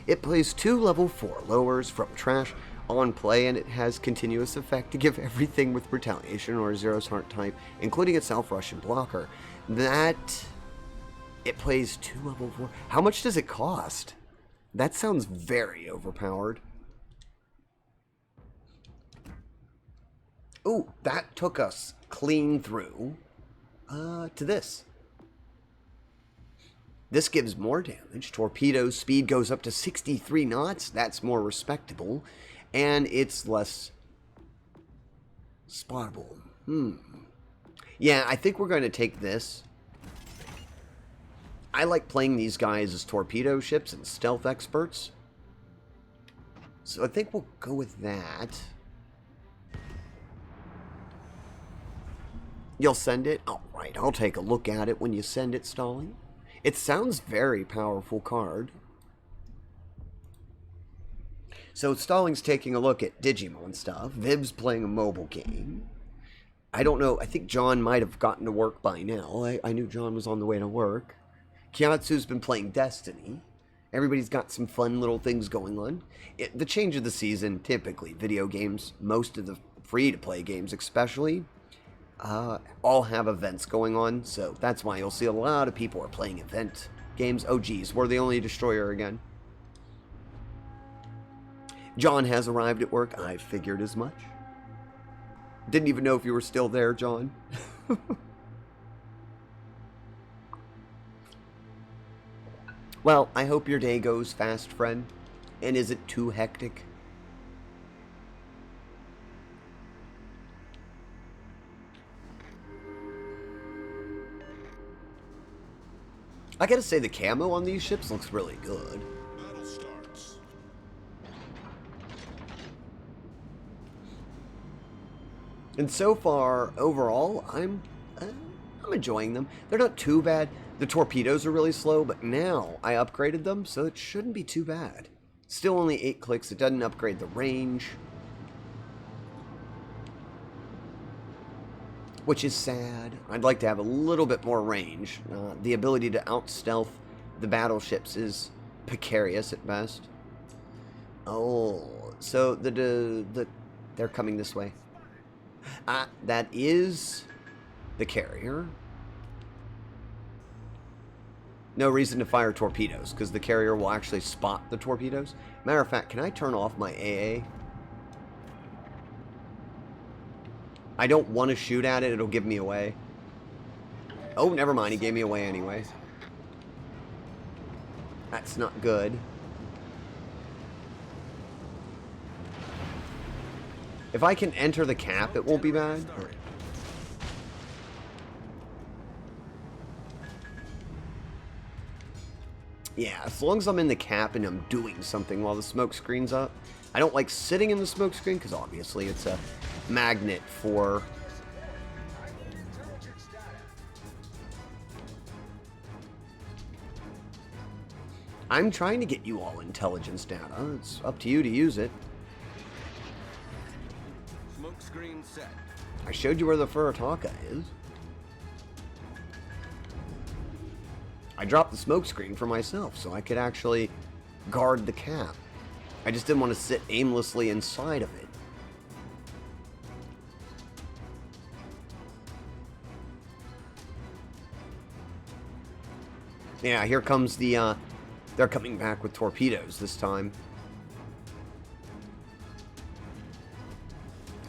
Speaker 1: It plays 2 level 4 lowers from trash on play, and it has continuous effect to give everything with retaliation or Zero's heart type, including itself, Russian blocker. That... It plays 2 level 4. How much does it cost? That sounds very overpowered. Ooh, that took us clean through to this. This gives more damage. Torpedo speed goes up to 63 knots. That's more respectable. And it's less spottable. Yeah, I think we're going to take this. I like playing these guys as torpedo ships and stealth experts. So I think we'll go with that. You'll send it? Alright, I'll take a look at it when you send it, Stalling. It sounds very powerful card. So Stalling's taking a look at Digimon stuff. Viv's playing a mobile game. I don't know, I think John might have gotten to work by now. I knew John was on the way to work. Kyatsu's been playing Destiny. Everybody's got some fun little things going on. The change of the season, typically, video games, most of the free-to-play games especially, all have events going on, so that's why you'll see a lot of people are playing event games. Oh geez, we're the only destroyer again. John has arrived at work. I figured as much. Didn't even know if you were still there, John. Well, I hope your day goes fast, friend. And is it too hectic? I gotta say, the camo on these ships looks really good.
Speaker 2: Battle starts.
Speaker 1: And so far, overall, I'm enjoying them. They're not too bad. The torpedoes are really slow, but now I upgraded them, so it shouldn't be too bad. Still only 8 clicks. It doesn't upgrade the range, which is sad. I'd like to have a little bit more range. The ability to out-stealth the battleships is precarious at best. Oh, so they're coming this way. That is the carrier. No reason to fire torpedoes, because the carrier will actually spot the torpedoes. Matter of fact, can I turn off my AA? I don't want to shoot at it, it'll give me away. Oh, never mind, he gave me away anyway. That's not good. If I can enter the cap, it won't be bad. Yeah, as long as I'm in the cap and I'm doing something while the smoke screen's up. I don't like sitting in the smoke screen because obviously it's a magnet for... I'm trying to get you all intelligence data. It's up to you to use it.
Speaker 2: Smoke screen set.
Speaker 1: I showed you where the Furitaka is. I dropped the smoke screen for myself so I could actually guard the cap. I just didn't want to sit aimlessly inside of it. Yeah, here comes the, they're coming back with torpedoes this time.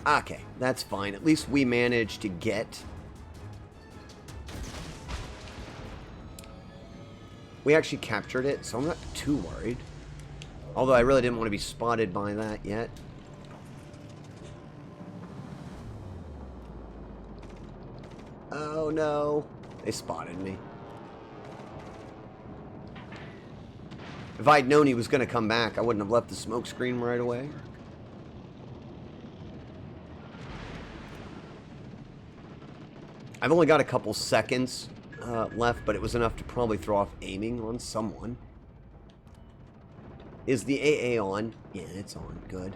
Speaker 1: Okay, that's fine. At least we managed to get... We actually captured it, so I'm not too worried. Although I really didn't want to be spotted by that yet. Oh no, they spotted me. If I'd known he was going to come back, I wouldn't have left the smoke screen right away. I've only got a couple seconds left, but it was enough to probably throw off aiming on someone. Is the AA on? Yeah, it's on. Good.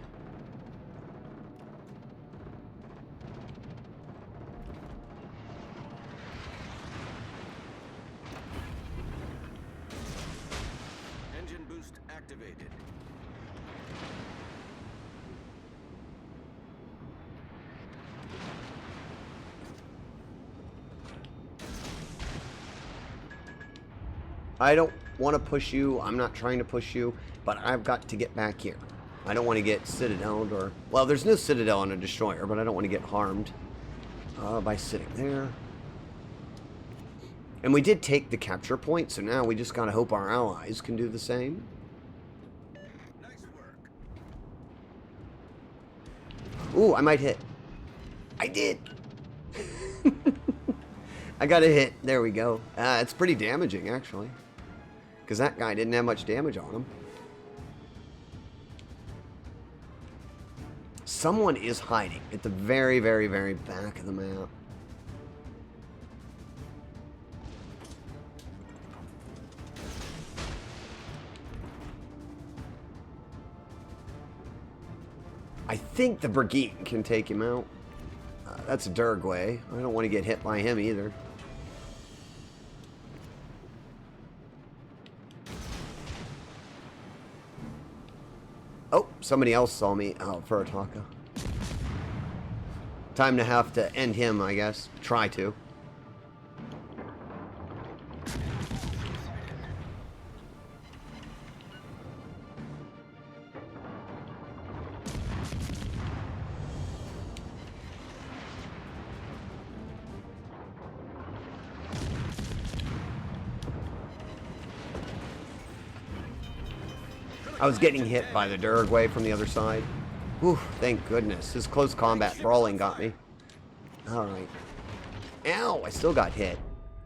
Speaker 2: Engine boost activated.
Speaker 1: I don't want to push you. I'm not trying to push you, but I've got to get back here. I don't want to get citadeled or... Well, there's no citadel on a destroyer, but I don't want to get harmed by sitting there. And we did take the capture point, so now we just got to hope our allies can do the same.
Speaker 2: Nice work.
Speaker 1: Ooh, I might hit. I did. I got a hit. There we go. It's pretty damaging, actually. Because that guy didn't have much damage on him. Someone is hiding at the very, very, very back of the map. I think the Brigade can take him out. That's a Durgway. I don't want to get hit by him either. Oh, somebody else saw me out for a taco. Time to have to end him, I guess. Try to. I was getting hit by the Durgway from the other side. Whew, thank goodness. His close combat brawling got me. Alright. Ow, I still got hit.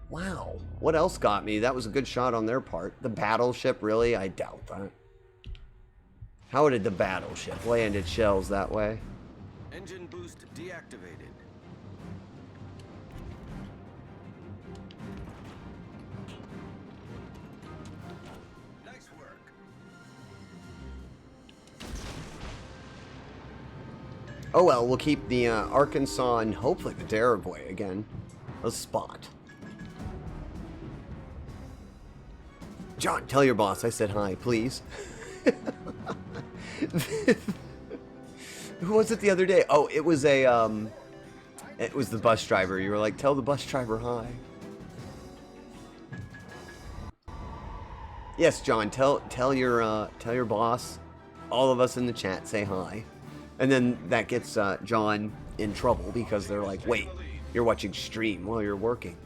Speaker 1: Wow. What else got me? That was a good shot on their part. The battleship, really? I doubt that. How did the battleship land its shells that way?
Speaker 2: Engine boost deactivated. Nice work.
Speaker 1: Oh well, we'll keep the Arkansas and hopefully the Darabway again. A spot. John, tell your boss I said hi, please. Who was it the other day? Oh, it was a it was the bus driver. You were like, tell the bus driver hi. Yes, John, tell your boss, all of us in the chat say hi. And then that gets John in trouble because they're like, wait, you're watching stream while you're working.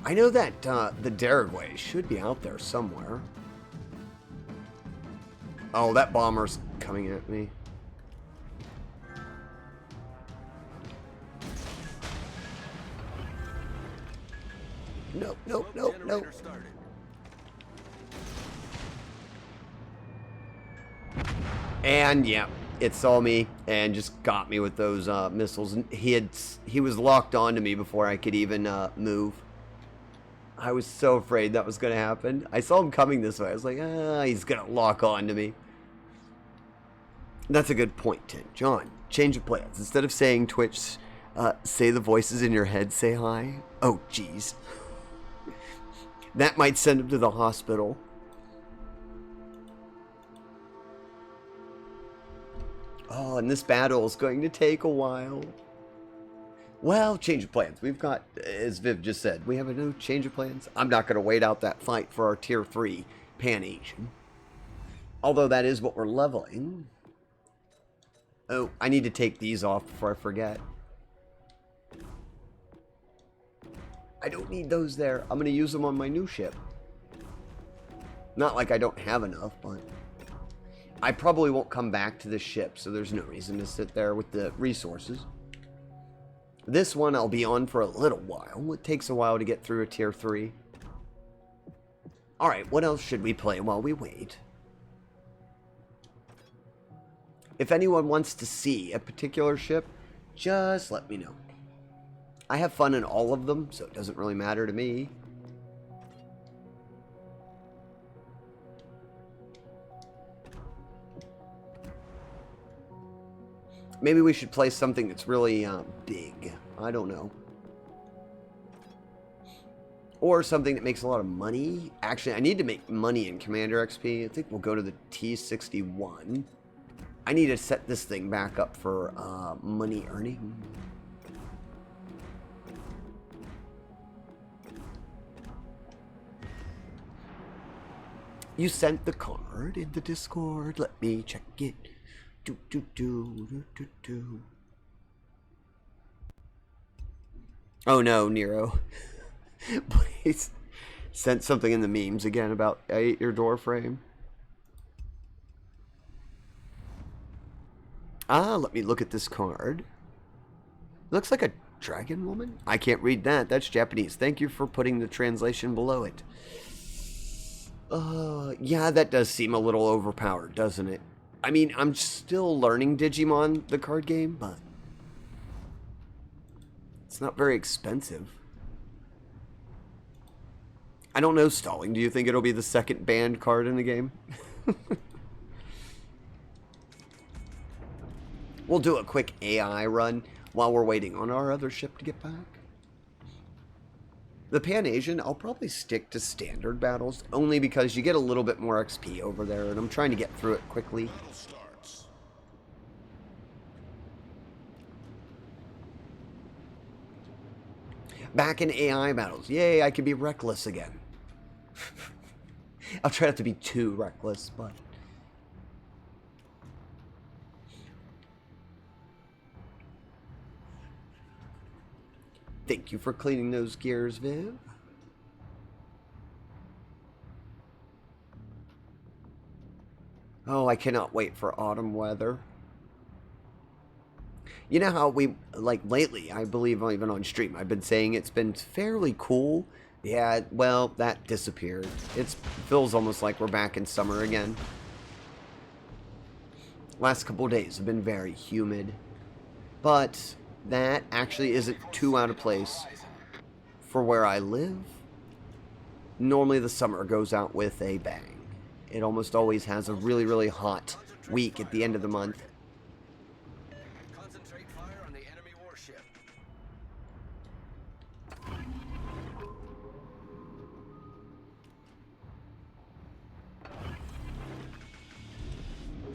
Speaker 1: I know that the Daragway should be out there somewhere. Oh, that bomber's coming at me. Nope, nope, nope, nope. And yeah, it saw me and just got me with those missiles. And he was locked onto me before I could even move. I was so afraid that was going to happen. I saw him coming this way. I was like, he's going to lock onto me. That's a good point, Tim. John, change of plans. Instead of saying Twitch, say the voices in your head say hi. Oh, jeez. That might send him to the hospital. Oh, and this battle is going to take a while. Well, change of plans. We've got, as Viv just said, we have a new change of plans. I'm not going to wait out that fight for our tier 3 Pan-Asian. Although that is what we're leveling. Oh, I need to take these off before I forget. I don't need those there. I'm going to use them on my new ship. Not like I don't have enough, but I probably won't come back to this ship, so there's no reason to sit there with the resources. This one I'll be on for a little while. It takes a while to get through a tier 3. Alright, what else should we play while we wait? If anyone wants to see a particular ship, just let me know. I have fun in all of them, so it doesn't really matter to me. Maybe we should play something that's really big. I don't know. Or something that makes a lot of money. Actually, I need to make money in Commander XP. I think we'll go to the T61. I need to set this thing back up for money earning. You sent the card in the Discord. Let me check it. Do, do, do, do, do, do. Oh no, Nero. Please sent something in the memes again about I ate your door frame. Let me look at this card. Looks like a dragon woman. I can't read that. That's Japanese. Thank you for putting the translation below it. Yeah, that does seem a little overpowered, doesn't it? I mean, I'm still learning Digimon, the card game, but it's not very expensive. I don't know, Stalling. Do you think it'll be the second banned card in the game? We'll do a quick AI run while we're waiting on our other ship to get back. The Pan-Asian, I'll probably stick to standard battles, only because you get a little bit more XP over there, and I'm trying to get through it quickly. Back in AI battles. Yay, I can be reckless again. I'll try not to be too reckless, but... Thank you for cleaning those gears, Viv. Oh, I cannot wait for autumn weather. You know how we, like, lately, I believe even on stream, I've been saying it's been fairly cool. Yeah, well, that disappeared. It feels almost like we're back in summer again. Last couple days have been very humid. But that actually isn't too out of place for where I live. Normally the summer goes out with a bang. It almost always has a really, really hot week at the end of the month.
Speaker 2: Concentrate fire on the enemy warship.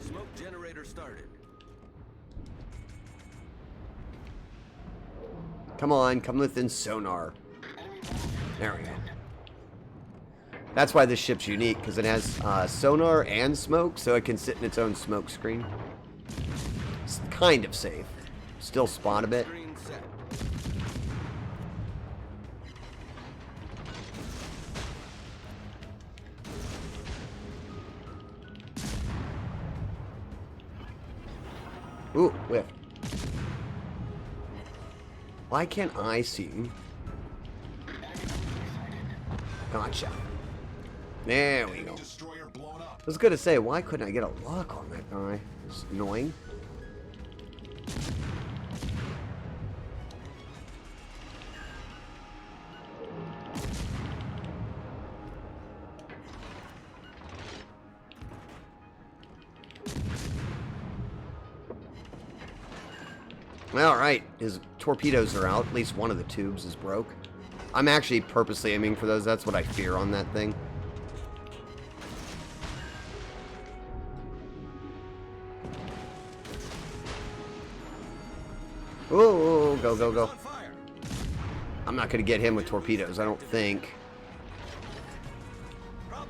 Speaker 2: Smoke generator started.
Speaker 1: Come on, come within sonar. There we go. That's why this ship's unique, because it has sonar and smoke, so it can sit in its own smoke screen. It's kind of safe. Still spot a bit.
Speaker 2: Green set.
Speaker 1: Ooh, whiffed. Why can't I see? Gotcha. There we go.
Speaker 2: Destroyer blown up.
Speaker 1: I was gonna say, why couldn't I get a lock on that guy? It's annoying. Alright, his torpedoes are out. At least one of the tubes is broke. I'm actually purposely aiming for those. That's what I fear on that thing. Oh, go, go, go. I'm not going to get him with torpedoes, I don't think.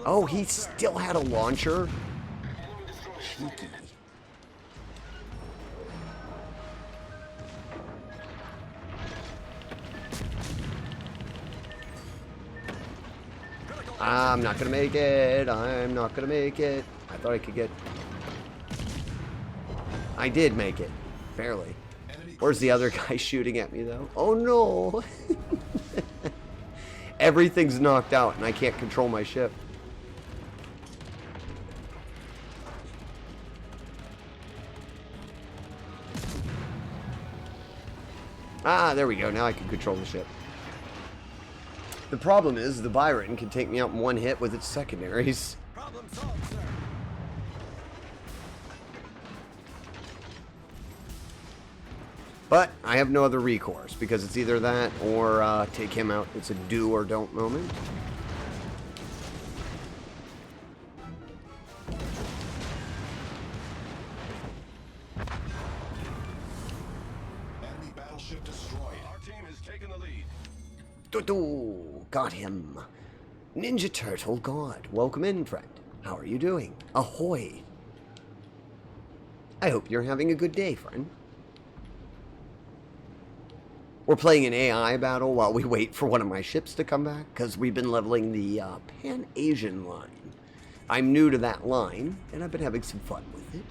Speaker 1: Oh, he still had a launcher? Cheeky. I'm not gonna make it. I'm not gonna make it. I thought I could get... I did make it. Barely. Where's the other guy shooting at me, though? Oh, no. Everything's knocked out, and I can't control my ship. Ah, there we go. Now I can control the ship. The problem is the Byron can take me out in one hit with its secondaries.
Speaker 2: Problem solved, sir.
Speaker 1: But I have no other recourse because it's either that or take him out. It's a do or don't moment.
Speaker 2: Enemy battleship destroyed. Our team has taken the lead.
Speaker 1: Doo-doo, got him. Ninja Turtle God, welcome in, friend. How are you doing? Ahoy. I hope you're having a good day, friend. We're playing an AI battle while we wait for one of my ships to come back, because we've been leveling the Pan-Asian line. I'm new to that line, and I've been having some fun with it.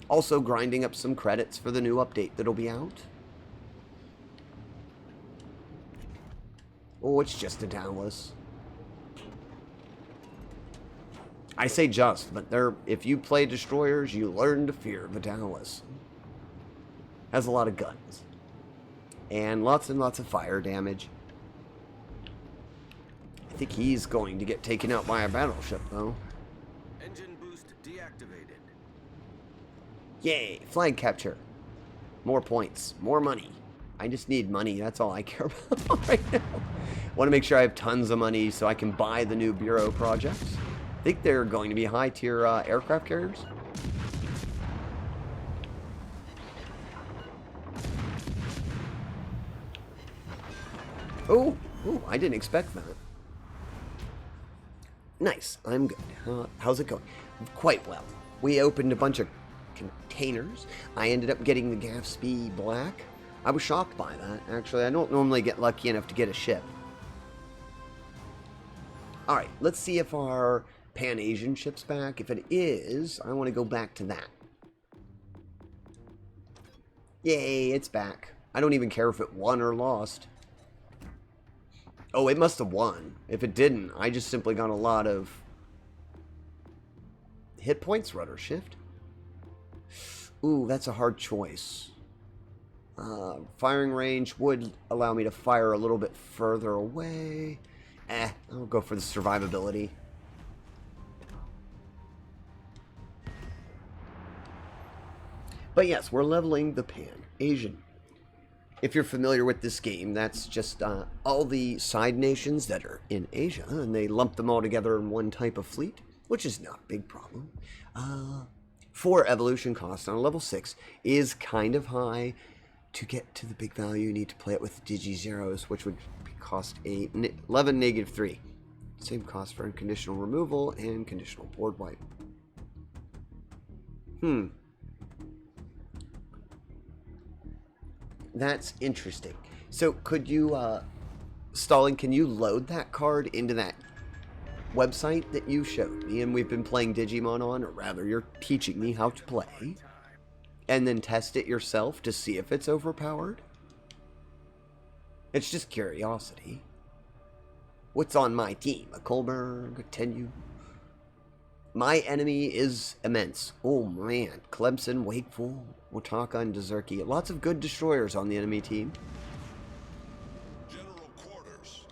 Speaker 1: Also grinding up some credits for the new update that'll be out. Oh, it's just a Dallas. I say just, but if you play destroyers, you learn to fear the Dallas. Has a lot of guns. And lots of fire damage. I think he's going to get taken out by a battleship, though.
Speaker 2: Engine boost deactivated.
Speaker 1: Yay, flag capture. More points, more money. I just need money, that's all I care about right now. Want to make sure I have tons of money so I can buy the new Bureau projects. I think they're going to be high-tier aircraft carriers. Oh, I didn't expect that. Nice, I'm good. How's it going? Quite well. We opened a bunch of containers. I ended up getting the Gatsby Black. I was shocked by that, actually. I don't normally get lucky enough to get a ship. Alright, let's see if our Pan-Asian ship's back. If it is, I want to go back to that. Yay, it's back. I don't even care if it won or lost. Oh, it must have won. If it didn't, I just simply got a lot of hit points, rudder shift. Ooh, that's a hard choice. Firing range would allow me to fire a little bit further away. I'll go for the survivability. But yes, we're leveling the Pan-Asian. If you're familiar with this game, that's just all the side nations that are in Asia, and they lump them all together in one type of fleet, which is not a big problem. 4 evolution cost on a level 6 is kind of high. To get to the big value, you need to play it with Digi-Zeros, which would cost 11 -3. Same cost for unconditional removal and conditional board wipe. That's interesting. So could you, Stalin, can you load that card into that website that you showed me and we've been playing Digimon on, or rather you're teaching me how to play, and then test it yourself to see if it's overpowered? It's just curiosity. What's on my team? A Kolberg, a Tenyu? My enemy is immense. Oh man, Clemson, Wakeful, Wataka, and Dezerki. Lots of good destroyers on the enemy team.
Speaker 2: General quarters.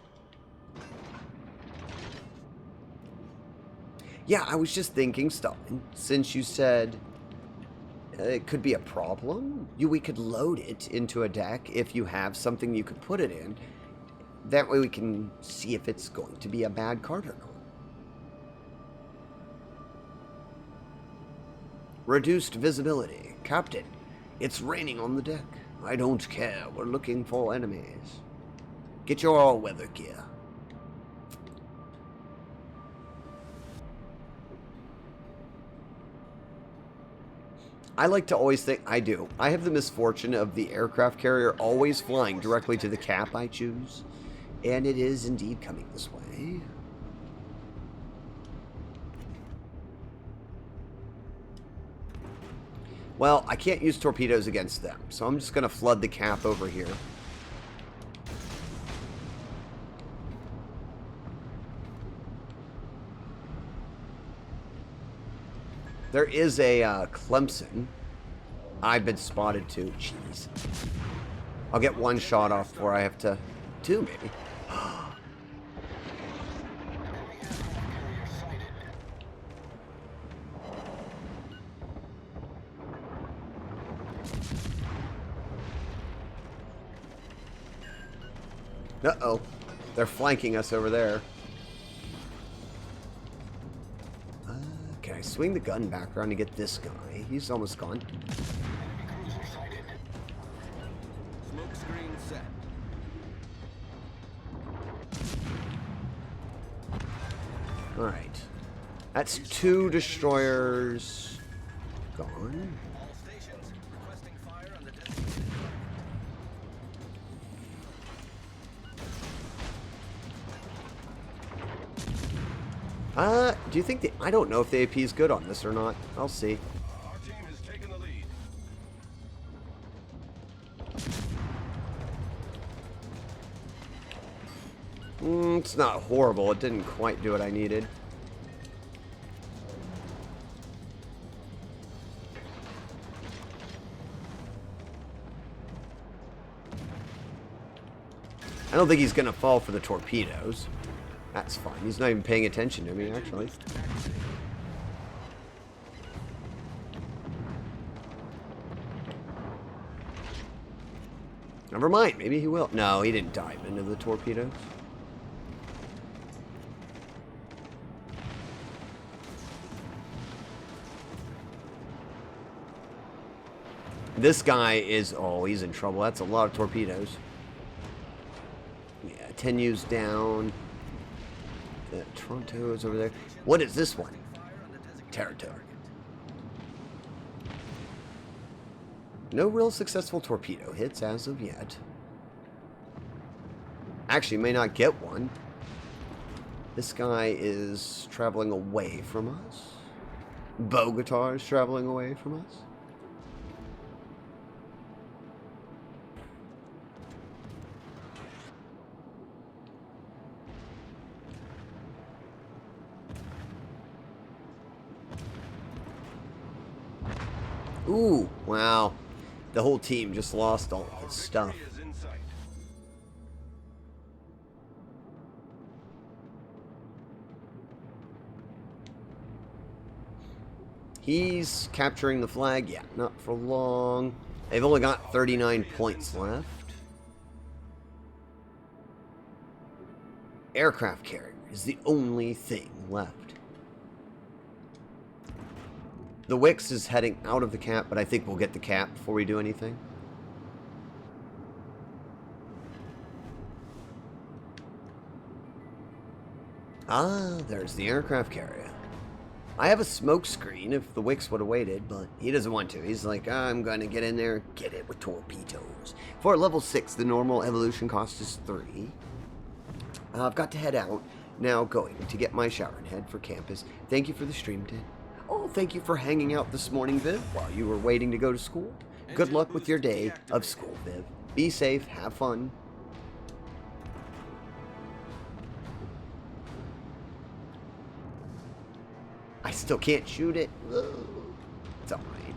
Speaker 1: Yeah, I was just thinking, Stalin, since you said it could be a problem, we could load it into a deck if you have something you could put it in. That way we can see if it's going to be a bad card or not. Reduced visibility. Captain, it's raining on the deck. I don't care. We're looking for enemies. Get your all-weather gear. I like to always think, I do. I have the misfortune of the aircraft carrier always flying directly to the cap I choose. And it is indeed coming this way. Well, I can't use torpedoes against them, so I'm just going to flood the cap over here. There is a Clemson I've been spotted to. Jeez. I'll get one shot off before I have to... Two, maybe. Uh-oh. They're flanking us over there. Can I swing the gun back around to get this guy? He's almost gone.
Speaker 2: Smoke screen set.
Speaker 1: Alright. That's 2 destroyers gone.
Speaker 2: All stations requesting fire on the
Speaker 1: Do you think I don't know if the AP is good on this or not. I'll see.
Speaker 2: Our team has taken the lead.
Speaker 1: It's not horrible. It didn't quite do what I needed. I don't think he's going to fall for the torpedoes. That's fine. He's not even paying attention to me, actually. Never mind. Maybe he will. No, he didn't dive into the torpedoes. This guy is... Oh, he's in trouble. That's a lot of torpedoes. Yeah, 10 U's down. The Toronto is over there. What is this one? Territory. No real successful torpedo hits as of yet. Actually, may not get one. This guy is traveling away from us. Bogota is traveling away from us. Ooh, wow. The whole team just lost all of its stuff.
Speaker 2: Is in sight.
Speaker 1: He's capturing the flag. Yeah, not for long. They've only got 39 points left. Aircraft carrier is the only thing left. The Wix is heading out of the cap, but I think we'll get the cap before we do anything. Ah, there's the aircraft carrier. I have a smoke screen if the Wix would have waited, but he doesn't want to. He's like, I'm going to get in there, get it with torpedoes. For level 6, the normal evolution cost is 3. I've got to head out. Now going to get my shower and head for campus. Thank you for the stream, Ted. Oh, thank you for hanging out this morning, Viv, while you were waiting to go to school. Good luck with your day of school, Viv. Be safe, have fun. I still can't shoot it. Ugh. It's alright.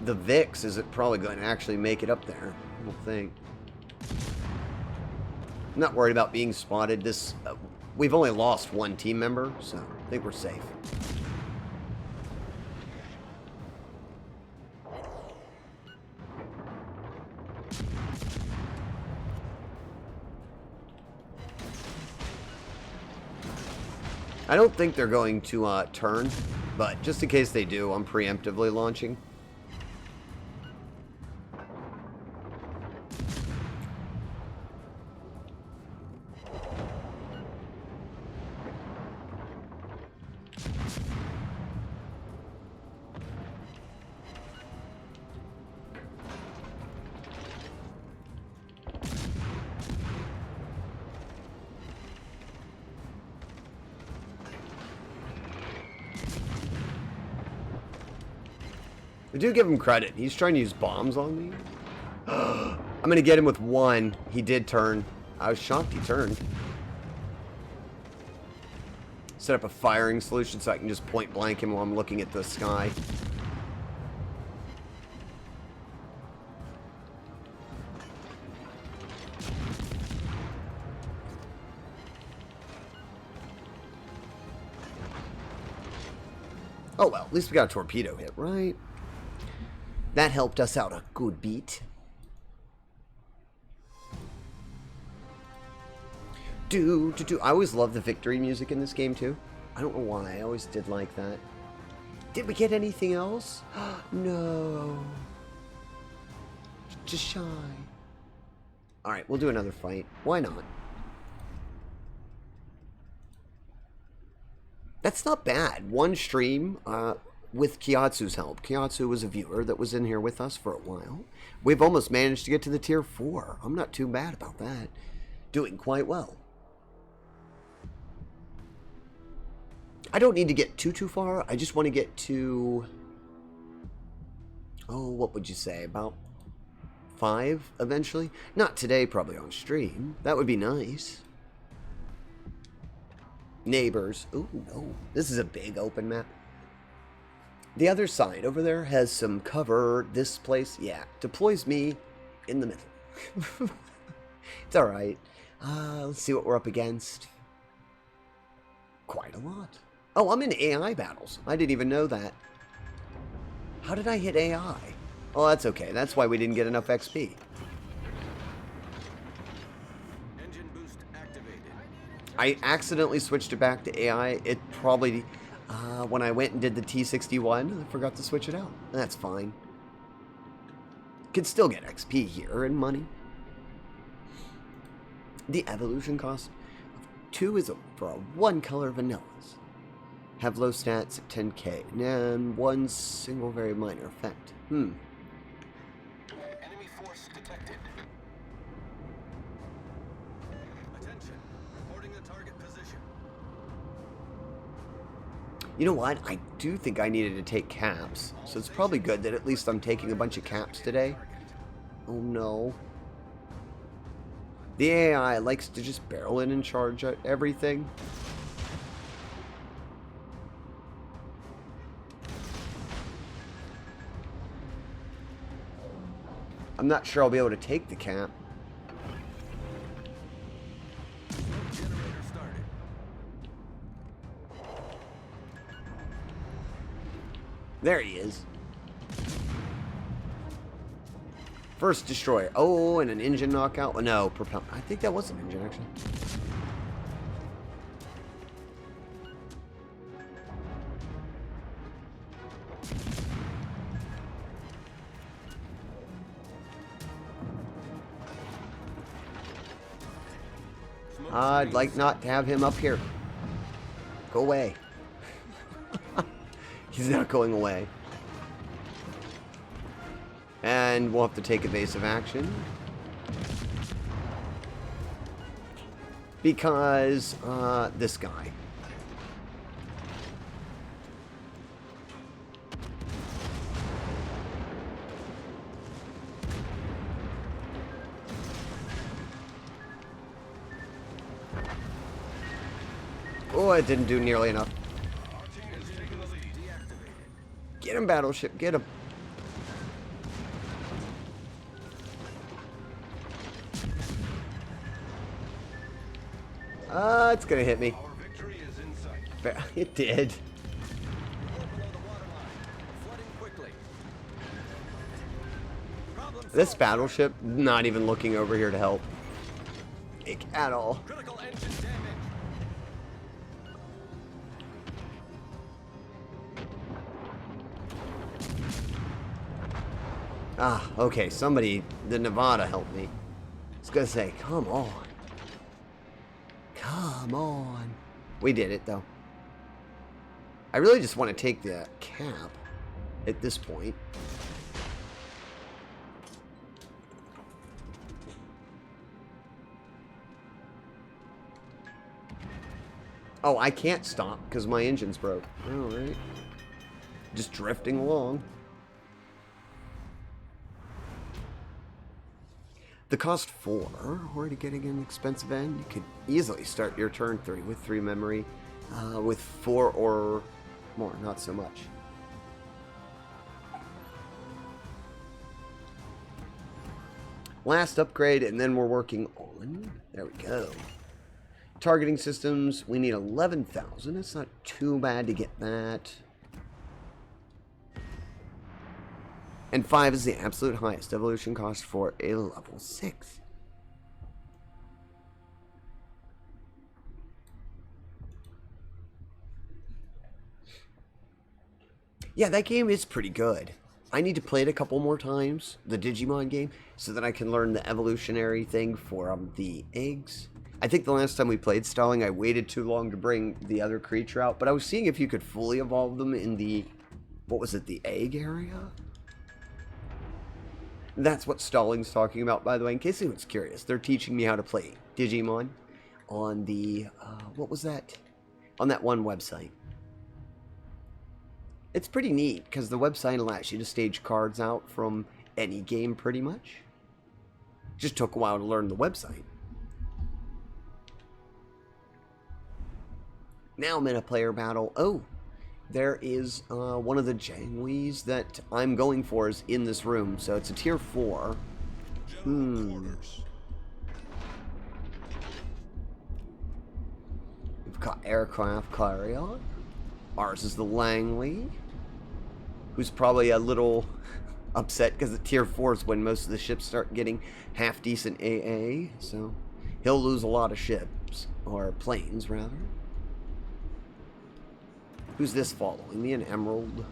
Speaker 1: The VIX isn't probably going to actually make it up there, I don't think. I'm not worried about being spotted. We've only lost one team member, so I think we're safe. I don't think they're going to turn, but just in case they do, I'm preemptively launching. I do give him credit. He's trying to use bombs on me. I'm going to get him with one. He did turn. I was shocked he turned. Set up a firing solution so I can just point blank him while I'm looking at the sky. Oh well, at least we got a torpedo hit, right? That helped us out a good bit. I always love the victory music in this game too. I don't know why, I always did like that. Did we get anything else? No. Just shy. Alright, we'll do another fight. Why not? That's not bad. One stream with Kiatsu's help. Kiatsu was a viewer that was in here with us for a while. We've almost managed to get to the tier 4. I'm not too bad about that. Doing quite well. I don't need to get too far. I just want to get to... Oh, what would you say? About 5 eventually? Not today, probably on stream. That would be nice. Neighbors. Ooh, no. This is a big open map. The other side over there has some cover. This place, yeah, deploys me in the middle. It's alright. Let's see what we're up against. Quite a lot. Oh, I'm in AI battles. I didn't even know that. How did I hit AI? Oh, that's okay. That's why we didn't get enough XP.
Speaker 2: Engine boost activated.
Speaker 1: I accidentally switched it back to AI. It probably, when I went and did the T61, I forgot to switch it out. That's fine. Could still get XP here and money. The evolution cost of 2 is for a 1 color vanillas. Have low stats at 10k, and 1 single very minor effect.
Speaker 2: Enemy force detected. Attention. Reporting the target position.
Speaker 1: You know what? I do think I needed to take caps, so it's probably good that at least I'm taking a bunch of caps today. Oh no. The AI likes to just barrel in and charge at everything. I'm not sure I'll be able to take the cap.
Speaker 2: Generator started.
Speaker 1: There he is. First destroyer. Oh, and an engine knockout. Oh, no, propel. I think that was an engine, actually. I'd like not to have him up here. Go away. He's not going away. And we'll have to take evasive action. Because, this guy. Oh, it didn't do nearly enough.
Speaker 2: Our team is taking the lead. Deactivated.
Speaker 1: Get him, battleship, get him. It's gonna hit me.
Speaker 2: Our victory is in sight.
Speaker 1: It did.
Speaker 2: We're below the waterline. Flooding quickly. Problem
Speaker 1: This
Speaker 2: solved.
Speaker 1: battleship, not even looking over here to help. At all.
Speaker 2: Critical engine damage.
Speaker 1: Ah, okay, somebody, the Nevada helped me. I was gonna say, come on. Come on. We did it, though. I really just want to take the cap at this point. Oh, I can't stop because my engine's broke. Alright. Just drifting along. The cost 4, already getting an expensive end. You could easily start your turn 3 with 3 memory. with 4 or more, not so much. Last upgrade, and then we're working on, there we go. Targeting systems, we need 11,000. It's not too bad to get that. And 5 is the absolute highest evolution cost for a level 6. Yeah, that game is pretty good. I need to play it a couple more times, the Digimon game, so that I can learn the evolutionary thing for the eggs. I think the last time we played Stalling, I waited too long to bring the other creature out, but I was seeing if you could fully evolve them in the, what was it, the egg area? That's what Stalling's talking about, by the way, in case anyone's curious. They're teaching me how to play Digimon on the, what was that? On that one website. It's pretty neat, because the website allows you to stage cards out from any game, pretty much. Just took a while to learn the website. Now I'm in a player battle. Oh, there is one of the Jangwees that I'm going for is in this room, so it's a tier 4. We've got aircraft carrier. Ours is the Langley, who's probably a little upset because the tier 4 is when most of the ships start getting half-decent AA, so he'll lose a lot of ships, or planes, rather. Who's this following me? An emerald.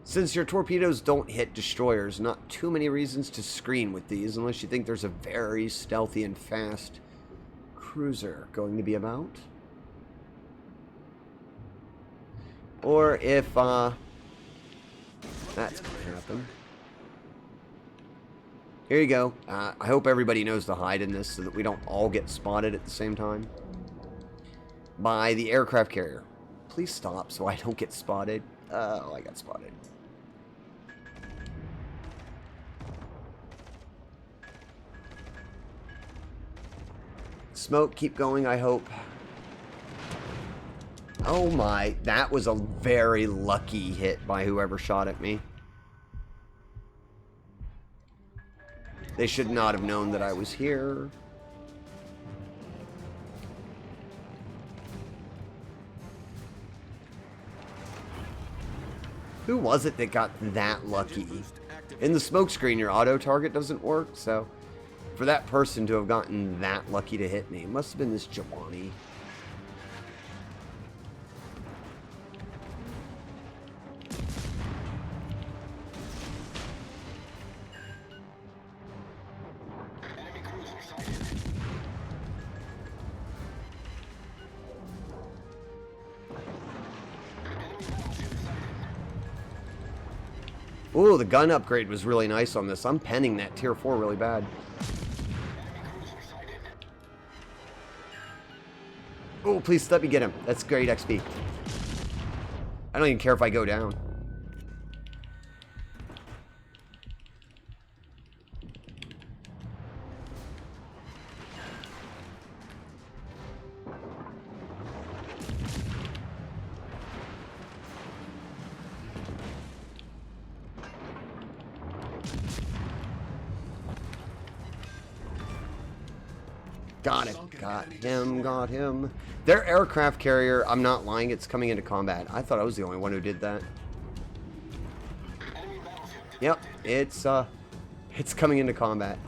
Speaker 1: Since your torpedoes don't hit destroyers, not too many reasons to screen with these, unless you think there's a very stealthy and fast cruiser going to be about. Or if, that's going to happen. Here you go. I hope everybody knows to hide in this so that we don't all get spotted at the same time. By the aircraft carrier. Please stop so I don't get spotted. Oh, I got spotted. Smoke, keep going, I hope. Oh my, that was a very lucky hit by whoever shot at me. They should not have known that I was here. Who was it that got that lucky? In the smoke screen, your auto target doesn't work, so for that person to have gotten that lucky to hit me, it must have been this Jawani. Ooh, the gun upgrade was really nice on this. I'm penning that tier 4 really bad. Oh, please let me get him. That's great XP. I don't even care if I go down. Got it. Got him. Got him. Their aircraft carrier, I'm not lying, it's coming into combat. I thought I was the only one who did that. Yep, it's coming into combat.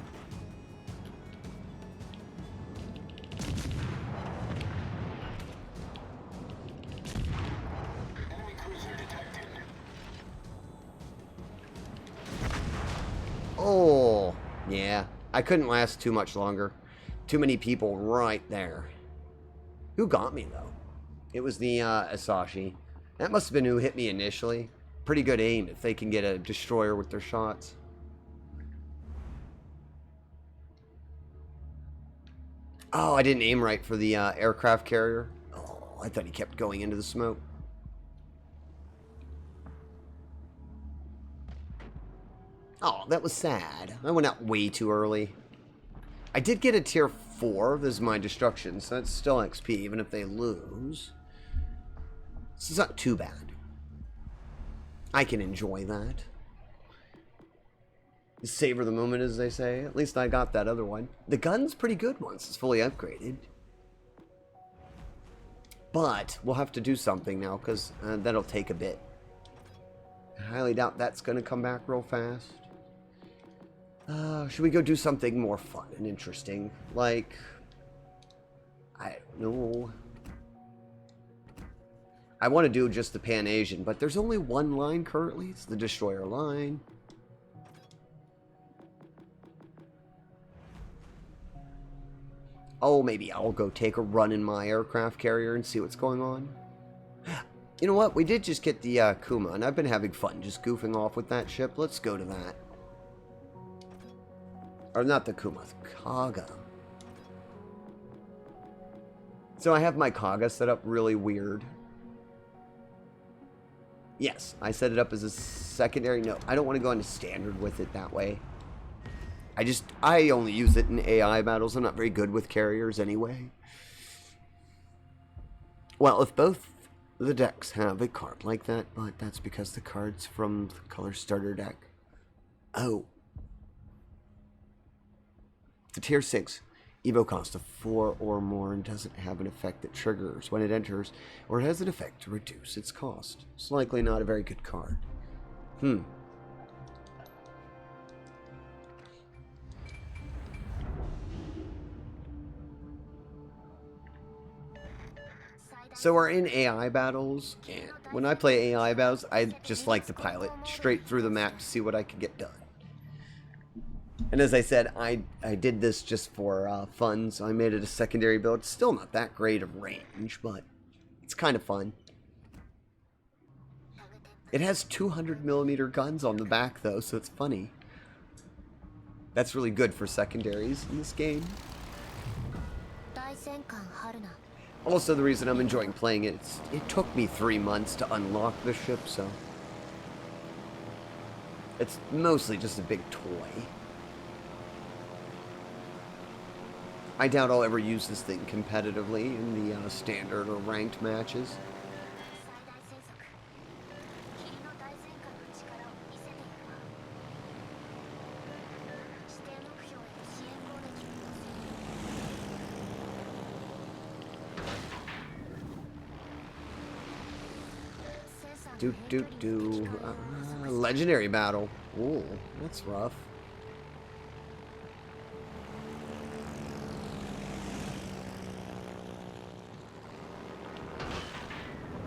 Speaker 1: Oh, yeah. I couldn't last too much longer. Too many people right there. Who got me, though? It was the Asashi. That must have been who hit me initially. Pretty good aim if they can get a destroyer with their shots. Oh, I didn't aim right for the aircraft carrier. Oh, I thought he kept going into the smoke. Oh, that was sad. I went out way too early. I did get a tier 4. This is my destruction, so that's still XP, even if they lose. This is not too bad. I can enjoy that. Savor the moment, as they say. At least I got that other one. The gun's pretty good once it's fully upgraded. But we'll have to do something now, because that'll take a bit. I highly doubt that's going to come back real fast. Should we go do something more fun and interesting? Like, I don't know. I want to do just the Pan-Asian, but there's only one line currently. It's the Destroyer line. Oh, maybe I'll go take a run in my aircraft carrier and see what's going on. You know what? We did just get the Kuma, and I've been having fun just goofing off with that ship. Let's go to that. Or not the Kuma, the Kaga. So I have my Kaga set up really weird. Yes, I set it up as a secondary. No, I don't want to go into standard with it that way. I only use it in AI battles. I'm not very good with carriers anyway. Well, if both the decks have a card like that, but that's because the card's from the color starter deck. Oh. The tier 6 Evo cost of 4 or more and doesn't have an effect that triggers when it enters, or has an effect to reduce its cost. It's likely not a very good card. So we're in AI battles, and when I play AI battles, I just like to pilot straight through the map to see what I can get done. And as I said, I did this just for fun, so I made it a secondary build. It's still not that great of range, but it's kind of fun. It has 200mm guns on the back, though, so it's funny. That's really good for secondaries in this game. Also, the reason I'm enjoying playing it, it took me 3 months to unlock the ship, so it's mostly just a big toy. I doubt I'll ever use this thing competitively in the standard or ranked matches. Legendary battle. Ooh, that's rough.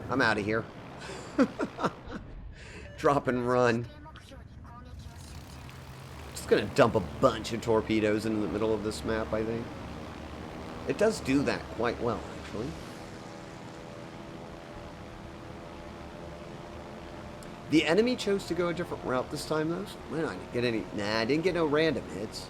Speaker 1: I'm out of here. Drop and run. Just gonna dump a bunch of torpedoes in the middle of this map, I think. It does do that quite well, actually. The enemy chose to go a different route this time, though. So I didn't get any. Nah, I didn't get no random hits.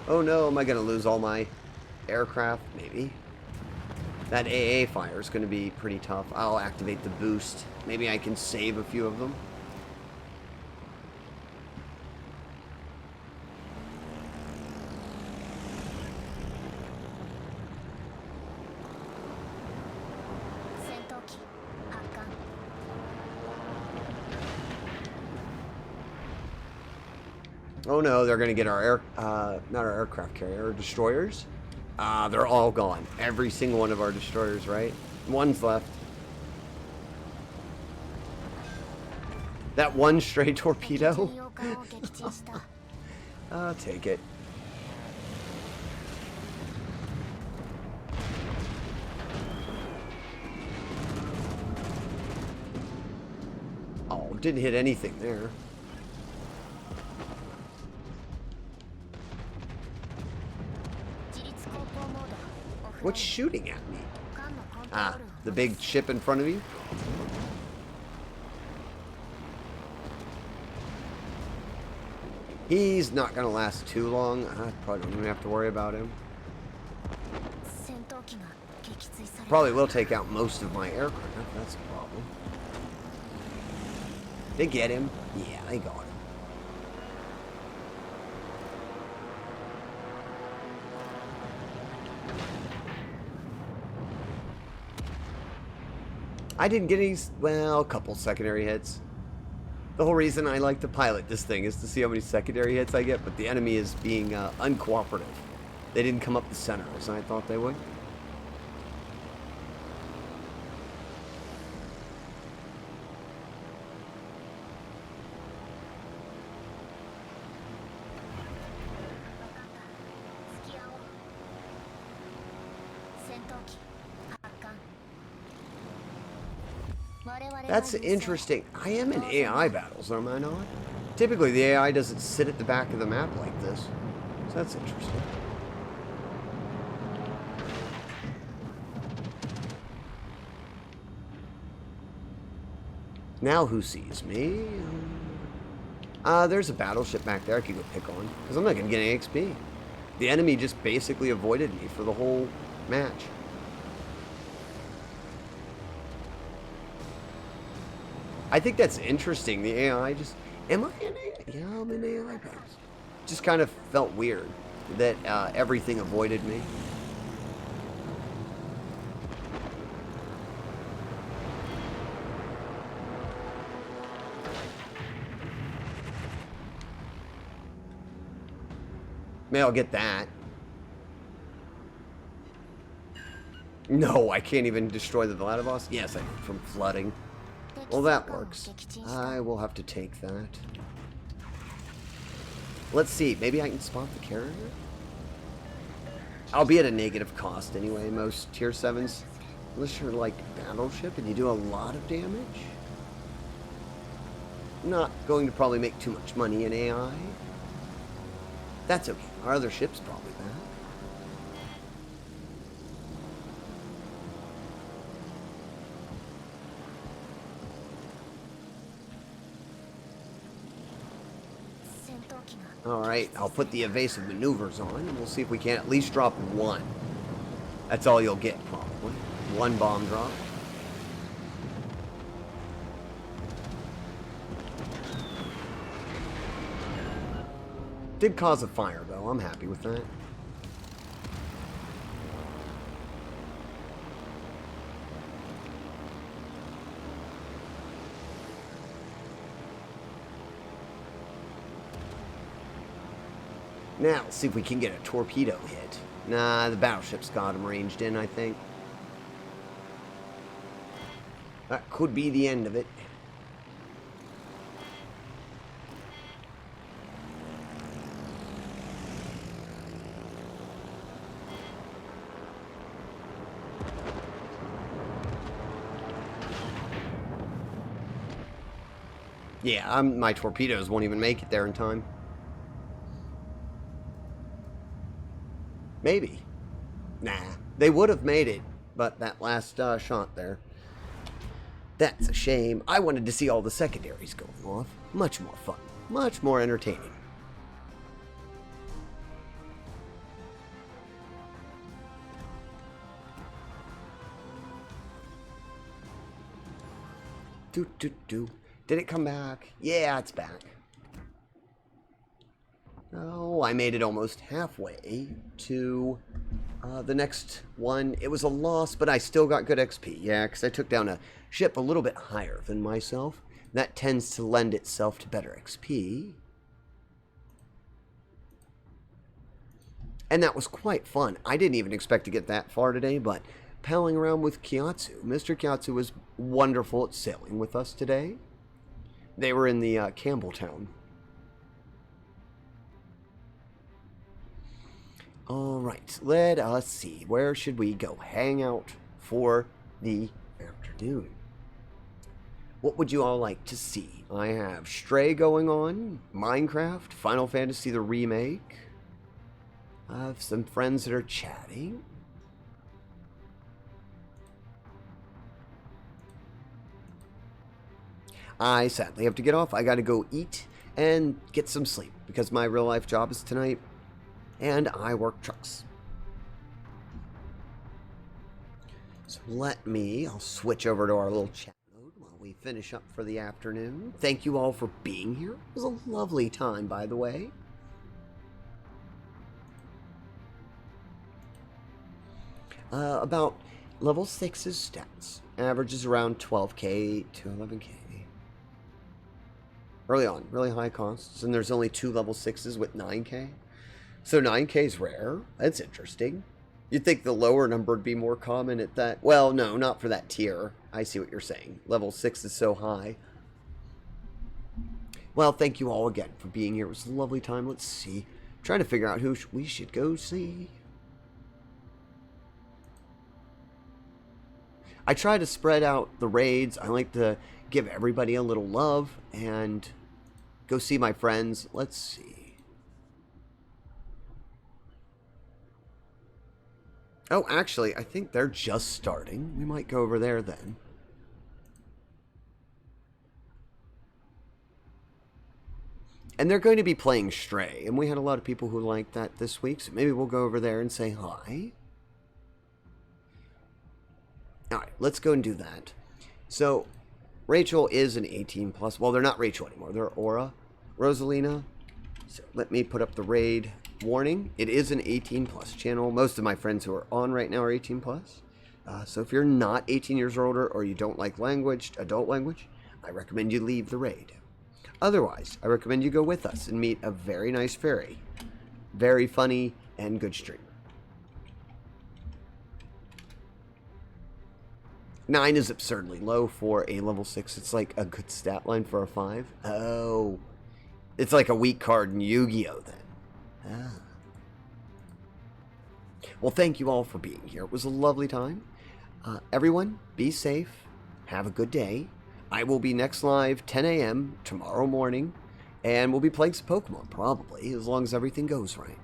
Speaker 1: Oh no, am I going to lose all my aircraft? Maybe. That AA fire is going to be pretty tough. I'll activate the boost. Maybe I can save a few of them. Oh no, they're going to get our not our aircraft carrier, our destroyers. They're all gone. Every single one of our destroyers, right? One's left. That one stray torpedo? I'll take it. Oh, didn't hit anything there. What's shooting at me? Ah, the big ship in front of you? He's not going to last too long. I probably don't even have to worry about him. Probably will take out most of my aircraft. That's a problem. They get him? Yeah, they got him. I didn't get any, well, a couple secondary hits. The whole reason I like to pilot this thing is to see how many secondary hits I get, but the enemy is being uncooperative. They didn't come up the center as I thought they would. That's interesting. I am in AI battles, am I not? Typically, the AI doesn't sit at the back of the map like this. So that's interesting. Now who sees me? There's a battleship back there I could go pick on. Because I'm not going to get any XP. The enemy just basically avoided me for the whole match. I think that's interesting. The AI just... Am I in AI? Yeah, I'm in AI battles. Just kind of felt weird that everything avoided me. Maybe I'll get that. No, I can't even destroy the Vladivostok. Yes, I did, from flooding. Well, that works. I will have to take that. Let's see. Maybe I can spot the carrier? I'll be at a negative cost anyway. Most tier 7s. Unless you're like battleship and you do a lot of damage. Not going to probably make too much money in AI. That's okay. Our other ship's probably bad. Alright, I'll put the evasive maneuvers on, and we'll see if we can at least drop one. That's all you'll get, probably. One bomb drop. Did cause a fire, though. I'm happy with that. Now, let's see if we can get a torpedo hit. Nah, the battleship's got him ranged in, I think. That could be the end of it. Yeah, my torpedoes won't even make it there in time. Maybe. Nah, they would have made it, but that last shot there. That's a shame. I wanted to see all the secondaries going off. Much more fun. Much more entertaining. Did it come back? Yeah, it's back. Oh, I made it almost halfway to the next one. It was a loss, but I still got good XP. Yeah, because I took down a ship a little bit higher than myself. That tends to lend itself to better XP. And that was quite fun. I didn't even expect to get that far today, but palling around with Kyatsu. Mr. Kyatsu was wonderful at sailing with us today. They were in the Campbelltown. Alright, let us see. Where should we go hang out for the afternoon? What would you all like to see? I have Stray going on, Minecraft, Final Fantasy the Remake. I have some friends that are chatting. I sadly have to get off. I gotta go eat and get some sleep. because my real life job is tonight, and I work trucks. So I'll switch over to our little chat mode while we finish up for the afternoon. Thank you all for being here. It was a lovely time, by the way. About level 6's stats. Averages around 12k to 11k. Early on, really high costs, and there's only 2 level 6's with 9k. So 9k is rare. That's interesting. You'd think the lower number would be more common at that. Well, no, not for that tier. I see what you're saying. Level 6 is so high. Well, thank you all again for being here. It was a lovely time. Let's see. Trying to figure out who we should go see. I try to spread out the raids. I like to give everybody a little love and go see my friends. Let's see. Oh, actually, I think they're just starting. We might go over there then. And they're going to be playing Stray, and we had a lot of people who liked that this week, so maybe we'll go over there and say hi. Alright, let's go and do that. So, Rachel is an 18 plus. Well, they're not Rachel anymore. They're Aura. Rosalina. So, let me put up the raid warning. It is an 18 plus channel. Most of my friends who are on right now are 18 plus. So, if you're not 18 years or older or you don't like adult language, I recommend you leave the raid. Otherwise, I recommend you go with us and meet a very nice fairy. Very funny and good streamer. 9 is absurdly low for a level 6. It's like a good stat line for a 5. Oh. It's like a weak card in Yu-Gi-Oh! Then. Ah. Well, thank you all for being here. It was a lovely time. Everyone, be safe. Have a good day. I will be next live 10 a.m. tomorrow morning. And we'll be playing some Pokemon, probably, as long as everything goes right.